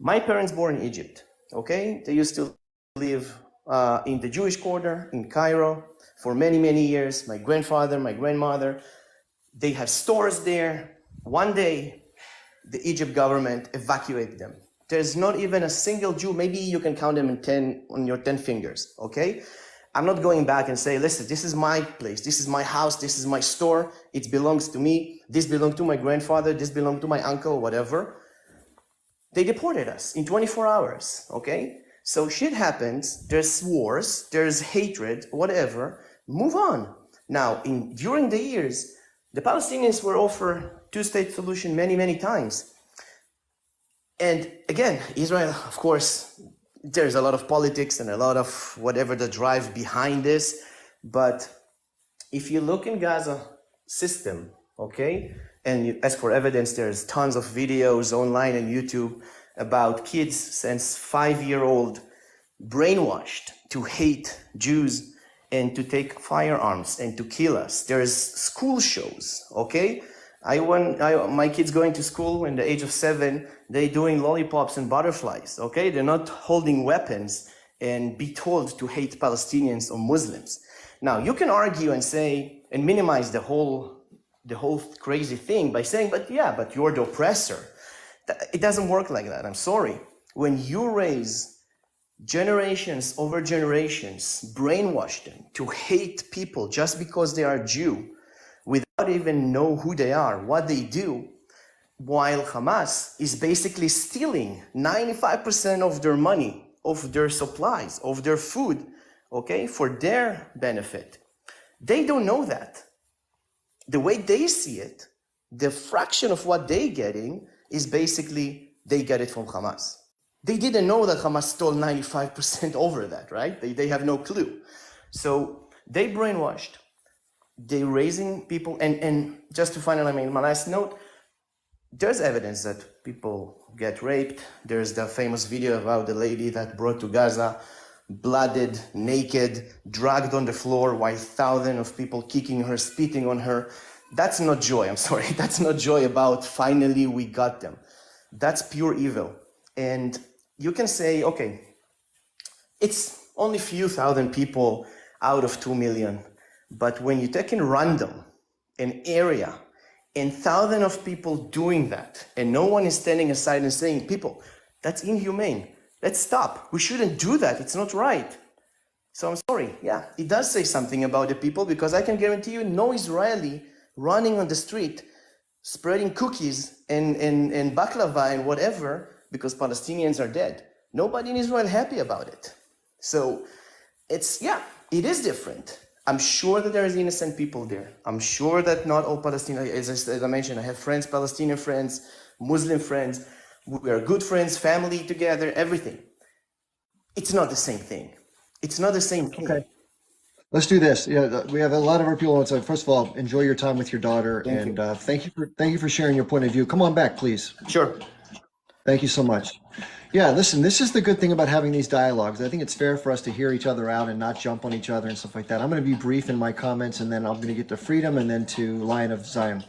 My parents born in Egypt, okay? They used to live in the Jewish quarter in Cairo for many, many years. My grandfather, my grandmother, they have stores there. One day, the Egypt government evacuated them. There's not even a single Jew, maybe you can count them on your 10 fingers, okay? I'm not going back and say, listen, this is my place, this is my house, this is my store, it belongs to me, this belonged to my grandfather, this belonged to my uncle, whatever. They deported us in 24 hours, okay? So shit happens, there's wars, there's hatred, whatever, move on. Now, during the years, the Palestinians were offered two-state solution many, many times. And again, Israel, of course, there's a lot of politics and a lot of whatever the drive behind this. But if you look in Gaza system, okay, and you ask for evidence, there's tons of videos online and YouTube about kids since 5-year-old brainwashed to hate Jews and to take firearms and to kill us. There's school shows, okay? My kids going to school in the age of 7, they doing lollipops and butterflies, okay? They're not holding weapons and be told to hate Palestinians or Muslims. Now you can argue and say and minimize the whole crazy thing by saying, but you're the oppressor. It doesn't work like that. I'm sorry. When you raise generations over generations, brainwash them to hate people just because they are Jew, without even know who they are, what they do, while Hamas is basically stealing 95% of their money, of their supplies, of their food, okay, for their benefit. They don't know that. The way they see it, the fraction of what they're getting is basically they get it from Hamas. They didn't know that Hamas stole 95% over that, right? They have no clue. So they brainwashed. They're raising people, and just to finally make my last note, there's evidence that people get raped. There's the famous video about the lady that brought to Gaza, blooded, naked, dragged on the floor while thousands of people kicking her, spitting on her. That's not joy, I'm sorry. That's not joy about finally we got them. That's pure evil. And you can say, okay, it's only a few thousand people out of 2 million. But when you take in random an area and thousands of people doing that, and no one is standing aside and saying, people, that's inhumane. Let's stop. We shouldn't do that. It's not right. So I'm sorry. Yeah, it does say something about the people, because I can guarantee you no Israeli running on the street, spreading cookies and baklava and whatever, because Palestinians are dead. Nobody in Israel happy about it. So it is different. I'm sure that there is innocent people there. I'm sure that not all Palestinians, as I mentioned, I have friends, Palestinian friends, Muslim friends. We are good friends, family together, everything. It's not the same thing. It's not the same thing. Okay. Let's do this. Yeah, we have a lot of our people on. So first of all, enjoy your time with your daughter, thank you for sharing your point of view. Come on back, please. Sure. Thank you so much. Yeah, listen, this is the good thing about having these dialogues. I think it's fair for us to hear each other out and not jump on each other and stuff like that. I'm going to be brief in my comments, and then I'm going to get to Freedom and then to Lion of Zion.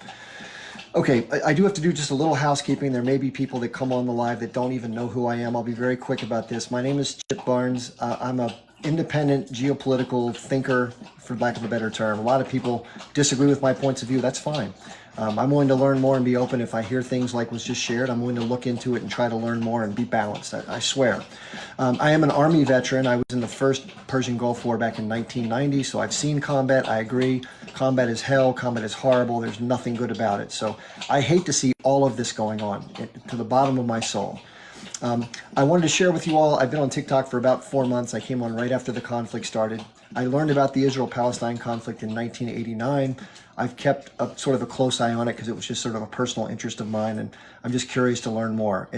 Okay, I do have to do just a little housekeeping. There may be people that come on the live that don't even know who I am. I'll be very quick about this. My name is Chip Barnes. I'm a independent geopolitical thinker, for lack of a better term. A lot of people disagree with my points of view. That's fine. I'm willing to learn more and be open. If I hear things like was just shared, I'm willing to look into it and try to learn more and be balanced. I swear. I am an Army veteran. I was in the first Persian Gulf War back in 1990, so I've seen combat. I agree. Combat is hell. Combat is horrible. There's nothing good about it. So I hate to see all of this going on to the bottom of my soul. I wanted to share with you all, I've been on TikTok for about 4 months. I came on right after the conflict started. I learned about the Israel-Palestine conflict in 1989. I've kept sort of a close eye on it because it was just sort of a personal interest of mine, and I'm just curious to learn more.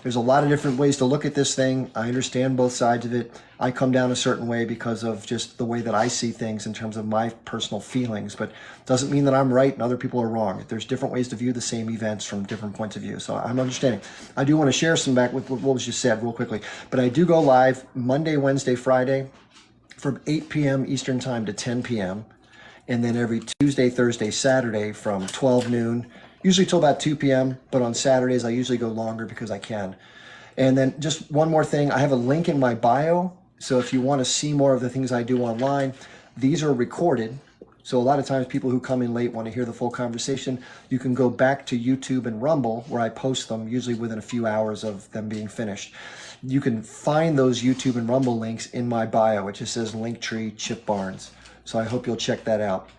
There's a lot of different ways to look at this thing. I understand both sides of it. I come down a certain way because of just the way that I see things in terms of my personal feelings, but doesn't mean that I'm right and other people are wrong. There's different ways to view the same events from different points of view. So I'm understanding. I do want to share some back with what was just said real quickly, but I do go live Monday, Wednesday, Friday from 8 p.m. Eastern time to 10 p.m. And then every Tuesday, Thursday, Saturday from 12 noon, usually till about 2 p.m. But on Saturdays, I usually go longer because I can. And then just one more thing, I have a link in my bio. So if you want to see more of the things I do online, these are recorded. So a lot of times people who come in late want to hear the full conversation. You can go back to YouTube and Rumble where I post them usually within a few hours of them being finished. You can find those YouTube and Rumble links in my bio. It just says Linktree Chip Barnes. So I hope you'll check that out.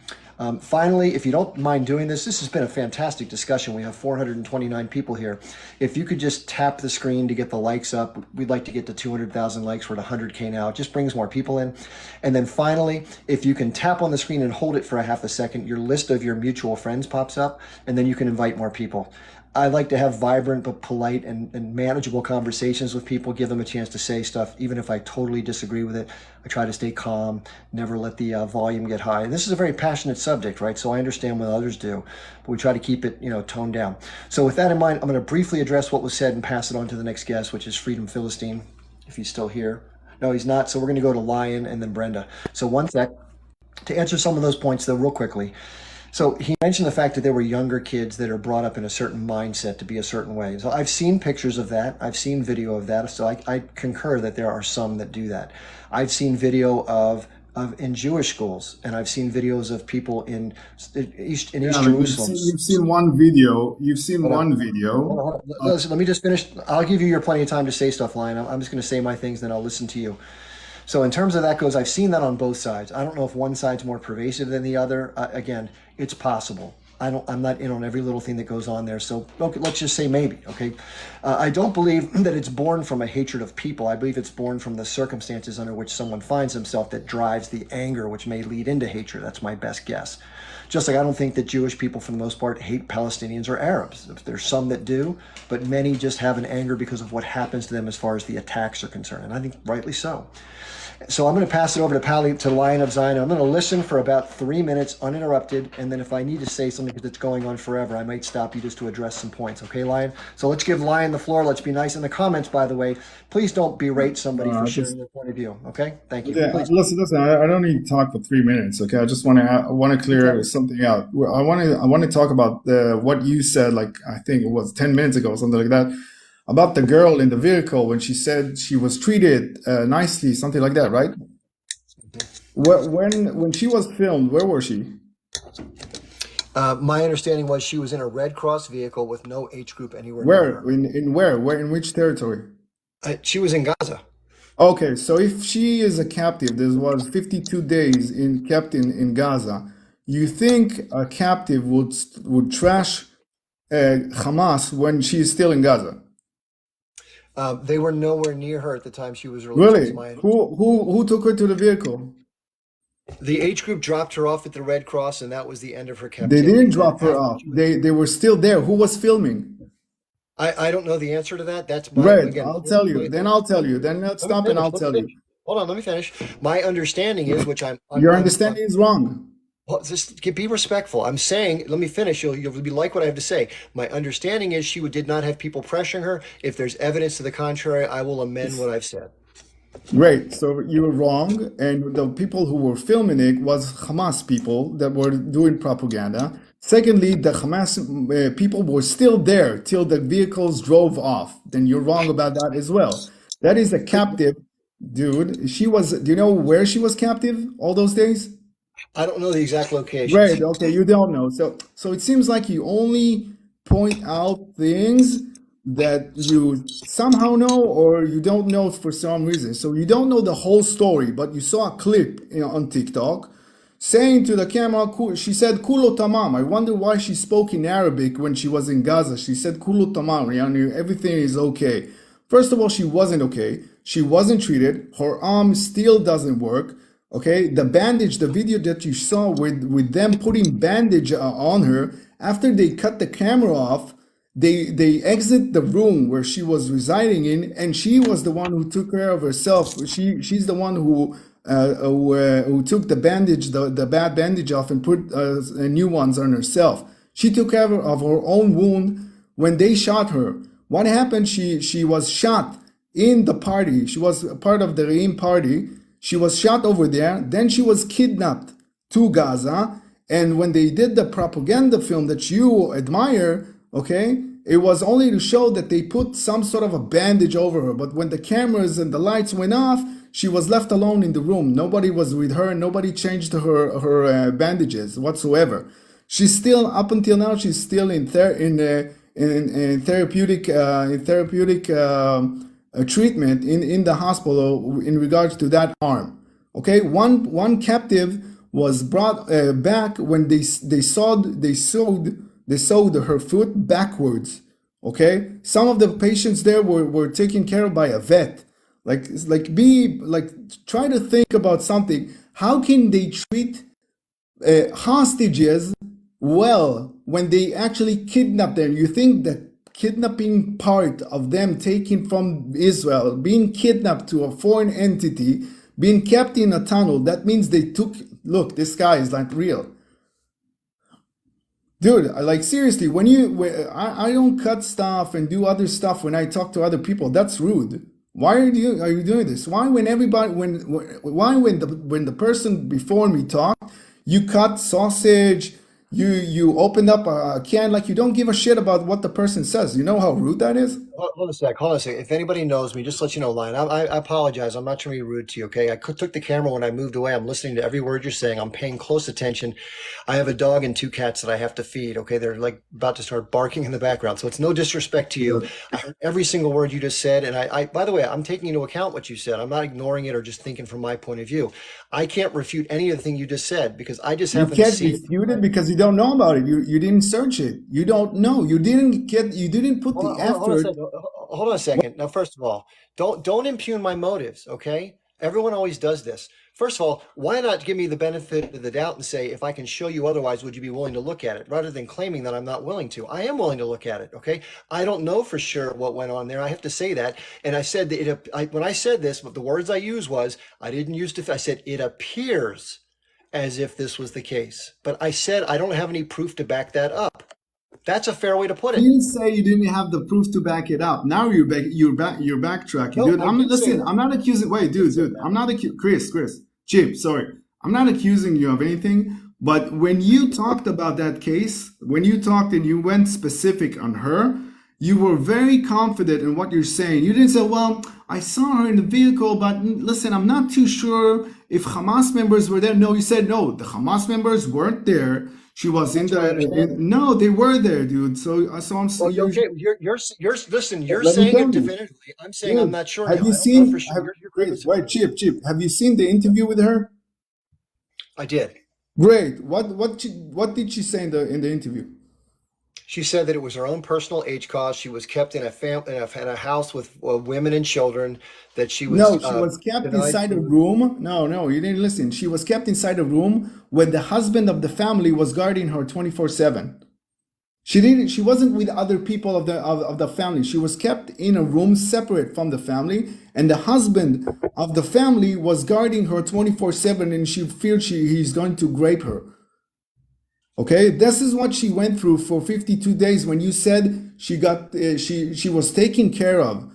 Finally, if you don't mind doing this has been a fantastic discussion. We have 429 people here. If you could just tap the screen to get the likes up, we'd like to get to 200,000 likes. We're at 100K now. It just brings more people in. And then finally, if you can tap on the screen and hold it for a half a second, your list of your mutual friends pops up, and then you can invite more people. I like to have vibrant but polite and manageable conversations with people, give them a chance to say stuff, even if I totally disagree with it. I try to stay calm, never let the volume get high. And this is a very passionate subject, right? So I understand what others do, but we try to keep it, toned down. So with that in mind, I'm going to briefly address what was said and pass it on to the next guest, which is Freedom Philistine, if he's still here. No, he's not. So we're going to go to Lion and then Brenda. So one sec. To answer some of those points, though, real quickly. So he mentioned the fact that there were younger kids that are brought up in a certain mindset to be a certain way. So I've seen pictures of that. I've seen video of that. So I concur that there are some that do that. I've seen video of in Jewish schools, and I've seen videos of people in East Yeah, Jerusalem. you've seen one video. You've seen Hold on. one video. Hold on. Listen, let me just finish. I'll give you your plenty of time to say stuff, Lion. I'm just going to say my things, then I'll listen to you. So in terms of that goes, I've seen that on both sides. I don't know if one side's more pervasive than the other. Again, it's possible. I'm not in on every little thing that goes on there. So okay, let's just say maybe. Okay, I don't believe that it's born from a hatred of people. I believe it's born from the circumstances under which someone finds himself that drives the anger, which may lead into hatred. That's my best guess. Just like I don't think that Jewish people, for the most part, hate Palestinians or Arabs. There's some that do, but many just have an anger because of what happens to them as far as the attacks are concerned, and I think rightly so. So I'm going to pass it over to Lion of Zion. I'm going to listen for about 3 minutes uninterrupted, and then if I need to say something because it's going on forever, I might stop you just to address some points. Okay, Lion? So let's give Lion the floor. Let's be nice. In the comments, by the way, please don't berate somebody for sharing their point of view. Okay? Thank you. Yeah, Please. listen. I don't need to talk for 3 minutes. Okay, I just want to clear something out. I want to talk about what you said. Like I think it was 10 minutes ago, or something like that, about the girl in the vehicle when she said she was treated nicely, something like that, right? When she was filmed, where was she? My understanding was she was in a Red Cross vehicle with no H group anywhere Where? near her. Where? In which territory? She was in Gaza. Okay, so if she is a captive, there was 52 days kept in Gaza. You think a captive would trash Hamas when she is still in Gaza? They were nowhere near her at the time she was released. Really? Who took her to the vehicle? The H group dropped her off at the Red Cross, and that was the end of her They captivity. didn't drop her off. They were still there. Who was filming? I don't know the answer to that. That's my Right. again. I'll tell you. Then I'll tell you. Then let's stop and I'll tell you. Hold on, let me finish. My understanding is, which Your understanding is wrong. Well, just be respectful. I'm saying, let me finish. You'll be like what I have to say. My understanding is she did not have people pressuring her. If there's evidence to the contrary, I will amend what I've said. Great. So you were wrong, and the people who were filming it was Hamas people that were doing propaganda. Secondly, the Hamas people were still there till the vehicles drove off. Then you're wrong about that as well. That is a captive, dude. She was. Do you know where she was captive all those days? I don't know the exact location. Right. Okay. You don't know. So it seems like you only point out things that you somehow know or you don't know for some reason. So you don't know the whole story, but you saw a clip on TikTok saying to the camera, she said, Kulo tamam. I wonder why she spoke in Arabic when she was in Gaza. She said, Kulo tamam, everything is okay. First of all, she wasn't okay. She wasn't treated. Her arm still doesn't work. Okay, the bandage, the video that you saw with them putting bandage on her, after they cut the camera off, they exit the room where she was residing in, and she was the one who took care of herself. She's the one who took the bandage, the bad bandage off, and put new ones on herself. She took care of her own wound when they shot her. What happened? She was shot in the party. She was a part of the Re'im party. She was shot over there. Then she was kidnapped to Gaza. And when they did the propaganda film that you admire, okay, it was only to show that they put some sort of a bandage over her. But when the cameras and the lights went off, she was left alone in the room. Nobody was with her. Nobody changed her bandages whatsoever. She's still, up until now, she's still in therapeutic treatment in the hospital in regards to that arm. Okay, one captive was brought back when they sewed her foot backwards. Okay, some of the patients there were taken care of by a vet. Try to think about something. How can they treat hostages well when they actually kidnap them? You think that kidnapping part of them taken from Israel, being kidnapped to a foreign entity, being kept in a tunnel, that means they took, look, this guy is not real. Dude, like seriously, I don't cut stuff and do other stuff when I talk to other people. That's rude. Why are you doing this? Why when the person before me talked, you cut sausage, You opened up a can like you don't give a shit about what the person says. You know how rude that is? Hold on a sec. Hold on a sec. If anybody knows me, just let you know, Lion. I apologize. I'm not trying to be rude to you. Okay. Took the camera when I moved away. I'm listening to every word you're saying. I'm paying close attention. I have a dog and two cats that I have to feed. Okay. They're like about to start barking in the background. So it's no disrespect to you. I heard every single word you just said. And by the way, I'm taking into account what you said. I'm not ignoring it or just thinking from my point of view. I can't refute any of the thing you just said because I just You happen to can't see it. refute it because you don't know about it. You didn't search it. You don't know. You didn't put the Hold on a effort. second. Hold on a second. Now, first of all, don't impugn my motives, okay? Everyone always does this. First of all, why not give me the benefit of the doubt and say, if I can show you otherwise, would you be willing to look at it? Rather than claiming that I'm not willing to. I am willing to look at it, okay? I don't know for sure what went on there. I have to say that. And I said that when I said this, the words I used was, I didn't use to, I said, it appears as if this was the case. But I said, I don't have any proof to back that up. That's a fair way to put You it. didn't say you didn't have the proof to back it up. Now you're backtracking, No, dude. I did say Listen. that. I'm not accusing. Wait, I did say dude. that. I'm not accusing Chris, Chip. Sorry, I'm not accusing you of anything. But when you talked about that case, when you talked and you went specific on her, you were very confident in what you're saying. You didn't say, "Well, I saw her in the vehicle, but listen, I'm not too sure if Hamas members were there." No, you said no. The Hamas members weren't there. She was in That's what I the. understand. No, they were there, dude. So I'm. Well, okay, listen, you're Let me saying it tell you, definitively. I'm saying I'm dude. not sure Have now. you I don't know for seen? sure. You're correct. Great, right, Chip. Have you seen the interview with her? I did. Great. What did she say in the interview? She said that it was her own personal H cause. She was kept in a house with women and children. That she was No, she was kept denied inside a food. room. No, you didn't listen. She was kept inside a room where the husband of the family was guarding her 24/7. She wasn't with other people of the family. She was kept in a room separate from the family, and the husband of the family was guarding her 24/7, and she feared he's going to rape her. Okay, this is what she went through for 52 days when you said she was taken care of.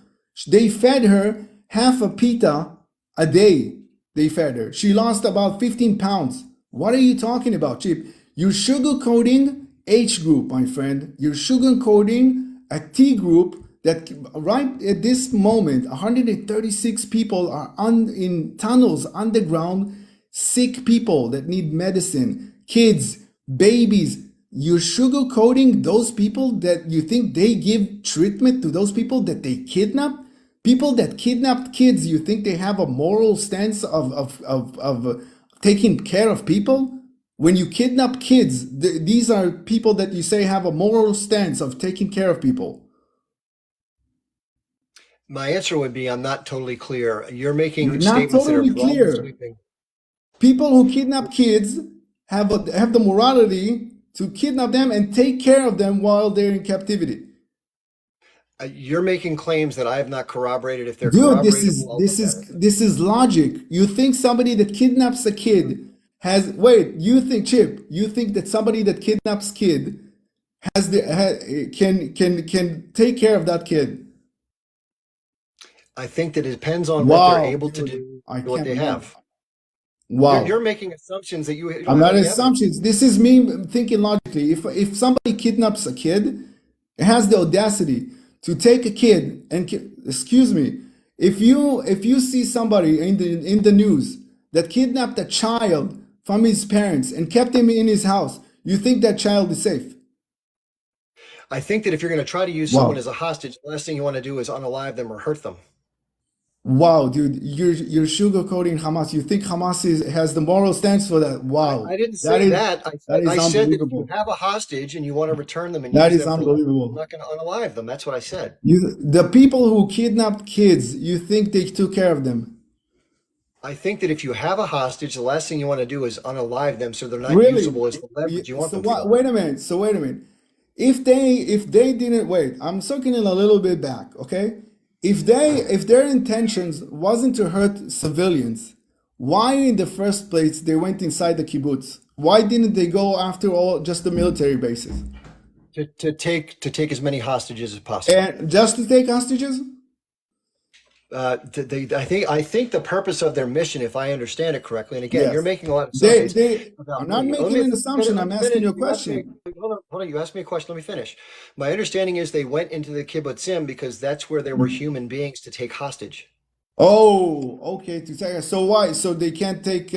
They fed her half a pita a day. They fed her. She lost about 15 pounds. What are you talking about, Chip? You're sugarcoating H group, my friend. You're sugarcoating a T group that right at this moment, 136 people are in tunnels underground, sick people that need medicine, kids, babies. You're sugarcoating those people that you think they give treatment to those people that they kidnap. People that kidnapped kids, you think they have a moral stance of taking care of people? When you kidnap kids, these are people that you say have a moral stance of taking care of people. My answer would be I'm not totally clear. You're making You're not statements that are totally broad and clear. sweeping. People who kidnap kids have the morality to kidnap them and take care of them while they're in captivity. You're making claims that I have not corroborated. If they're Dude, corroborated, I'll look at it. this is logic. You think somebody that kidnaps a kid has you think Chip, you think that somebody that kidnaps kid can take care of that kid. I think that it depends on what they're Wow, able to dude, do, I what can't they believe. have. Wow. You're making assumptions that you don't I'm have not any evidence. assumptions. This is me thinking logically. If somebody kidnaps a kid, it has the audacity to take a kid and excuse me, if you see somebody in the news that kidnapped a child from his parents and kept him in his house, you think that child is safe? I think that if you're going to try to use someone Wow. as a hostage, the last thing you want to do is unalive them or hurt them. Wow, dude, you're sugarcoating Hamas. You think Hamas has the moral stance for that? Wow. I didn't say that. That is I said that if you unbelievable. have a hostage and you want to return them and That use is them for love, I'm unbelievable. not going to unalive them. That's what I said. The people who kidnapped kids, you think they took care of them? I think that if you have a hostage, the last thing you want to do is unalive them so they're not Really? usable as the leverage you want So them what? for. Wait a minute. So wait a minute. If they didn't wait, I'm circling a little bit back. Okay. If their intentions wasn't to hurt civilians, why in the first place they went inside the kibbutz? Why didn't they go after all just the military bases To take as many hostages as possible. and just to take hostages? I think the purpose of their mission, if I understand it correctly, and again, you're Yes. making a lot of They assumptions they about I'm not me. making an assumption. Let I'm me asking finish. you a You asked me, question. hold on. You asked me a question. Let me finish. My understanding is they went into the kibbutzim because that's where there were human beings to take hostage. Oh, okay. To say so why? So they can't take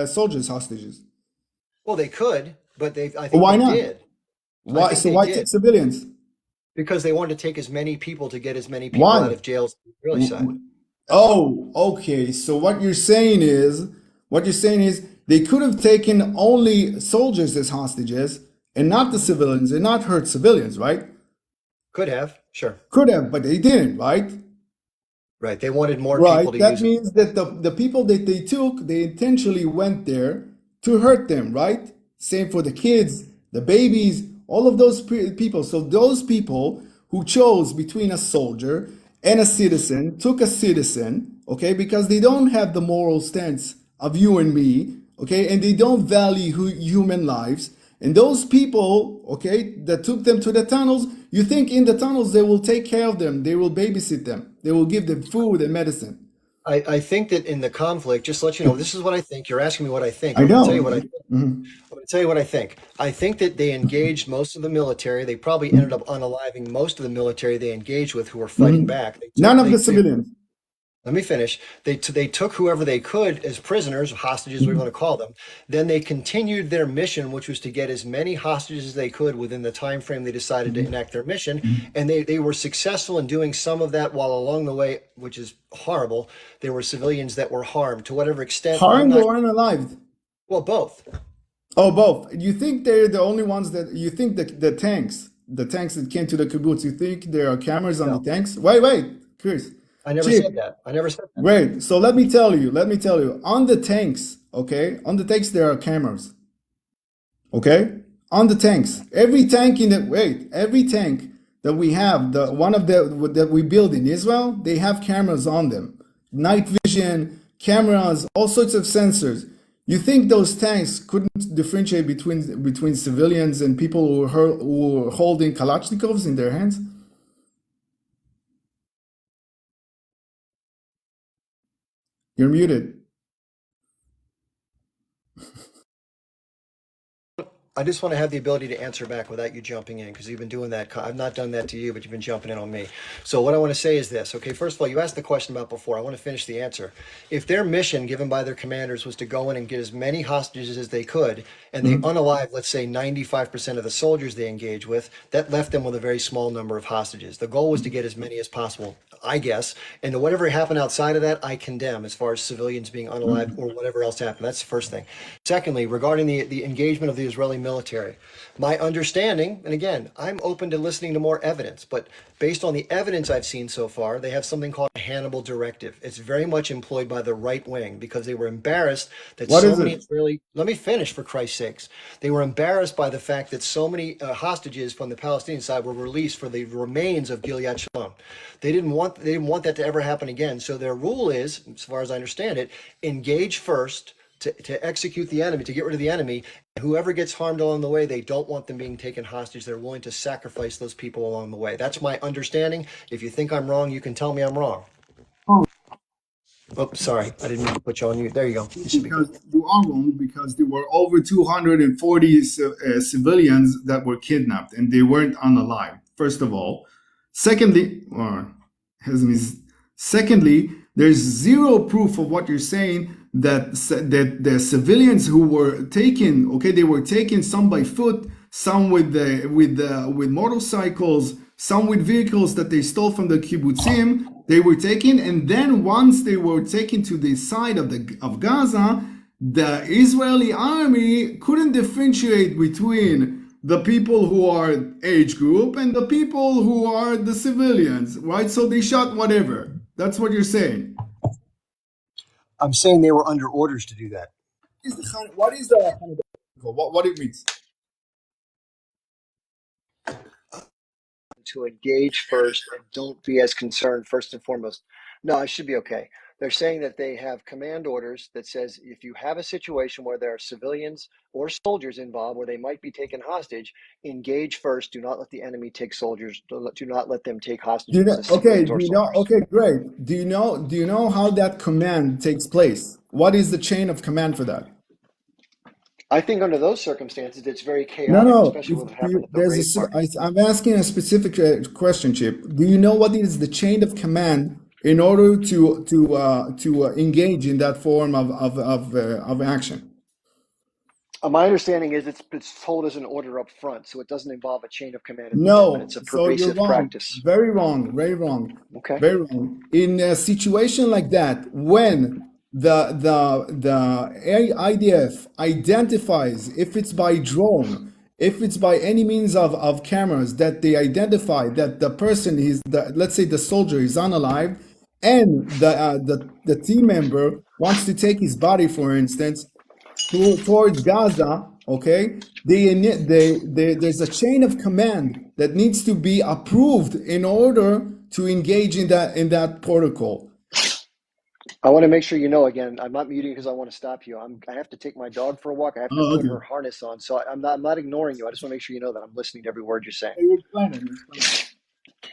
soldiers hostages? Well, they could, but I think Why they not? did. I Why? think So they why take did civilians? because they wanted to take as many people to get as many people out Why? of jails on the Israeli W- side. w- That's all. Oh, okay. So what you're saying is they could have taken only soldiers as hostages and not the civilians and not hurt civilians, right? Could have, sure. Could have, but they didn't, right? Right. They wanted more Right. people to That use it. means that the people that they took, they intentionally went there to hurt them, right? Same for the kids, the babies, all of those people. So those people who chose between a soldier and a citizen took a citizen, okay, because they don't have the moral stance of you and me, okay, and they don't value human lives. And those people, okay, that took them to the tunnels, you think in the tunnels they will take care of them, they will babysit them, they will give them food and medicine. I think that in the conflict, just to let you know, this is what I think. You're asking me what I think. I I'm going to tell know. you what I think. Mhm. I'm going to tell you what I think. I think that they engaged most of the military. They probably ended up unaliving most of the military they engaged with who were fighting Mhm. back. None of the civilians. Let me finish. They took whoever they could as prisoners, hostages, whatever you want to call them. Then they continued their mission, which was to get as many hostages as they could within the time frame they decided to enact their mission. And they were successful in doing some of that while along the way, which is horrible, there were civilians that were harmed to whatever extent. I'm Harmed not, or unalived? well, both. Oh, both. You think they're the only ones that you think the tanks that came to the kibbutz, you think there are cameras on the No, tanks? Wait, Chris. I never Chief, said that. I never said that. wait. So let me tell you, on the tanks, okay? On the tanks there are cameras, okay? On the tanks. Every tank that we have, the one of the that we build in Israel, they have cameras on them. Night vision, cameras, all sorts of sensors. You think those tanks couldn't differentiate between civilians and people who were holding Kalashnikovs in their hands? You're muted. I just want to have the ability to answer back without you jumping in because you've been doing that. I've not done that to you, but you've been jumping in on me. So what I want to say is this. Okay, first of all, you asked the question about before. I want to finish the answer. If their mission given by their commanders was to go in and get as many hostages as they could, and they unalived, let's say 95% of the soldiers they engaged with, that left them with a very small number of hostages. The goal was to get as many as possible, I guess. And whatever happened outside of that, I condemn as far as civilians being unalived or whatever else happened. That's the first thing. Secondly, regarding the engagement of the Israeli military, my understanding, and again, I'm open to listening to more evidence, but based on the evidence I've seen so far, they have something called a Hannibal Directive. It's very much employed by the right wing because they were embarrassed that What so is many it? Israeli, let me finish for Christ's sakes. They were embarrassed by the fact that so many hostages from the Palestinian side were released for the remains of Gilead Shalom. They didn't want that to ever happen again. So their rule is, as far as I understand it, engage first to execute the enemy, to get rid of the enemy. Whoever gets harmed along the way, they don't want them being taken hostage. They're willing to sacrifice those people along the way. That's my understanding. If you think I'm wrong, you can tell me I'm wrong. Oh, sorry. I didn't mean to put you on mute. There you go. You should be good. Because you are wrong, because there were over 240 civilians that were kidnapped and they weren't unalive, first of all. Secondly, there's zero proof of what you're saying that the civilians who were taken, okay, they were taken some by foot, some with motorcycles, some with vehicles that they stole from the kibbutzim. They were taken, and then once they were taken to the side of Gaza, the Israeli army couldn't differentiate between the people who are age group and the people who are the civilians, right? So they shot whatever. That's what you're saying. I'm saying they were under orders to do that. What is the what it means? To engage first and don't be as concerned first and foremost. No, I should be okay. They're saying that they have command orders that says if you have a situation where there are civilians or soldiers involved where they might be taken hostage, engage first. Do not let the enemy take soldiers. Do not let them take Do you hostages know, as okay, civilians do or you know, soldiers. okay, great. Do you know how that command takes place? What is the chain of command for that? I think under those circumstances, it's very No, chaotic, no. especially what Do happened you, at the rave party. I'm asking a specific question, Chip. Do you know what is the chain of command in order to engage in that form of action? My understanding is it's told as an order up front, so it doesn't involve a chain of command at the end, but No. it's a So you're pervasive wrong. practice. Very wrong. Very wrong. Okay. Very wrong. In a situation like that, when the IDF identifies, if it's by drone, if it's by any means of cameras, that they identify that the person is let's say the soldier is unalive, and the team member wants to take his body, for instance, towards Gaza, okay, there's a chain of command that needs to be approved in order to engage in that protocol. I want to make sure you know, again, I'm not muting because I want to stop you. I have to take my dog for a walk. I have to Oh, put okay. her harness on. So I'm not ignoring you. I just want to make sure you know that I'm listening to every word you're saying. You explain it.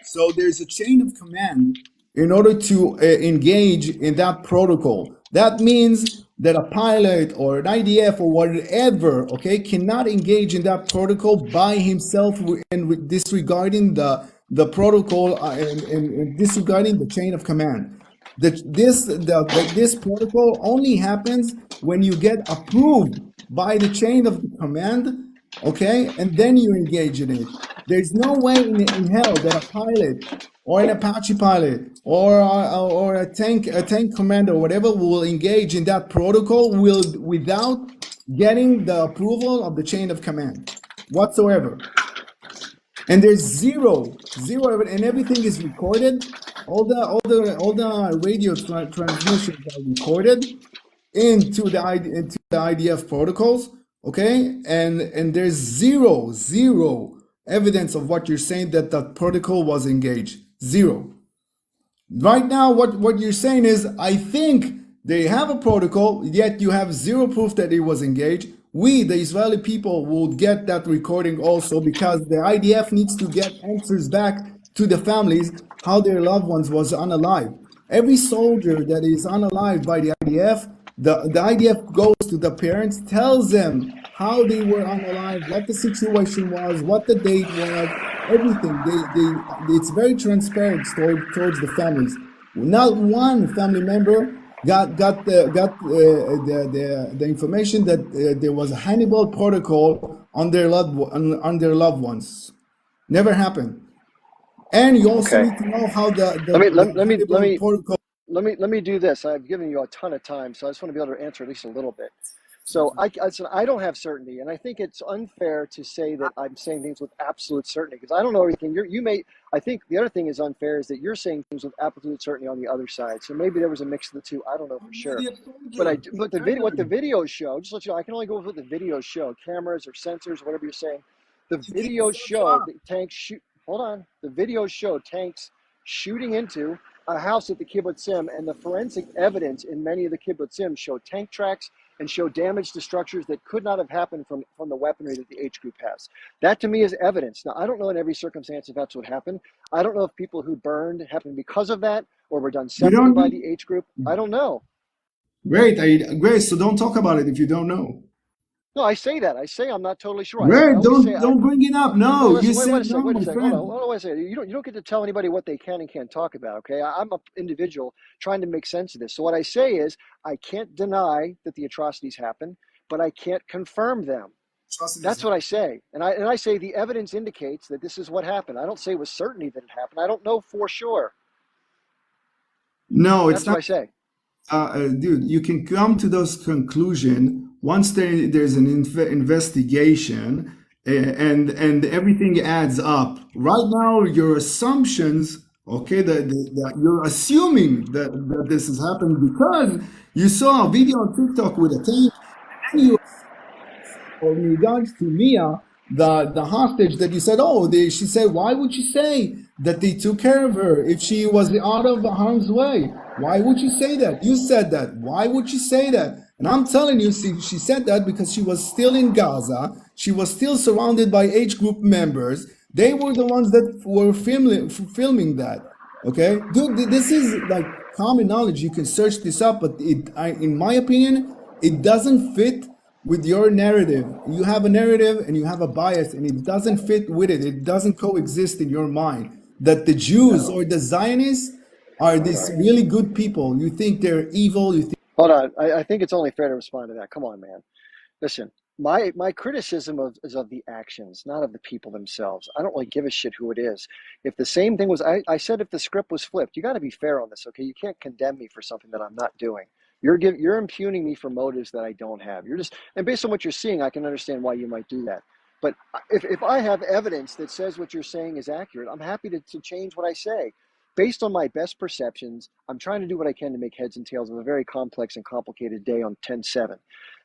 So there's a chain of command in order to engage in that protocol. That means that a pilot or an IDF or whatever, okay, cannot engage in that protocol by himself and disregarding the protocol and disregarding the chain of command. This protocol only happens when you get approved by the chain of command, okay, and then you engage in it. There's no way in hell that a pilot or an Apache pilot or a tank commander, whatever, will engage in that protocol without getting the approval of the chain of command whatsoever. And there's zero, and everything is recorded. All the radio transmissions are recorded into the IDF protocols. Okay, and there's zero evidence of what you're saying that that protocol was engaged. Zero. Right now, what you're saying is, I think they have a protocol, yet you have zero proof that it was engaged. We, the Israeli people, will get that recording also because the IDF needs to get answers back to the families how their loved ones was unalive. Every soldier that is unalive by the IDF, the IDF goes to the parents, tells them how they were unalive, what the situation was, what the date was, everything. It's very transparent towards the families. Not one family member got the information that there was a Hannibal protocol on their loved ones. Never happened. And you also Okay. need to know how the Let protocol. me do this. I've given you a ton of time, so I just want to be able to answer at least a little bit. So I don't have certainty, and I think it's unfair to say that I'm saying things with absolute certainty because I don't know everything. I think the other thing is unfair is that you're saying things with absolute certainty on the other side. So maybe there was a mix of the two. I don't know for sure. But what the videos show, just to let you know, I can only go with what the videos show, cameras or sensors, whatever you're saying. The videos show that tanks shoot. Hold on. The videos show tanks shooting into a house at the kibbutzim, and the forensic evidence in many of the kibbutzim show tank tracks and show damage to structures that could not have happened from the weaponry that the H group has. That to me is evidence. Now, I don't know in every circumstance if that's what happened. I don't know if people who burned happened because of that or were done separately by the H group. I don't know. Great, great. So don't talk about it if you don't know. No, I say that. I say I'm not totally sure. Great, don't bring it up. No, wait you a said second, no, wait a my second. friend. Hold on, wait a second. You don't get to tell anybody what they can and can't talk about, okay? I'm an individual trying to make sense of this. So what I say is I can't deny that the atrocities happen, but I can't confirm them. That's what I say. And I say the evidence indicates that this is what happened. I don't say with certainty that it happened. I don't know for sure. No, it's That's what I say. dude, you can come to those conclusions once there's an investigation and everything adds up. Right now, your assumptions, okay, that you're assuming that this has happened because you saw a video on TikTok with a tank, and you, in regards to Mia, the hostage that you said, she said, why would you say that they took care of her if she was out of harm's way. Why would you say that? You said that. Why would you say that? And I'm telling you, she said that because she was still in Gaza. She was still surrounded by age group members. They were the ones that were filming that. Okay, dude, this is like common knowledge. You can search this up, but in my opinion, it doesn't fit with your narrative. You have a narrative and you have a bias, and it doesn't fit with it. It doesn't coexist in your mind that the Jews or the Zionists are these really good people. You think they're evil. You think. Hold on. I think it's only fair to respond to that. Come on, man. Listen, my criticism is of the actions, not of the people themselves. I don't really give a shit who it is. If the same thing was, I said if the script was flipped, you got to be fair on this, okay? You can't condemn me for something that I'm not doing. You're impugning me for motives that I don't have. And based on what you're seeing, I can understand why you might do that. But if I have evidence that says what you're saying is accurate, I'm happy to change what I say. Based on my best perceptions, I'm trying to do what I can to make heads and tails of a very complex and complicated day on 10/7.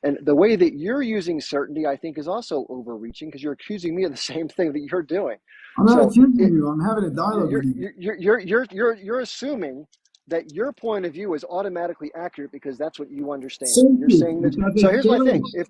And the way that you're using certainty, I think, is also overreaching because you're accusing me of the same thing that you're doing. I'm not accusing you. I'm having a dialogue with you. You're assuming that your point of view is automatically accurate because that's what you understand. Thank You're you, saying that. because So it here's my thing: shows. if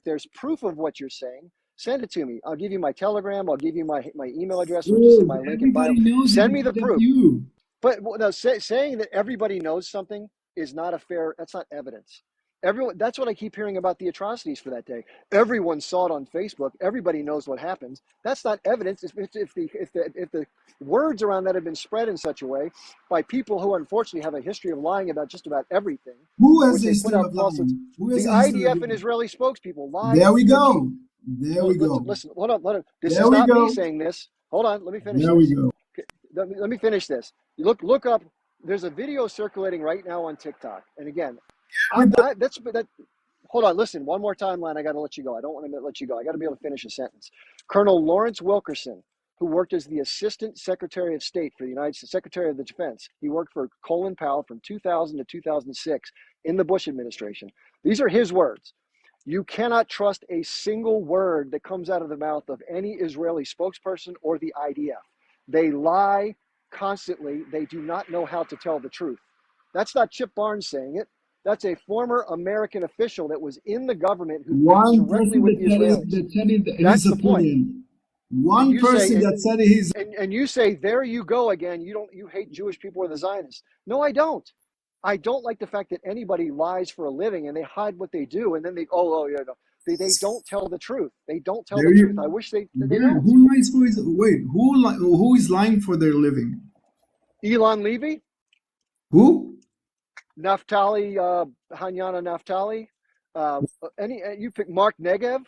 there's proof of what you're saying, send it to me. I'll give you my Telegram. I'll give you my email address, which is in Dude, my link in bio. everybody knows Send it me the except proof. you. But no, saying that everybody knows something is not a fair. That's not evidence. Everyone. That's what I keep hearing about the atrocities for that day. Everyone saw it on Facebook. Everybody knows what happens. That's not evidence. If the words around that have been spread in such a way by people who unfortunately have a history of lying about just about everything, Who has which the they put history out of false. lying? Who has The the history of IDF and lying? Israeli spokespeople lie. There we Keep, go. There we go. listen. Hold on. This There is we not me go. saying this. Hold on. Let me finish There we this. go. Let me finish this. You look up. There's a video circulating right now on TikTok. And again, hold on. Listen, one more time, Len. I got to let you go. I don't want to let you go. I got to be able to finish a sentence. Colonel Lawrence Wilkerson, who worked as the Assistant Secretary of State for the United States, Secretary of the Defense. He worked for Colin Powell from 2000 to 2006 in the Bush administration. These are his words. You cannot trust a single word that comes out of the mouth of any Israeli spokesperson or the IDF. They lie constantly. They do not know how to tell the truth. That's not Chip Barnes saying it. That's a former American official that was in the government who deals One directly person with the Israelis. that said That's his the point. opinion. And One you say, person that said his. and you say, there you go again. You hate Jewish people or the Zionists. No, I don't. I don't like the fact that anybody lies for a living and they hide what they do, and then they they don't tell the truth. They don't tell There the truth. I you. wish they Yeah, don't. who lies for his? Wait, who is lying for their living? Elon Levy, Who? Naftali, Hanyana Naftali, you pick Mark Negev.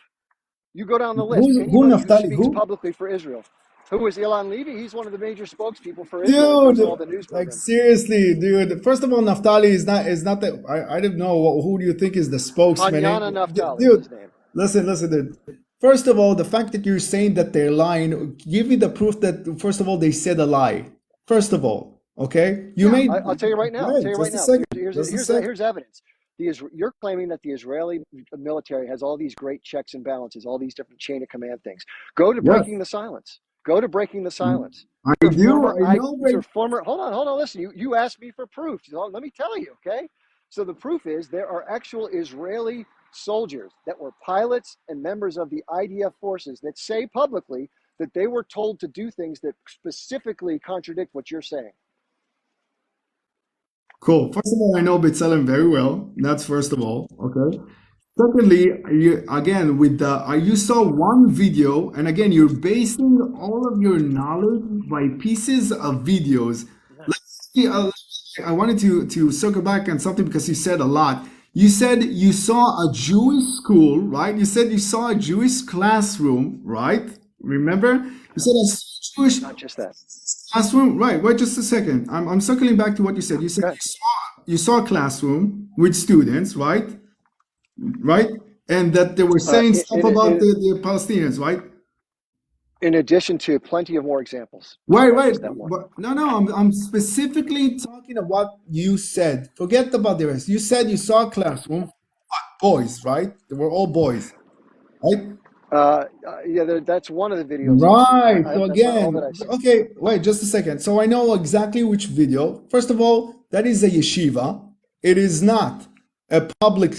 You go down the list. Who Anybody who Naftali? speaks Who? publicly for Israel. Who is Elon Levy? He's one of the major spokespeople for Israel that comes to all the Dude, news like programs. seriously, dude. First of all, Naftali is not the. I don't know who do you think is the spokesman? Hanyana Naftali is Dude, his name. listen, dude. First of all, the fact that you're saying that they're lying, give me the proof that first of all they said a lie. First of all, okay, you Yeah, made. I'll tell you right now. Right, just a second. Just a second. Here's evidence. You're claiming that the Israeli military has all these great checks and balances, all these different chain of command things. Go to Yes, breaking the silence. Go to breaking the silence. I Your do. former, I know. your former. Hold on. Listen, you asked me for proof. So let me tell you, okay? So the proof is there are actual Israeli soldiers that were pilots and members of the IDF forces that say publicly that they were told to do things that specifically contradict what you're saying. Cool. First of all, I know B'Tselem very well. That's first of all. Okay. Secondly, again, with the you saw one video, and again, you're basing all of your knowledge by pieces of videos. Let's see, I wanted to circle back on something because you said a lot. You said you saw a Jewish school, right? You said you saw a Jewish classroom, right? Remember? You said a Jewish Not just that. classroom, right? Wait, just a second. I'm circling back to what you said. You said Okay. you saw a classroom with students, right? Right? And that they were saying stuff about the Palestinians, right? In addition to plenty of more examples. Right, Not right. just that one. But no, I'm specifically talking about what you said. Forget about the rest. You said you saw a classroom, boys, right? They were all boys, right? Yeah, that's one of the videos I've seen. Right. So That's not all that again, I've seen. okay, wait just a second. So I know exactly which video. First of all, that is a yeshiva. It is not a public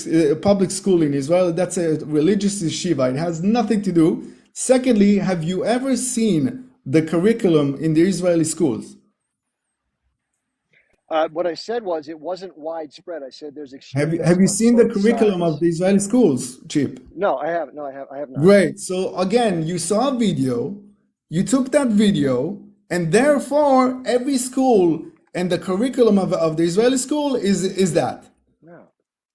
school in Israel. That's a religious yeshiva. It has nothing to do. Secondly, have you ever seen the curriculum in the Israeli schools? What I said was it wasn't widespread. I said there's Have extremists you on seen the both curriculum of sides. the Israeli schools, Chip? No, I haven't. No, I have not. Great. So again, you saw a video, you took that video, and therefore every school and the curriculum of the Israeli school is that. No,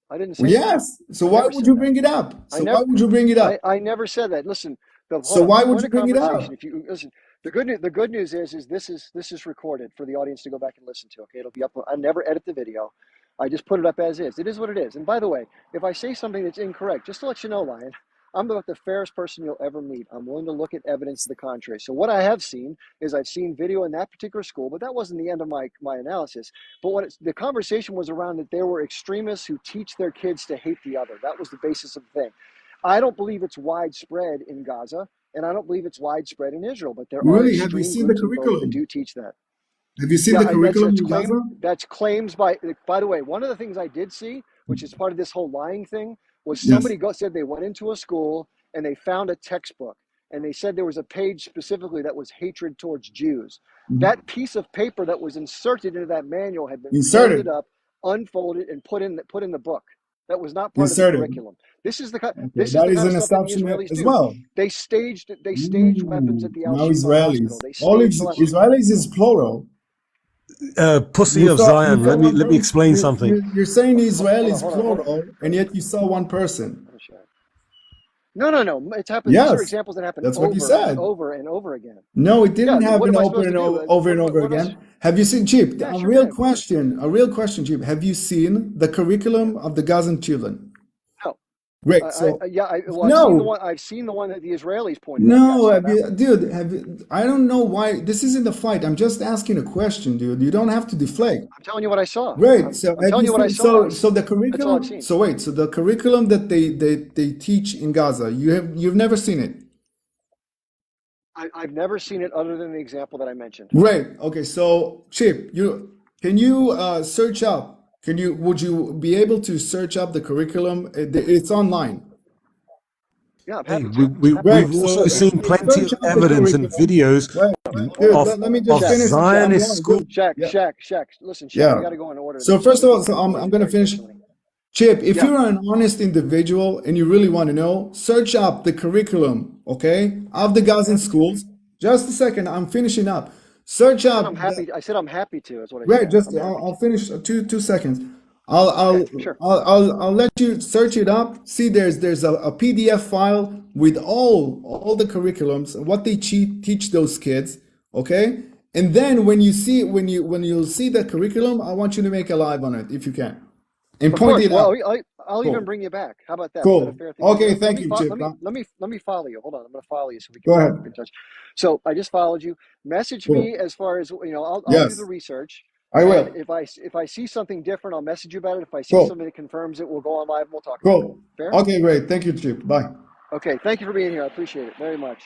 I didn't Well, say that. yes. So I why never would said you that. bring it up? I So why never. would you bring it up? I never said that. Listen, So hold on. why The would point you of bring it conversation. up? If you listen, the good news is this is recorded for the audience to go back and listen to. Okay, it'll be up. I never edit the video. I just put it up as is. It is what it is. And by the way, if I say something that's incorrect, just to let you know, Lion, I'm about the fairest person you'll ever meet. I'm willing to look at evidence to the contrary. So what I have seen is I've seen video in that particular school, but that wasn't the end of my analysis. But the conversation was around that there were extremists who teach their kids to hate the other. That was the basis of the thing. I don't believe it's widespread in Gaza, and I don't believe it's widespread in Israel, but there are Really? Have you extreme seen the groups in both that curriculum? do teach that. Have you seen Yeah, the curriculum that's in Gaza? claims by the way, one of the things I did see, which is part of this whole lying thing, was Yes. somebody said they went into a school and they found a textbook and they said there was a page specifically that was hatred towards Jews. That piece of paper that was inserted into that manual had been folded Inserted. up, unfolded, and put in the book. That was not part of the Inserted. curriculum. This is the Okay, this is that the is kind of an stuff that the assumption Israelis as do. well. They staged weapons at the Al Now Shifa hospital. Israelis. They All staged the Israelis is plural. Pussy You of saw Zion. you saw one Let me person. explain something. You're saying Israel hold on, is hold on, hold on. plural, and yet you saw one person. Let me show you. No. It's happened. These are Yes, examples that happen that's what you over and said. over and over again. No, it Yeah. didn't What happen am I over supposed to and do? over and over What else? again. Have you seen, Chip? Yeah, A sure real did. question. A real question, Chip. Have you seen the Yeah. curriculum of the Gazan children? No. Great. So Well, no, I've seen the one that the Israelis pointed out. no, Yes, that one. dude. I don't know why this isn't a fight. I'm just asking a question, dude. You don't have to deflect. I'm telling you what I saw. Great. So I'm have telling you you what I seen? saw. So the That's all I've curriculum. seen. So wait. So the curriculum that they teach in Gaza, you've never seen it. I've never seen it other than the example that I mentioned. Great. Okay. So Chip, can you search up? Would you be able to search up the curriculum? It's online. Yeah, I'm Hey, happy to. we've Great. also So seen plenty search of up the evidence and curriculum. videos Right. Hold Dude, on. let me just of finish. Zionist school. Shaq. Listen, Shaq, we Yeah. got to go in order. So first of all, so I'm gonna Very finish. patiently. Chip, if Yeah. you're an honest individual and you really want to know, search up the curriculum, okay, of the Gazan schools. Just a second, I'm finishing up. Search I said up. I'm happy. I said I'm happy to. Is what I Right, said. just I'm happy I'll to. finish two seconds. I'll Okay, I'll sure. I'll let you search it up. See, there's a PDF file with all the curriculums and what they teach those kids. Okay, and then when you'll see the curriculum, I want you to make a live on it if you can, and Of point course. it Well, out. I'll even Cool, bring you back. How about that? Is that a cool. fair thing to Okay, do? thank you, Chip. Let me follow you. Hold on. I'm going to follow you so we Go can ahead. keep in touch. So I just followed you. Message Cool. me as far as I'll do the Yes, research. I And will. if I see something different, I'll message you about it. If I see Cool, something that confirms it, we'll go on live and we'll talk about it. cool. Fair? Okay, great. Thank you, Chip. Bye. Okay, thank you for being here. I appreciate it very much.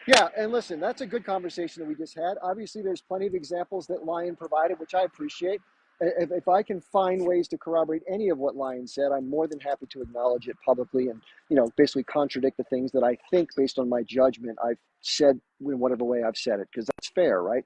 Yeah, and listen, that's a good conversation that we just had. Obviously, there's plenty of examples that Lion provided, which I appreciate. If I can find ways to corroborate any of what Lion said, I'm more than happy to acknowledge it publicly and basically contradict the things that I think, based on my judgment, I've said in whatever way I've said it, because that's fair, right?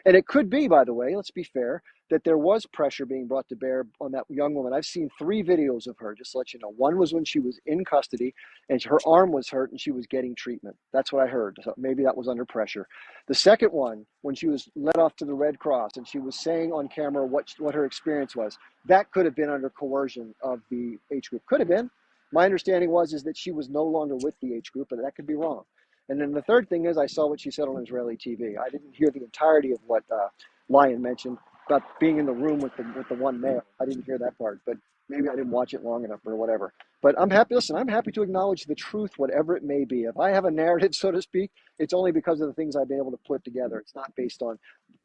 And it could be, by the way, let's be fair, that there was pressure being brought to bear on that young woman. I've seen 3 videos of her, just to let you know. One was when she was in custody and her arm was hurt and she was getting treatment. That's what I heard. So maybe that was under pressure. The second one, when she was led off to the Red Cross and she was saying on camera what her experience was, that could have been under coercion of the H group. Could have been. My understanding is that she was no longer with the H group, but that could be wrong. And then the third thing is I saw what she said on Israeli TV. I didn't hear the entirety of what Lion mentioned about being in the room with the one male. I didn't hear that part, but maybe I didn't watch it long enough or whatever. But I'm happy. Listen, I'm happy to acknowledge the truth, whatever it may be. If I have a narrative, so to speak, it's only because of the things I've been able to put together. It's not based on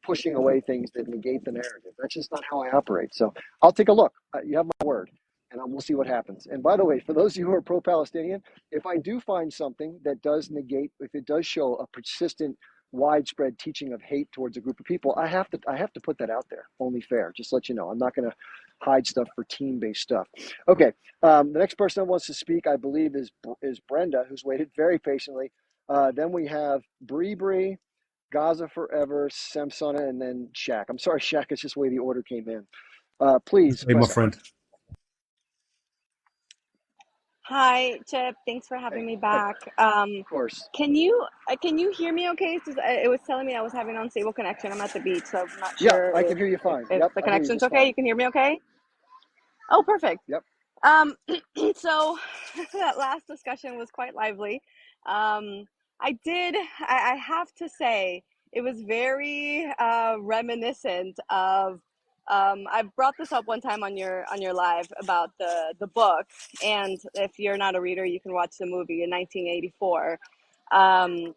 pushing away things that negate the narrative. That's just not how I operate. So I'll take a look. You have my word. and we'll see what happens. And by the way, for those of you who are pro-Palestinian, if I do find something that does negate, if it does show a persistent, widespread teaching of hate towards a group of people, I have to put that out there. Only fair. Just let you know, I'm not going to hide stuff for team-based stuff. Okay, the next person that wants to speak, I believe, is Brenda, who's waited very patiently. Then we have Bree, Gaza Forever, Samsona, and then Shaq. I'm sorry, Shaq. It's just the way the order came in. Please, Hey, my Brenda. friend. Hi, Chip. Thanks for having me back. Of course. Can you hear me okay? It's just, it was telling me I was having an unstable connection. I'm at the beach, so I'm not Yeah, sure I can hear you fine. if Yep, the I hear you connection's just okay. fine. You can hear me okay? Oh, perfect. Yep. Um, so that last discussion was quite lively. Um, I have to say, it was very reminiscent of. I brought this up one time on your live about the book, and if you're not a reader, you can watch the movie in 1984. Um,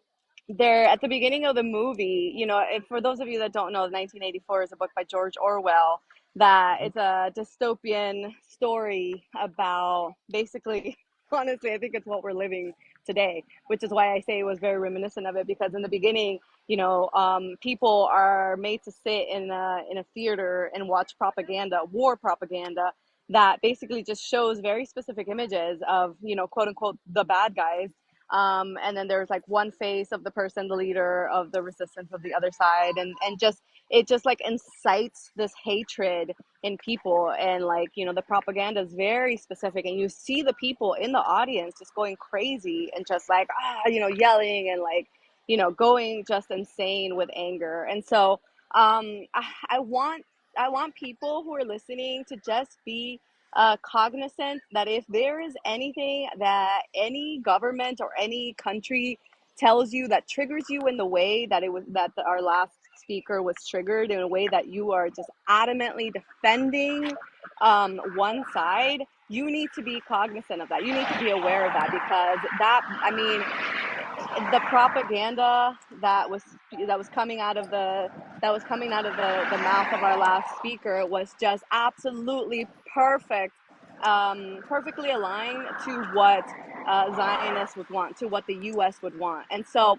there at the beginning of the movie, for those of you that don't know, 1984 is a book by George Orwell that Hmm. it's a dystopian story about basically, honestly, I think it's what we're living today, which is why I say it was very reminiscent of it, because in the beginning, people are made to sit in a theater and watch propaganda, war propaganda, that basically just shows very specific images of, quote unquote, the bad guys. And then there's like one face of the person, the leader of the resistance of the other side, and just it just like incites this hatred in people. And like, the propaganda is very specific, and you see the people in the audience just going crazy and just like yelling and like going just insane with anger. And so I want people who are listening to just be cognizant that if there is anything that any government or any country tells you that triggers you in the way that our last speaker was triggered, in a way that you are just adamantly defending one side, you need to be cognizant of that. You need to be aware of that, because the propaganda that was coming out of the mouth of our last speaker was just absolutely perfect, perfectly aligned to what Zionists would want, to what the U.S. would want. And so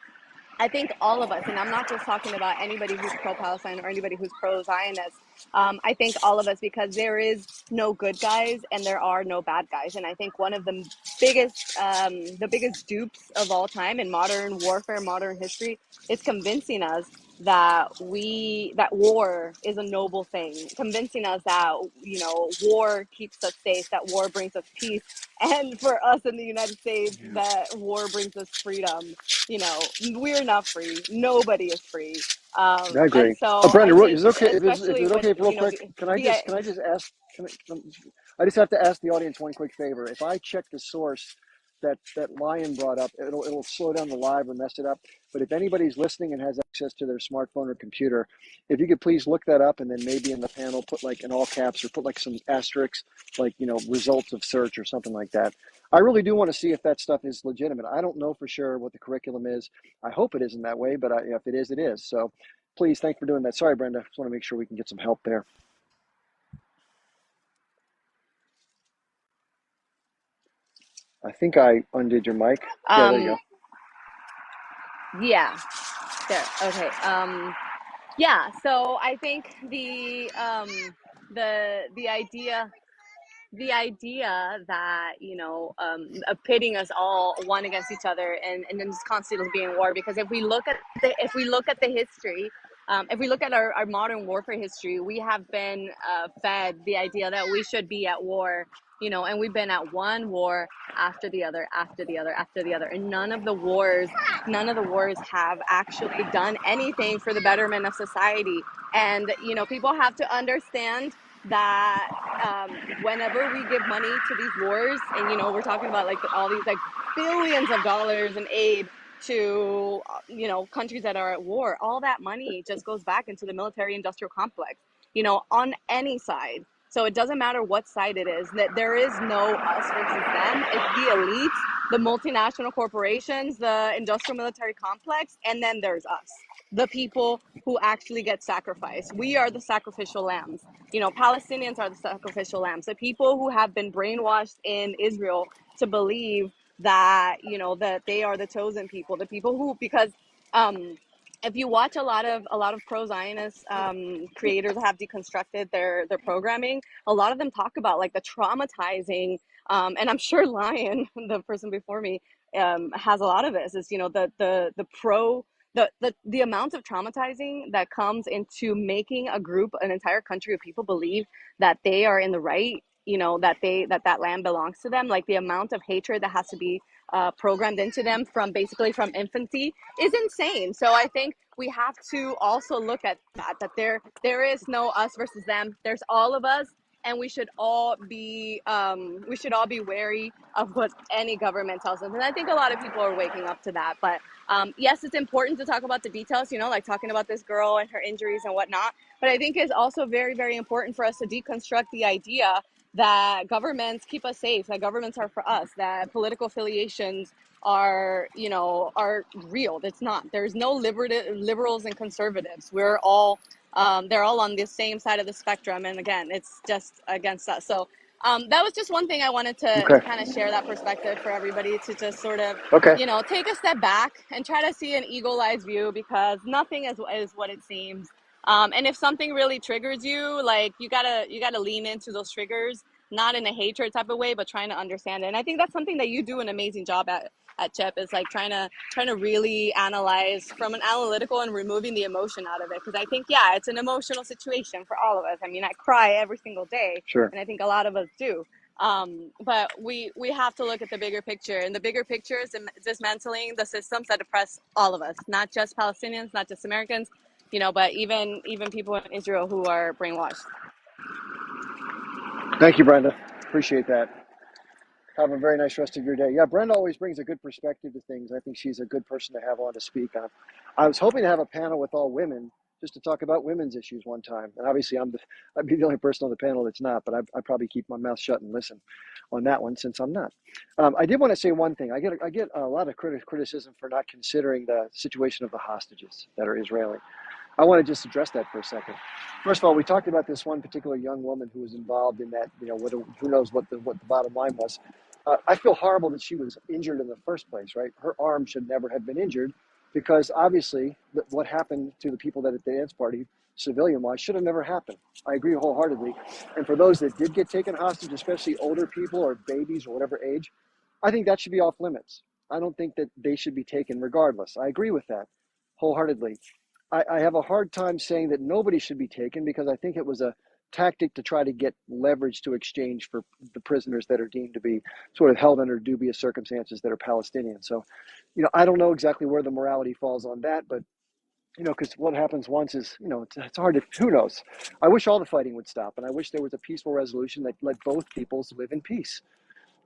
I think all of us, and I'm not just talking about anybody who's pro-Palestine or anybody who's pro-Zionist. I think all of us, because there is no good guys and there are no bad guys. And I think one of the biggest dupes of all time in modern warfare, modern history, is convincing us that war is a noble thing, convincing us that war keeps us safe, that war brings us peace, and for us in the United States, Yeah, that war brings us freedom. We're not free. Nobody is free. I And agree. so I Brenda, think, is it okay if especially it's with okay real quick? Can I just ask? I just have to ask the audience one quick favor. If I check the source that Lion brought up, it'll slow down the live or mess it up. But if anybody's listening and has access to their smartphone or computer, if you could please look that up, and then maybe in the panel put like in all caps or put like some asterisks, like results of search or something like that. I really do want to see if that stuff is legitimate. I don't know for sure what the curriculum is. I hope it isn't that way, but if it is, it is. So please, thank you for doing that. Sorry, Brenda. Just want to make sure we can get some help there. I think I undid your mic. Yeah, there you um go. yeah, there. Okay. Yeah, so I think the idea that of pitting us all one against each other, and then just constantly being war, because if we look at the history, if we look at our modern warfare history, we have been fed the idea that we should be at war, and we've been at one war after the other, after the other, after the other, and none of the wars have actually done anything for the betterment of society. And people have to understand that whenever we give money to these wars, and we're talking about like all these like billions of dollars in aid to countries that are at war, all that money just goes back into the military industrial complex, on any side. So it doesn't matter what side it is, that there is no us versus them. It's the elites, the multinational corporations, the industrial military complex, and then there's us, the people who actually get sacrificed. We are the sacrificial lambs. You know, Palestinians are the sacrificial lambs. The people who have been brainwashed in Israel to believe that, you know, that they are the chosen people, the people who, because um if you watch a lot of pro-Zionist creators that have deconstructed their programming, a lot of them talk about like the traumatizing, and I'm sure Lion, the person before me, has a lot of this. Is, you know, the amount of traumatizing that comes into making a group, an entire country of people believe that they are in the right, you know, that that land belongs to them. Like the amount of hatred that has to be programmed into them from basically from infancy is insane. So I think we have to also look at that there is no us versus them. There's all of us, and we should all be wary of what any government tells us. And I think a lot of people are waking up to that. But yes, it's important to talk about the details, you know, like talking about this girl and her injuries and whatnot. But I think it's also very, very important for us to deconstruct the idea that governments keep us safe, that governments are for us, that political affiliations are, you know, are real. It's not. There's no liberals and conservatives. We're all they're all on the same side of the spectrum, and again, it's just against us. So that was just one thing I wanted to Okay. kind of share, that perspective for everybody, to just sort of, Okay. you know, take a step back and try to see an eagle-eyed view, because nothing is what it seems. And if something really triggers you, like you gotta lean into those triggers, not in a hatred type of way, but trying to understand it. And I think that's something that you do an amazing job at Chep, is like trying to really analyze from an analytical and removing the emotion out of it. Because I think, yeah, it's an emotional situation for all of us. I mean, I cry every single day, Sure. and I think a lot of us do. But we have to look at the bigger picture, and the bigger picture is dismantling the systems that oppress all of us, not just Palestinians, not just Americans, you know, but even people in Israel who are brainwashed. Thank you, Brenda. Appreciate that. Have a very nice rest of your day. Yeah, Brenda always brings a good perspective to things. I think she's a good person to have on to speak on. I was hoping to have a panel with all women just to talk about women's issues one time. And obviously, I'd be the only person on the panel that's not, but I probably keep my mouth shut and listen on that one since I'm not. I did want to say one thing. I get a lot of criticism for not considering the situation of the hostages that are Israeli. I want to just address that for a second. First of all, we talked about this one particular young woman who was involved in that. You know, who knows what the bottom line was. I feel horrible that she was injured in the first place. Right, her arm should never have been injured, because obviously what happened to the people that at the dance party, civilian-wise, should have never happened. I agree wholeheartedly. And for those that did get taken hostage, especially older people or babies or whatever age, I think that should be off limits. I don't think that they should be taken regardless. I agree with that wholeheartedly. I have a hard time saying that nobody should be taken, because I think it was a tactic to try to get leverage to exchange for the prisoners that are deemed to be sort of held under dubious circumstances that are Palestinian. So, you know, I don't know exactly where the morality falls on that, but, you know, because what happens once is, you know, it's hard to, who knows? I wish all the fighting would stop, and I wish there was a peaceful resolution that let both peoples live in peace.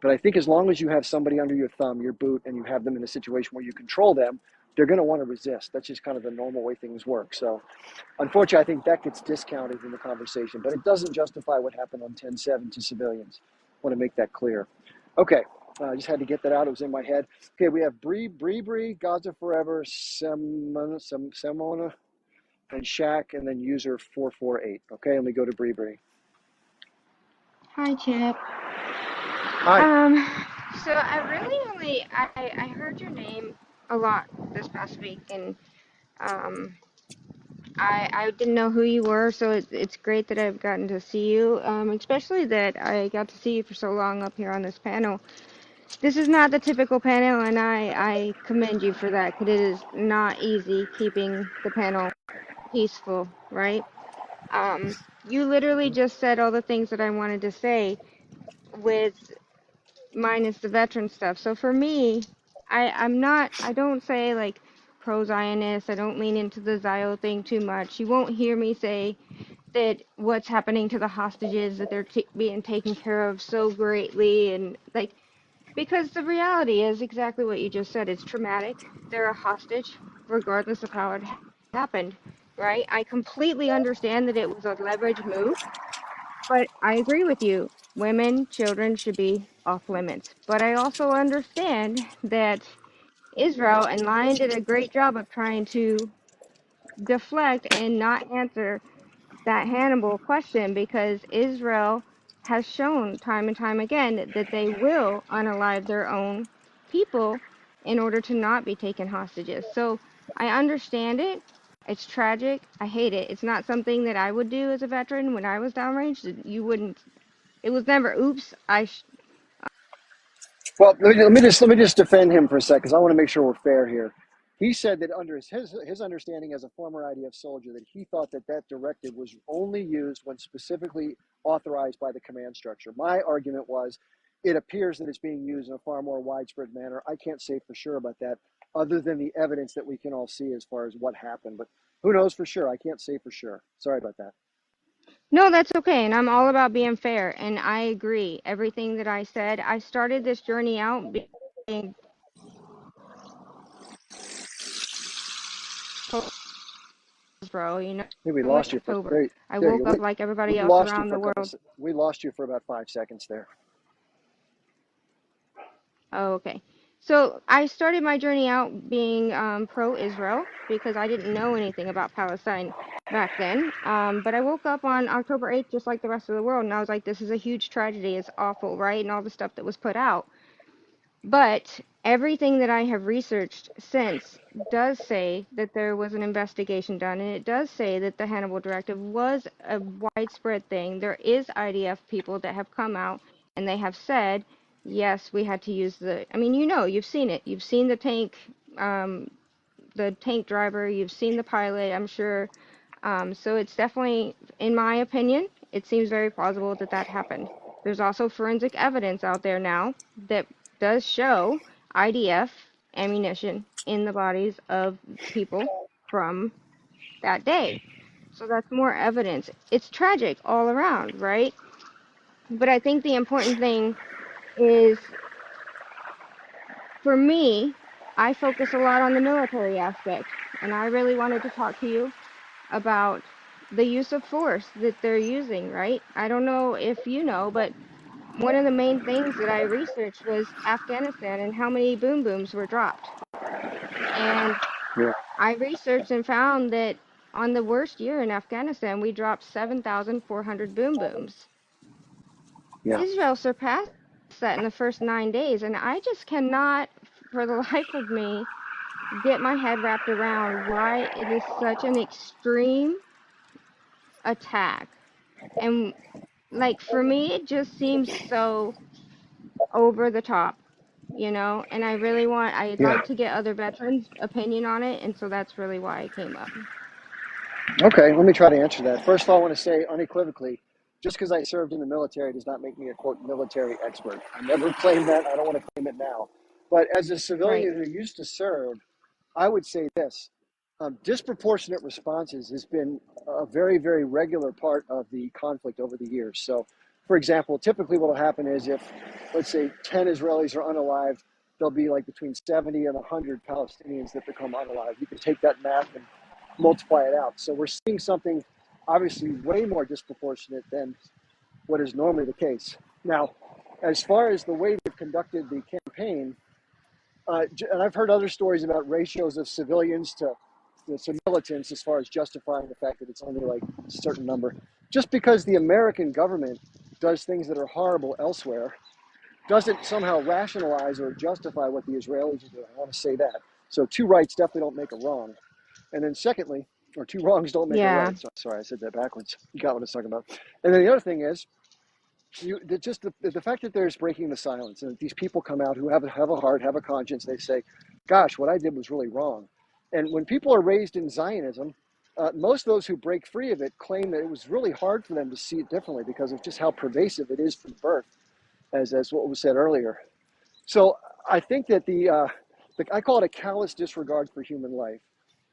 But I think as long as you have somebody under your thumb, your boot, and you have them in a situation where you control them, they're going to want to resist. That's just kind of the normal way things work. So, unfortunately, I think that gets discounted in the conversation, but it doesn't justify what happened on 10/7 to civilians. I want to make that clear. Okay, I just had to get that out. It was in my head. Okay, we have Bree, Gaza Forever, Semona, and Shaq, and then user 448. Okay, let me go to Bree. Hi, Chip. Hi. Um, so I really only I heard your name a lot this past week, and um, I didn't know who you were, so it's great that I've gotten to see you. Especially that I got to see you for so long up here on this panel. This is not the typical panel, and I commend you for that, because it is not easy keeping the panel peaceful, right? You literally just said all the things that I wanted to say, with minus the veteran stuff. So for me, I don't say like pro-Zionist. I don't lean into the Zio thing too much. You won't hear me say that what's happening to the hostages, that they're being taken care of so greatly, and like, because the reality is exactly what you just said. It's traumatic. They're a hostage regardless of how it happened, right? I completely understand that it was a leverage move, but I agree with you. Women, children should be off limits. But I also understand that Israel and Lion did a great job of trying to deflect and not answer that Hannibal question, because Israel has shown time and time again that they will unalive their own people in order to not be taken hostages. So I understand it. It's tragic. I hate it. It's not something that I would do as a veteran when I was downrange. You wouldn't. It was never, oops, Well, let me just defend him for a sec because I want to make sure we're fair here. He said that under his understanding as a former IDF soldier, that he thought that that directive was only used when specifically authorized by the command structure. My argument was, it appears that it's being used in a far more widespread manner. I can't say for sure about that, other than the evidence that we can all see as far as what happened. But who knows for sure? I can't say for sure. Sorry about that. No, that's okay. And I'm all about being fair. And I agree. Everything that I said, I started this journey out being bro, I think we lost you for October. there. I There you woke go. up like We everybody else lost you around for the a couple. world. We lost you for about 5 seconds there. Oh, okay. So I started my journey out being pro-Israel because I didn't know anything about Palestine back then. But I woke up on October 8th just like the rest of the world, and I was like, this is a huge tragedy. It's awful, right? And all the stuff that was put out. But everything that I have researched since does say that there was an investigation done, and it does say that the Hannibal Directive was a widespread thing. There is IDF people that have come out and they have said, yes, we had to use the. I mean, you've seen it. You've seen um, the tank driver. You've seen the pilot, I'm sure. So it's definitely, in my opinion, it seems very plausible that that happened. There's also forensic evidence out there now that does show IDF ammunition in the bodies of people from that day. So that's more evidence. It's tragic all around, right? But I think the important thing is, for me, I focus a lot on the military aspect, and I really wanted to talk to you about the use of force that they're using, right? I don't know if you know, but one of the main things that I researched was Afghanistan and how many boom booms were dropped. And Yeah. I researched and found that on the worst year in Afghanistan, we dropped 7,400 boom booms. Yeah. Israel surpassed that in the first 9 days, and I just cannot, for the life of me, get my head wrapped around why it is such an extreme attack. And like for me, it just seems so over the top, and I'd Yeah. like to get other veterans' opinion on it, and so that's really why I came up. Okay, let me try to answer that. First of all, I want to say unequivocally, just because I served in the military does not make me a quote military expert. I never claimed that. I don't want to claim it now. But as a Right. civilian who used to serve, I would say this: disproportionate responses has been a very, very regular part of the conflict over the years. So, for example, typically what will happen is if, let's say, 10 Israelis are unalived, there'll be like between 70 and 100 Palestinians that become unalived. You can take that math and multiply it out. So we're seeing something obviously way more disproportionate than what is normally the case. Now, as far as the way they've conducted the campaign, and I've heard other stories about ratios of civilians to militants as far as justifying the fact that it's only like a certain number. Just because the American government does things that are horrible elsewhere doesn't somehow rationalize or justify what the Israelis are doing. I want to say that. So two rights definitely don't make a wrong. And then secondly, or two wrongs don't make a Yeah. right. So, sorry, I said that backwards. You got what I was talking about. And then the other thing is, the fact that there's breaking the silence and that these people come out who have a heart, have a conscience, they say, gosh, what I did was really wrong. And when people are raised in Zionism, most of those who break free of it claim that it was really hard for them to see it differently because of just how pervasive it is from birth, as what was said earlier. So I think that I call it a callous disregard for human life.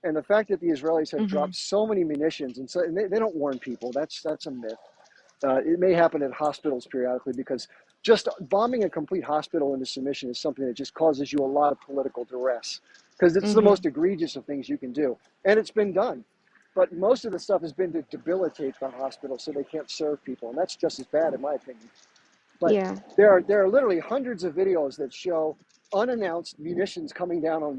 And the fact that the Israelis have Hmm. dropped so many munitions, and they don't warn people, that's a myth. It may happen at hospitals periodically because just bombing a complete hospital into submission is something that just causes you a lot of political duress because it's the Hmm. most egregious of things you can do. And it's been done. But most of the stuff has been to debilitate the hospital so they can't serve people. And that's just as bad, in my opinion. But Yeah. there are literally hundreds of videos that show unannounced munitions coming down on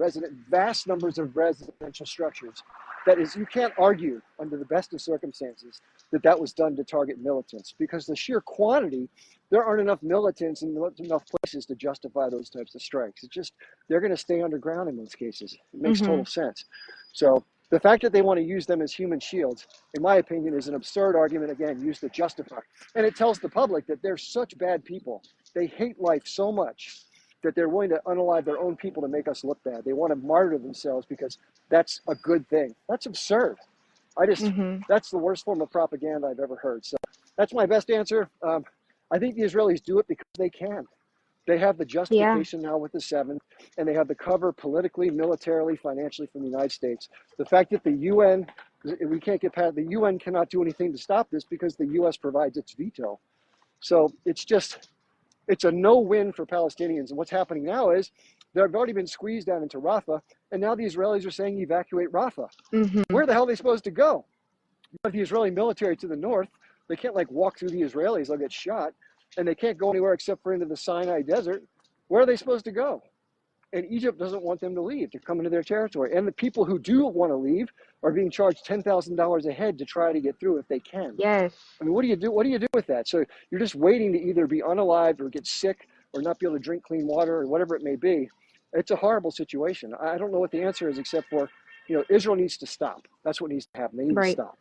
vast numbers of residential structures. that is, you can't argue under the best of circumstances that that was done to target militants, because the sheer quantity, there aren't enough militants in enough places to justify those types of strikes. It's just, they're going to stay underground in most cases. It makes total sense. So the fact that they want to use them as human shields, in my opinion, is an absurd argument, again, used to justify. And it tells the public that they're such bad people. They hate life so much that they're willing to unalive their own people to make us look bad. They want to martyr themselves because that's a good thing. That's absurd. That's the worst form of propaganda I've ever heard. So that's my best answer. I think the Israelis do it because they can. They have the justification now with the 7th, and they have the cover politically, militarily, financially from the United States. The fact that the UN, we can't get past, the UN cannot do anything to stop this because the US provides its veto. So it's a no-win for Palestinians. And what's happening now is they've already been squeezed down into Rafah, and now the Israelis are saying evacuate Rafah. Where the hell are they supposed to go? You have the Israeli military to the north. They can't walk through the Israelis, they'll get shot. And they can't go anywhere except for into the Sinai desert. Where are they supposed to go? And Egypt doesn't want them to leave, to come into their territory. And the people who do want to leave are being charged $10,000 a head to try to get through if they can. Yes. I mean, what do you do? What do you do with that? So you're just waiting to either be unalived or get sick or not be able to drink clean water or whatever it may be. It's a horrible situation. I don't know what the answer is except for, Israel needs to stop. That's what needs to happen. They need to Right. stop.